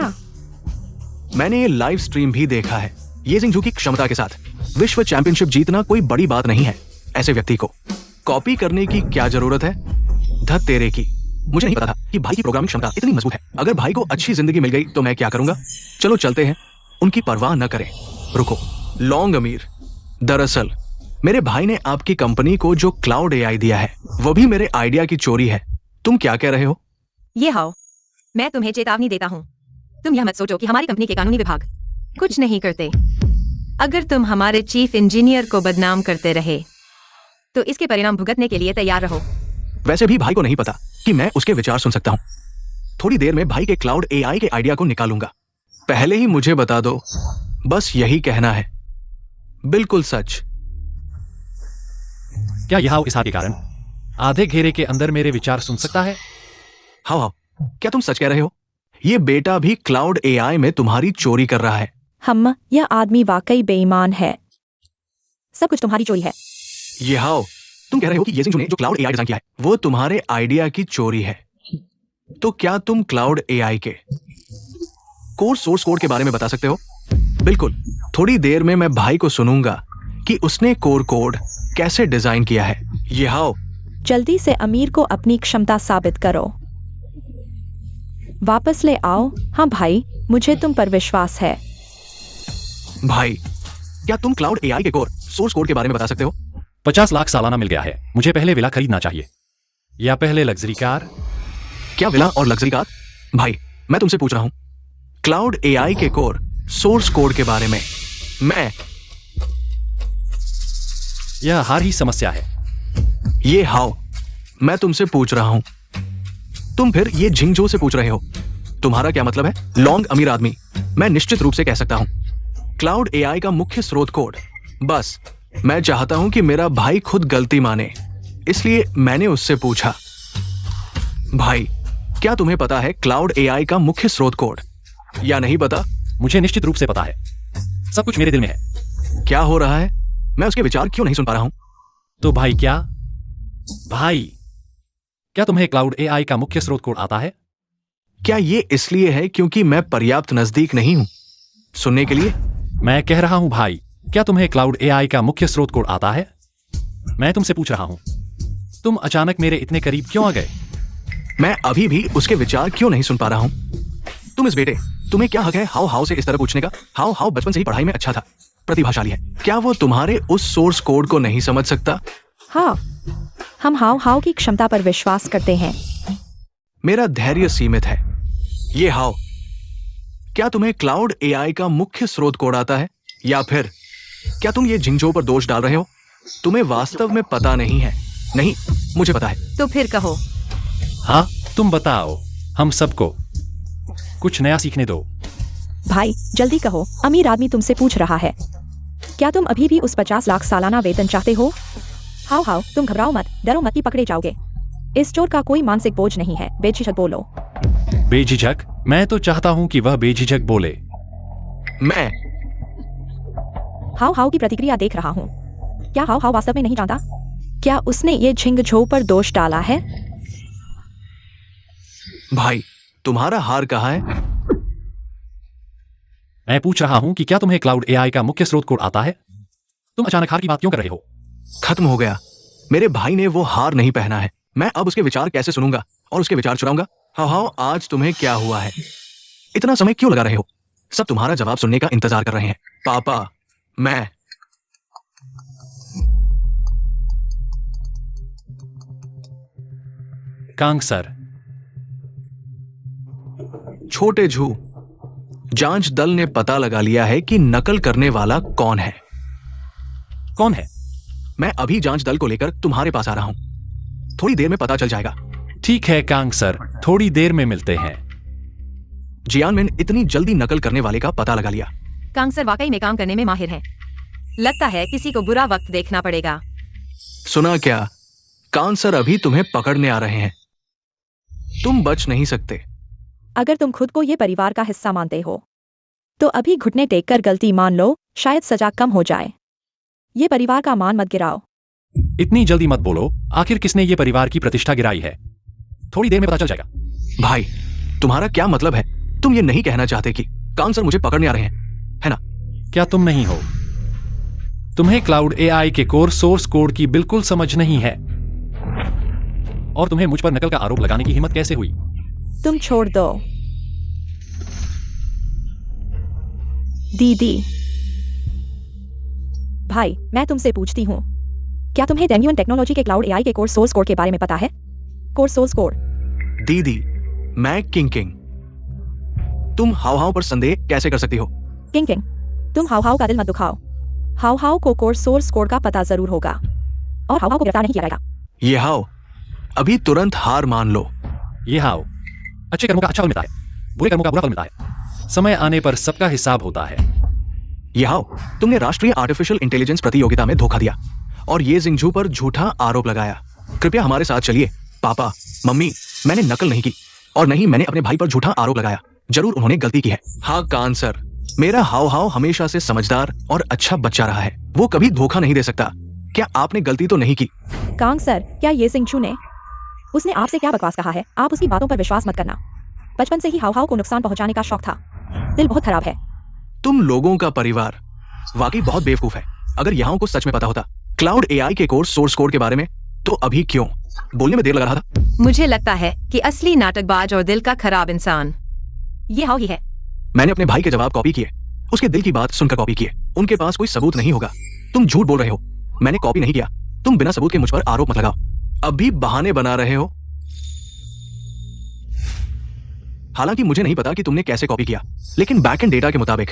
मैंने ये लाइव स्ट्रीम भी देखा है। ये जिंगजू की क्षमता के साथ विश्व चैंपियनशिप जीतना कोई बड़ी बात नहीं है। ऐसे व्यक्ति को कॉपी करने की क्या जरूरत है? धत तेरे की। मुझे नहीं पता था कि भाई की प्रोग्रामिंग क्षमता इतनी मजबूत है। अगर भाई को अच्छी जिंदगी मिल गई तो मैं क्या करूंगा? चलो चलते हैं, उनकी परवाह न करें। रुको लॉन्ग अमीर, दरअसल मेरे भाई ने आपकी कंपनी को जो क्लाउड एआई दिया है वो भी मेरे आइडिया की चोरी है। तुम क्या कह रहे हो? ये हाओ, मैं तुम्हें चेतावनी देता हूँ। तुम यह मत सोचो कि हमारी कंपनी के कानूनी विभाग कुछ नहीं करते। अगर तुम हमारे चीफ इंजीनियर को बदनाम करते रहे तो इसके परिणाम भुगतने के लिए तैयार रहो। वैसे भी भाई को नहीं पता कि मैं उसके विचार सुन सकता हूँ। थोड़ी देर में भाई के क्लाउड एआई के आइडिया को निकालूंगा। पहले ही मुझे बता दो, बस यही कहना है। बिल्कुल सच। क्या यह इस हाथ के कारण आधे घेरे के अंदर मेरे विचार सुन सकता है? हाँ हाँ, क्या तुम सच कह रहे हो? ये बेटा भी क्लाउड एआई में तुम्हारी चोरी कर रहा है। यह आदमी वाकई बेईमान है। सब कुछ तुम्हारी चोरी है। ये हाओ, तुम कह रहे हो कि ये जिंगजू ने जो क्लाउड एआई डिजाइन किया है वो तुम्हारे आइडिया की चोरी है। तो क्या तुम क्लाउड एआई के कोर सोर्स कोड के बारे में बता सकते हो? बिल्कुल, थोड़ी देर में मैं भाई को सुनूंगा कि उसने कोर कोड कैसे डिजाइन किया है। ये हाओ, जल्दी से अमीर को अपनी क्षमता साबित करो। वापस ले आओ। हाँ भाई, मुझे तुम पर विश्वास है। भाई, क्या तुम क्लाउड एआई के कोर सोर्स कोड के बारे में बता सकते हो? 50 लाख सालाना मिल गया है। मुझे पहले विला खरीदना चाहिए या पहले लग्जरी कार? क्या विला और लग्जरी कार? भाई, मैं तुमसे पूछ रहा हूं क्लाउड एआई के कोर सोर्स कोड के बारे में। मैं यह हार ही समस्या है। ये हाउ, मैं तुमसे पूछ रहा हूं, तुम फिर ये झिंगजो से पूछ रहे हो। तुम्हारा क्या मतलब है? लॉन्ग अमीर आदमी, मैं निश्चित रूप से कह सकता हूं क्लाउड एआई का मुख्य स्रोत कोड। बस मैं चाहता हूं कि मेरा भाई खुद गलती माने, इसलिए मैंने उससे पूछा। भाई, क्या तुम्हें पता है क्लाउड एआई का मुख्य स्रोत कोड या नहीं पता? मुझे निश्चित रूप से पता है। सब कुछ मेरे दिल में है। क्या हो रहा है? मैं उसके विचार क्यों नहीं सुन पा रहा हूं? तो भाई क्या तुम्हें क्लाउड एआई का मुख्य स्रोत कोड आता है? क्या ये इसलिए है क्योंकि मैं पर्याप्त नजदीक नहीं हूं सुनने के लिए? मैं कह रहा हूं भाई, क्या तुम्हें क्लाउड एआई का मुख्य स्रोत कोड आता है? मैं तुमसे पूछ रहा हूं, तुम अचानक मेरे इतने करीब क्यों आ गए? मैं अभी भी उसके विचार क्यों नहीं सुन पा रहा हूं? तुम इस बेटे, तुम्हें क्या हक है हाउ हाउ से इस तरह पूछने का? हाउ हाउ बचपन से ही पढ़ाई में अच्छा था, प्रतिभाशाली है। क्या वो तुम्हारे उस सोर्स कोड को नहीं समझ सकता? हाँ, हम हाव हाव की क्षमता पर विश्वास करते हैं। मेरा धैर्य सीमित है। ये हाउ, क्या तुम्हें क्लाउड एआई का मुख्य स्रोत कोड आता है या फिर क्या तुम ये झिंगजो पर दोष डाल रहे हो? तुम्हें वास्तव में पता नहीं है। नहीं, मुझे पता है। तो फिर कहो। हाँ, तुम बताओ, हम सबको कुछ नया सीखने दो। भाई जल्दी कहो, अमीर आदमी तुमसे पूछ रहा है। क्या तुम अभी भी उस 50 लाख सालाना वेतन चाहते हो? हाउ हाउ, तुम घबराओ मत, डरो मत कि पकड़े जाओगे। इस चोर का कोई मानसिक बोझ नहीं है, बेझिझक बोलो। बेझिझक? मैं तो चाहता हूं कि वह बेझिझक बोले। मैं हाउ हाउ की प्रतिक्रिया देख रहा हूँ। क्या हाउ हाउ वास्तव में नहीं जानता? क्या उसने ये झिंगझो पर दोष डाला है? भाई, तुम्हारा हार कहाँ है? मैं पूछ रहा हूं कि क्या तुम्हें क्लाउड एआई का मुख्य स्रोत कोड आता है? तुम अचानक हार की बात क्यों कर रहे हो? खत्म हो गया। मेरे भाई ने वो हार नहीं पहना है। मैं अब उसके विचार कैसे सुनूंगा और उसके विचार चुराऊंगा? हाँ हाँ, आज तुम्हें क्या हुआ है? इतना समय क्यों लगा रहे हो? सब तुम्हारा जवाब सुनने का इंतजार कर रहे हैं। पापा, मैं कांग सर। छोटे झू, जांच दल ने पता लगा लिया है कि नकल करने वाला कौन है। कौन है? मैं अभी जांच दल को लेकर तुम्हारे पास आ रहा हूं। थोड़ी देर में पता चल जाएगा। ठीक है कांग सर, थोड़ी देर में मिलते हैं। जियानमिन इतनी जल्दी नकल करने वाले का पता लगा लिया। कांग सर वाकई में काम करने में माहिर है। लगता है किसी को बुरा वक्त देखना पड़ेगा। सुना क्या? कान सर अभी तुम्हें पकड़ने आ रहे हैं। तुम बच नहीं सकते। अगर तुम खुद को ये परिवार का हिस्सा मानते हो तो अभी घुटने टेक कर गलती मान लो, शायद सजा कम हो जाए। ये परिवार का मान मत गिराओ। इतनी जल्दी मत बोलो, आखिर किसने ये परिवार की प्रतिष्ठा गिराई है? थोड़ी देर में पता चल जाएगा। भाई, तुम्हारा क्या मतलब है? तुम ये नहीं कहना चाहते कि कान सर मुझे पकड़ने आ रहे हैं, है ना? क्या तुम नहीं हो? तुम्हें क्लाउड एआई के कोर सोर्स कोड की बिल्कुल समझ नहीं है, और तुम्हें मुझ पर नकल का आरोप लगाने की हिम्मत कैसे हुई? तुम छोड़ दो। दीदी, भाई मैं तुमसे पूछती हूँ, क्या तुम्हें डेंग्यून टेक्नोलॉजी के क्लाउड एआई के कोर सोर्स कोड के बारे में पता है? Core source code. दीदी, मैं किंग किंग। तुम हाव हाव पर संदेह कैसे कर सकती हो? किंग किंग, तुम हाउ हाउ का दिल मत दुखाओ। हाउ हाउ को कोर सोर्स कोड का पता जरूर होगा और हाउ हाउ को गिरफ्तार नहीं किया जाएगा। ये हाव, अभी तुरंत हार मान लो। ये हाउ, अच्छे कर्मों का अच्छा फल मिलता है, बुरे कर्मों का बुरा फल मिलता है। समय आने पर सबका हिसाब होता है। ये हाव, तुमने राष्ट्रीय आर्टिफिशियल इंटेलिजेंस प्रतियोगिता में धोखा दिया और ये जिंगझू पर झूठा आरोप लगाया। कृपया हमारे साथ चलिए। पापा, मम्मी, मैंने नकल नहीं की और नहीं मैंने अपने भाई पर झूठा आरोप लगाया। जरूर उन्होंने गलती की है। हाँ कान सर, मेरा हाव हाव हमेशा से समझदार और अच्छा बच्चा रहा है। वो कभी धोखा नहीं दे सकता। क्या आपने गलती तो नहीं की? कांग सर, क्या ये जिंगझू ने उसने आपसे क्या बकवास कहा है? आप उसकी बातों पर विश्वास मत करना। बचपन से ही हाव हाव को नुकसान पहुंचाने का शौक था। दिल बहुत खराब है। तुम लोगों का परिवार वाकई बहुत बेवकूफ है। अगर यहाँ को सच में पता होता क्लाउड एआई के कोर्स सोर्स कोड के बारे में, तो अभी क्यों बोलने में देर लगा रहा था? मुझे लगता है कि असली नाटकबाज और दिल का खराब इंसान ये हाउ ही है। मैंने अपने भाई के जवाब कॉपी किए, उसके दिल की बात सुनकर कॉपी किए। उनके पास कोई सबूत नहीं होगा। तुम झूठ बोल रहे हो। मैंने कॉपी नहीं किया। तुम बिना सबूत के मुझ पर आरोप मत लगाओ। अब भी बहाने बना रहे हो। हालांकि मुझे नहीं पता कि तुमने कैसे कॉपी किया, लेकिन बैकएंड डेटा के मुताबिक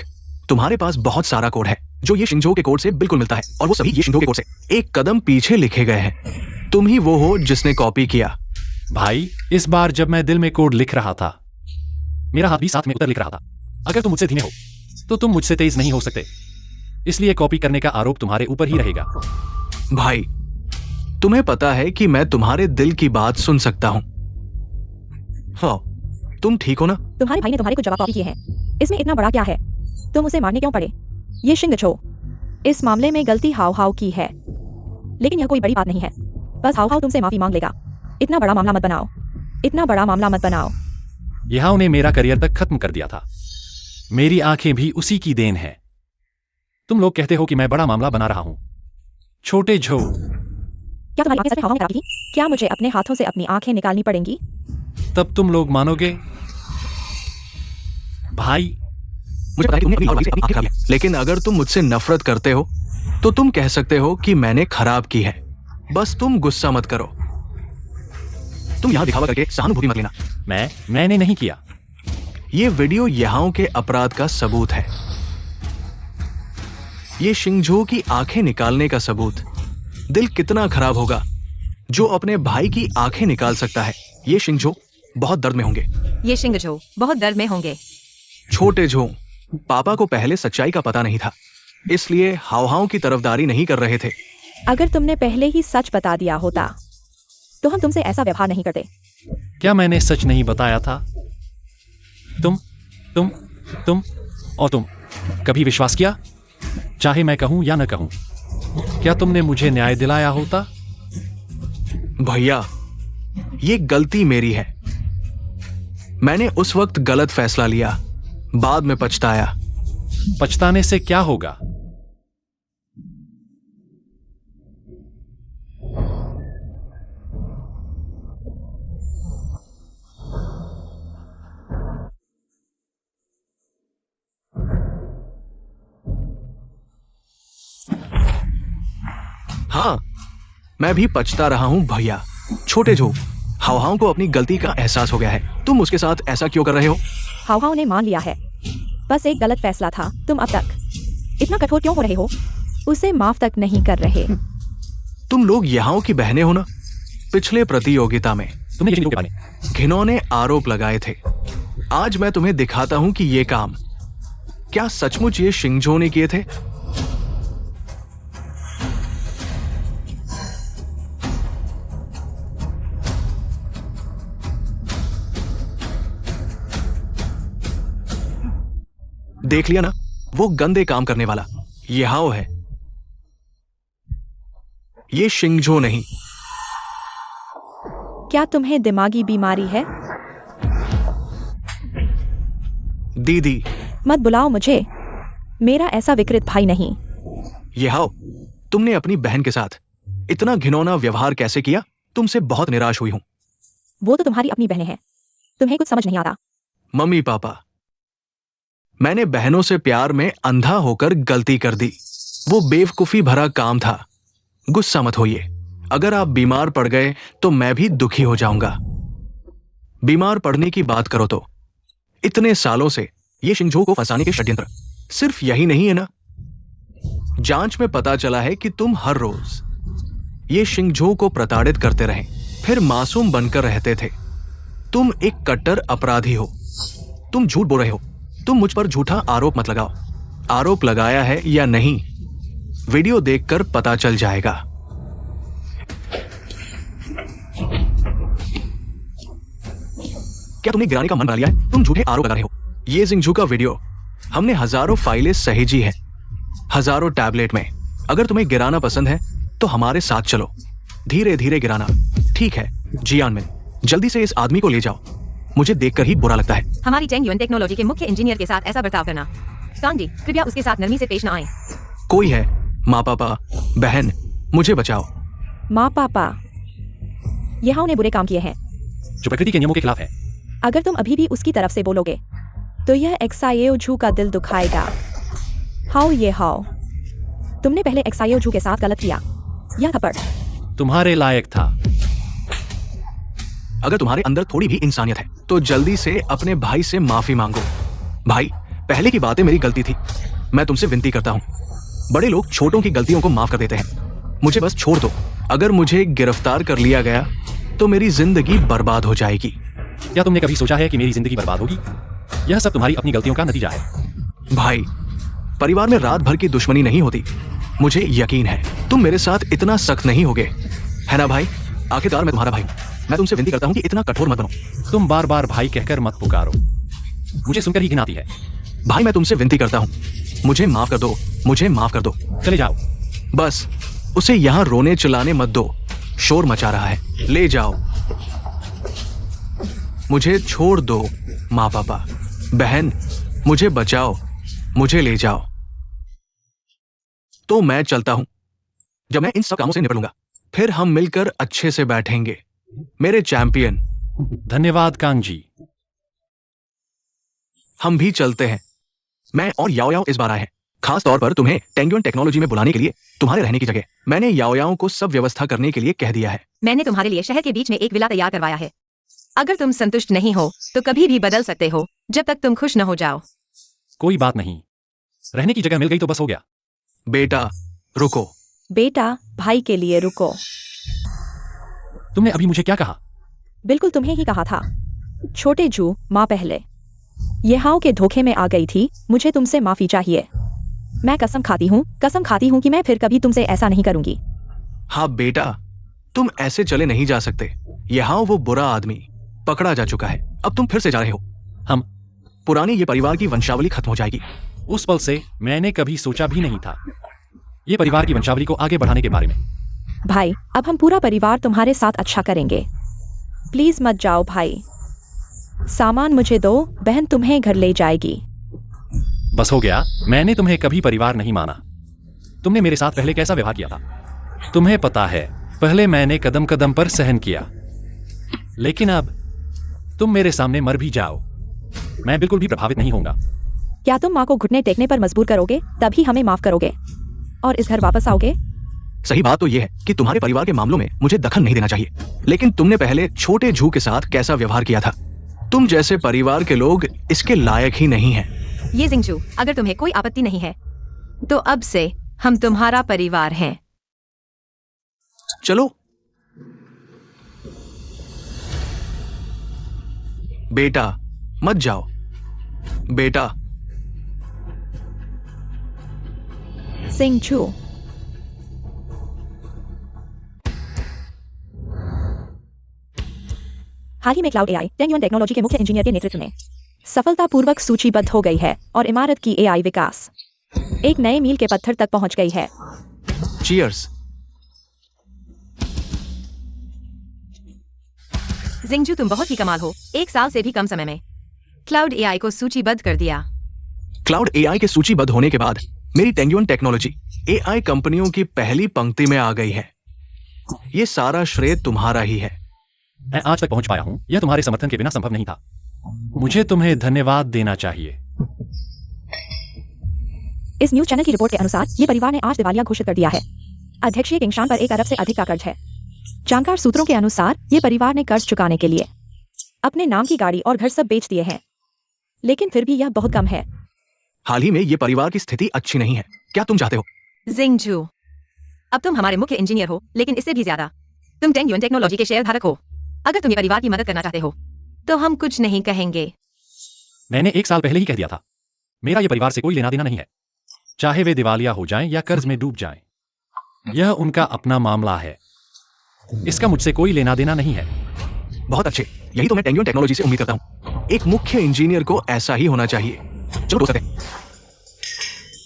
तुम्हारे पास बहुत सारा कोड है जो ये शिंजो के कोड से बिल्कुल मिलता है, और वो सभी ये शिंजो के कोड से एक कदम पीछे लिखे गए हैं। तुम ही वो हो जिसने कॉपी किया। भाई, इस बार जब मैं दिल में कोड लिख रहा था, मेरा हाथ भी साथ में उत्तर लिख रहा था। अगर तुम मुझसे धीमे हो तो तुम मुझसे तेज नहीं हो सकते, इसलिए कॉपी करने का आरोप तुम्हारे ऊपर ही रहेगा। भाई, तुम्हें पता है कि मैं तुम्हारे दिल की बात सुन सकता हूं। हाँ, तुम ठीक हो ना? तुम्हारे भाई ने तुम्हारे कुछ जवाब कॉपी किए हैं। इसमें इतना बड़ा क्या है? तुम उसे मारने क्यों पड़े? ये शिंगझो, इस मामले में गलती हाव हाव की है, लेकिन यह कोई बड़ी बात नहीं है। बस हाव हाव तुमसे माफी मांग लेगा। इतना बड़ा मामला मत बनाओ। इतना बड़ा मामला मत बनाओ। यहां ने मेरा करियर तक खत्म कर दिया था। मेरी आंखें भी उसी की देन है। तुम लोग कहते हो कि मैं बड़ा मामला बना रहा हूं। छोटे झो, क्या तुम्हारी आंखें सच में हाव हाव ने खराब की? क्या मुझे अपने हाथों से अपनी आंखें निकालनी पड़ेंगी? तब तुम लोग मानोगे। भाई, मुझे पता है कि तुमने अपनी आंखें खराब की हैं, लेकिन अगर तुम मुझसे नफरत करते हो तो तुम कह सकते हो कि मैंने खराब की है। बस तुम गुस्सा मत करो। तुम यहां दिखावा करके सहानुभूति मत लेना। मैंने नहीं किया। ये वीडियो यहां के अपराध का सबूत है। ये शिंगझो की आंखें निकालने का सबूत। दिल कितना खराब होगा जो अपने भाई की आंखें निकाल सकता है। ये शिंगझो बहुत दर्द में होंगे। ये शिंगझो बहुत दर्द में होंगे। छोटे झो, पापा को पहले सच्चाई का पता नहीं था, इसलिए हाव की तरफदारी नहीं कर रहे थे। अगर तुमने पहले ही सच बता दिया होता तो हम तुमसे ऐसा व्यवहार नहीं करते। क्या मैंने सच नहीं बताया था? तुम और तुम कभी विश्वास किया, चाहे मैं कहूं या न कहूं? क्या तुमने मुझे न्याय दिलाया होता? भैया, ये गलती मेरी है। मैंने उस वक्त गलत फैसला लिया, बाद में पछताया। पछताने से क्या होगा? हाँ, मैं भी पछता रहा हूं भैया। छोटे जो हाव को अपनी गलती का एहसास हो गया है। तुम उसके साथ ऐसा क्यों कर रहे हो? हाव ने मान लिया है, बस एक गलत फैसला था। तुम अब तक इतना कठोर क्यों हो रहे हो? उसे माफ तक नहीं कर रहे। तुम लोग यहाँ की बहनें हो ना? पिछले प्रतियोगिता में तुमने ये के बारे में घिनौने आरोप लगाए थे। आज मैं तुम्हें दिखाता हूं कि ये काम क्या सचमुच ये शिंगजो ने किए थे। देख लिया ना, वो गंदे काम करने वाला ये हाव है, ये शिंगजो नहीं। क्या तुम्हें दिमागी बीमारी है? दीदी, मत बुलाओ मुझे, मेरा ऐसा विकृत भाई नहीं। ये हाव, तुमने अपनी बहन के साथ इतना घिनौना व्यवहार कैसे किया? तुमसे बहुत निराश हुई हूं। वो तो तुम्हारी अपनी बहनें हैं, तुम्हें कुछ समझ नहीं आता। मम्मी पापा, मैंने बहनों से प्यार में अंधा होकर गलती कर दी। वो बेवकूफी भरा काम था। गुस्सा मत होइए। अगर आप बीमार पड़ गए तो मैं भी दुखी हो जाऊंगा। बीमार पड़ने की बात करो तो इतने सालों से ये शिंगजो को फंसाने के षड्यंत्र सिर्फ यही नहीं है ना? जांच में पता चला है कि तुम हर रोज ये शिंगजो को प्रताड़ित करते रहे, फिर मासूम बनकर रहते थे। तुम एक कट्टर अपराधी हो। तुम झूठ बोल रहे हो। तुम मुझ पर झूठा आरोप मत लगाओ। आरोप लगाया है या नहीं, वीडियो देखकर पता चल जाएगा। क्या तुमने गिराने का मन बना लिया है? तुम झूठे आरोप लगा रहे हो। ये शिंगजो का वीडियो हमने हजारों फाइलें सहेजी है, हजारों टैबलेट में। अगर तुम्हें गिराना पसंद है तो हमारे साथ चलो। धीरे धीरे गिराना, ठीक है? जियानमिन, जल्दी से इस आदमी को ले जाओ। मुझे देखकर ही बुरा लगता है। हमारी टेंग युएन टेक्नोलॉजी के मुख्य इंजीनियर के साथ ऐसा बर्ताव करना। कांग जी, कृपया उसके साथ नरमी से पेश न आएं। कोई है? माँ पापा, बहन, मुझे बचाओ। माँ पापा, यह ने बुरे काम किए हैं जो प्रकृति के नियमों के खिलाफ है। अगर तुम अभी भी उसकी तरफ से बोलोगे तो यह एक्साइयो झू का दिल दुखाएगा। हाउ, तुमने पहले एक्साइयो झू के साथ गलत किया। यह थप्पड़ तुम्हारे लायक था। अगर तुम्हारे अंदर थोड़ी भी इंसानियत है तो जल्दी से अपने भाई से माफी मांगो। भाई, पहले की बातें मेरी गलती थी। मैं तुमसे विनती करता हूँ। बड़े लोग छोटों की गलतियों को माफ कर देते हैं। मुझे बस छोड़ दो। अगर मुझे गिरफ्तार कर लिया गया तो मेरी जिंदगी बर्बाद हो जाएगी। क्या तुमने कभी सोचा है कि मेरी जिंदगी बर्बाद होगी? यह सब तुम्हारी अपनी गलतियों का नतीजा है। भाई, परिवार में रात भर की दुश्मनी नहीं होती। मुझे यकीन है तुम मेरे साथ इतना सख्त नहीं होगे, है ना भाई? आखिरकार मैं तुम्हारा भाई हूं। मैं तुमसे विनती करता हूं कि इतना कठोर मत बनो। तुम बार बार भाई कहकर मत पुकारो, मुझे सुनकर ही घिन आती है। भाई, मैं तुमसे विनती करता हूं, मुझे माफ कर दो, मुझे माफ कर दो। चले जाओ। बस उसे यहां रोने चिल्लाने मत दो। शोर मचा रहा है। ले जाओ। मुझे छोड़ दो। माँ पापा, बहन, मुझे बचाओ, मुझे ले जाओ। तो मैं चलता हूं। जब मैं इन सब कामों से निपट लूंगा फिर हम मिलकर अच्छे से बैठेंगे, मेरे चैंपियन। धन्यवाद कांग जी। हम भी चलते हैं। मैं और याओ इस बार आए हैं, खास तौर पर तुम्हें टेंग युएन टेक्नोलॉजी में बुलाने के लिए। तुम्हारे रहने की जगह मैंने याओ को सब व्यवस्था करने के लिए कह दिया है। मैंने तुम्हारे लिए शहर के बीच में एक विला तैयार करवाया है। अगर तुम संतुष्ट नहीं हो तो कभी भी बदल सकते हो, जब तक तुम खुश न हो जाओ। कोई बात नहीं, रहने की जगह मिल गई तो बस हो गया। बेटा, रुको। बेटा, भाई के लिए रुको। तुमने अभी मुझे क्या कहा? बिल्कुल तुम्हें ही कहा था। छोटे जू, माँ पहले। ये हाउ के धोखे में आ गई थी, मुझे तुमसे माफी चाहिए। मैं कसम खाती हूँ कि मैं फिर कभी तुमसे ऐसा नहीं करूंगी। हाँ बेटा, तुम ऐसे चले नहीं जा सकते। यहाँ वो बुरा आदमी पकड़ा जा चुका है, अब तुम फिर से जा रहे हो। हम पुरानी ये परिवार की वंशावली खत्म हो जाएगी। उस पल से मैंने कभी सोचा भी नहीं था ये परिवार की वंशावली को आगे बढ़ाने के बारे में। भाई, अब हम पूरा परिवार तुम्हारे साथ अच्छा करेंगे। प्लीज मत जाओ भाई। सामान मुझे दो, बहन तुम्हें घर ले जाएगी। बस हो गया, मैंने तुम्हें कभी परिवार नहीं माना। तुमने मेरे साथ पहले कैसा व्यवहार किया था तुम्हें पता है। पहले मैंने कदम कदम पर सहन किया, लेकिन अब तुम मेरे सामने मर भी जाओ, मैं बिल्कुल भी प्रभावित नहीं होऊंगा। क्या तुम माँ को घुटने टेकने पर मजबूर करोगे, तभी हमें माफ करोगे और इस घर वापस आओगे? सही बात तो ये है कि तुम्हारे परिवार के मामलों में मुझे दखल नहीं देना चाहिए, लेकिन तुमने पहले छोटे झू के साथ कैसा व्यवहार किया था। तुम जैसे परिवार के लोग इसके लायक ही नहीं हैं। ये जिंगजू, अगर तुम्हें कोई आपत्ति नहीं है तो अब से हम तुम्हारा परिवार हैं। चलो बेटा, मत जाओ बेटा। सिंगचू, हाल ही में क्लाउड एआई टेंगयुन टेक्नोलॉजी के मुख्य इंजीनियर के नेतृत्व में सफलतापूर्वक सूचीबद्ध हो गई है और इमारत की एआई विकास एक नए मील के पत्थर तक पहुंच गई है। चीयर्स। जिंगजू, तुम बहुत ही कमाल हो। 1 साल से भी कम समय में क्लाउड एआई को सूचीबद्ध कर दिया। क्लाउड एआई के सूचीबद्ध होने के बाद मेरी टेंगयुन टेक्नोलॉजी एआई कंपनियों की पहली पंक्ति में आ गई है। ये सारा श्रेय तुम्हारा ही है। मैं आज तक पहुंच पाया हूं, यह तुम्हारे समर्थन के बिना संभव नहीं था। मुझे तुम्हें धन्यवाद देना चाहिए। इस न्यूज चैनल की रिपोर्ट के अनुसार ये परिवार ने आज दिवालिया घोषित कर दिया है। अध्यक्षीय किंगशान पर 1 अरब से अधिक का कर्ज है। जानकार सूत्रों के अनुसार ये परिवार ने कर्ज चुकाने के लिए अपने नाम की गाड़ी और घर सब बेच दिए हैं, लेकिन फिर भी यह बहुत कम है। हाल ही में ये परिवार की स्थिति अच्छी नहीं है। क्या तुम चाहते हो? जिंगजू, अब तुम हमारे मुख्य इंजीनियर हो, लेकिन इससे भी ज्यादा तुम टेंगयुन टेक्नोलॉजी के शेयर धारक हो। अगर तुम ये परिवार की मदद करना चाहते हो तो हम कुछ नहीं कहेंगे। मैंने 1 साल पहले ही कह दिया था, मेरा ये परिवार से कोई लेना देना नहीं है, चाहे वे दिवालिया हो जाएं या कर्ज में डूब जाएं। यह उनका अपना मामला है, इसका मुझसे कोई लेना देना नहीं है। बहुत अच्छे, यही तो मैं टेंगयुन टेक्नोलॉजी से उम्मीद करता हूँ। एक मुख्य इंजीनियर को ऐसा ही होना चाहिए। चलो दोस्त हैं।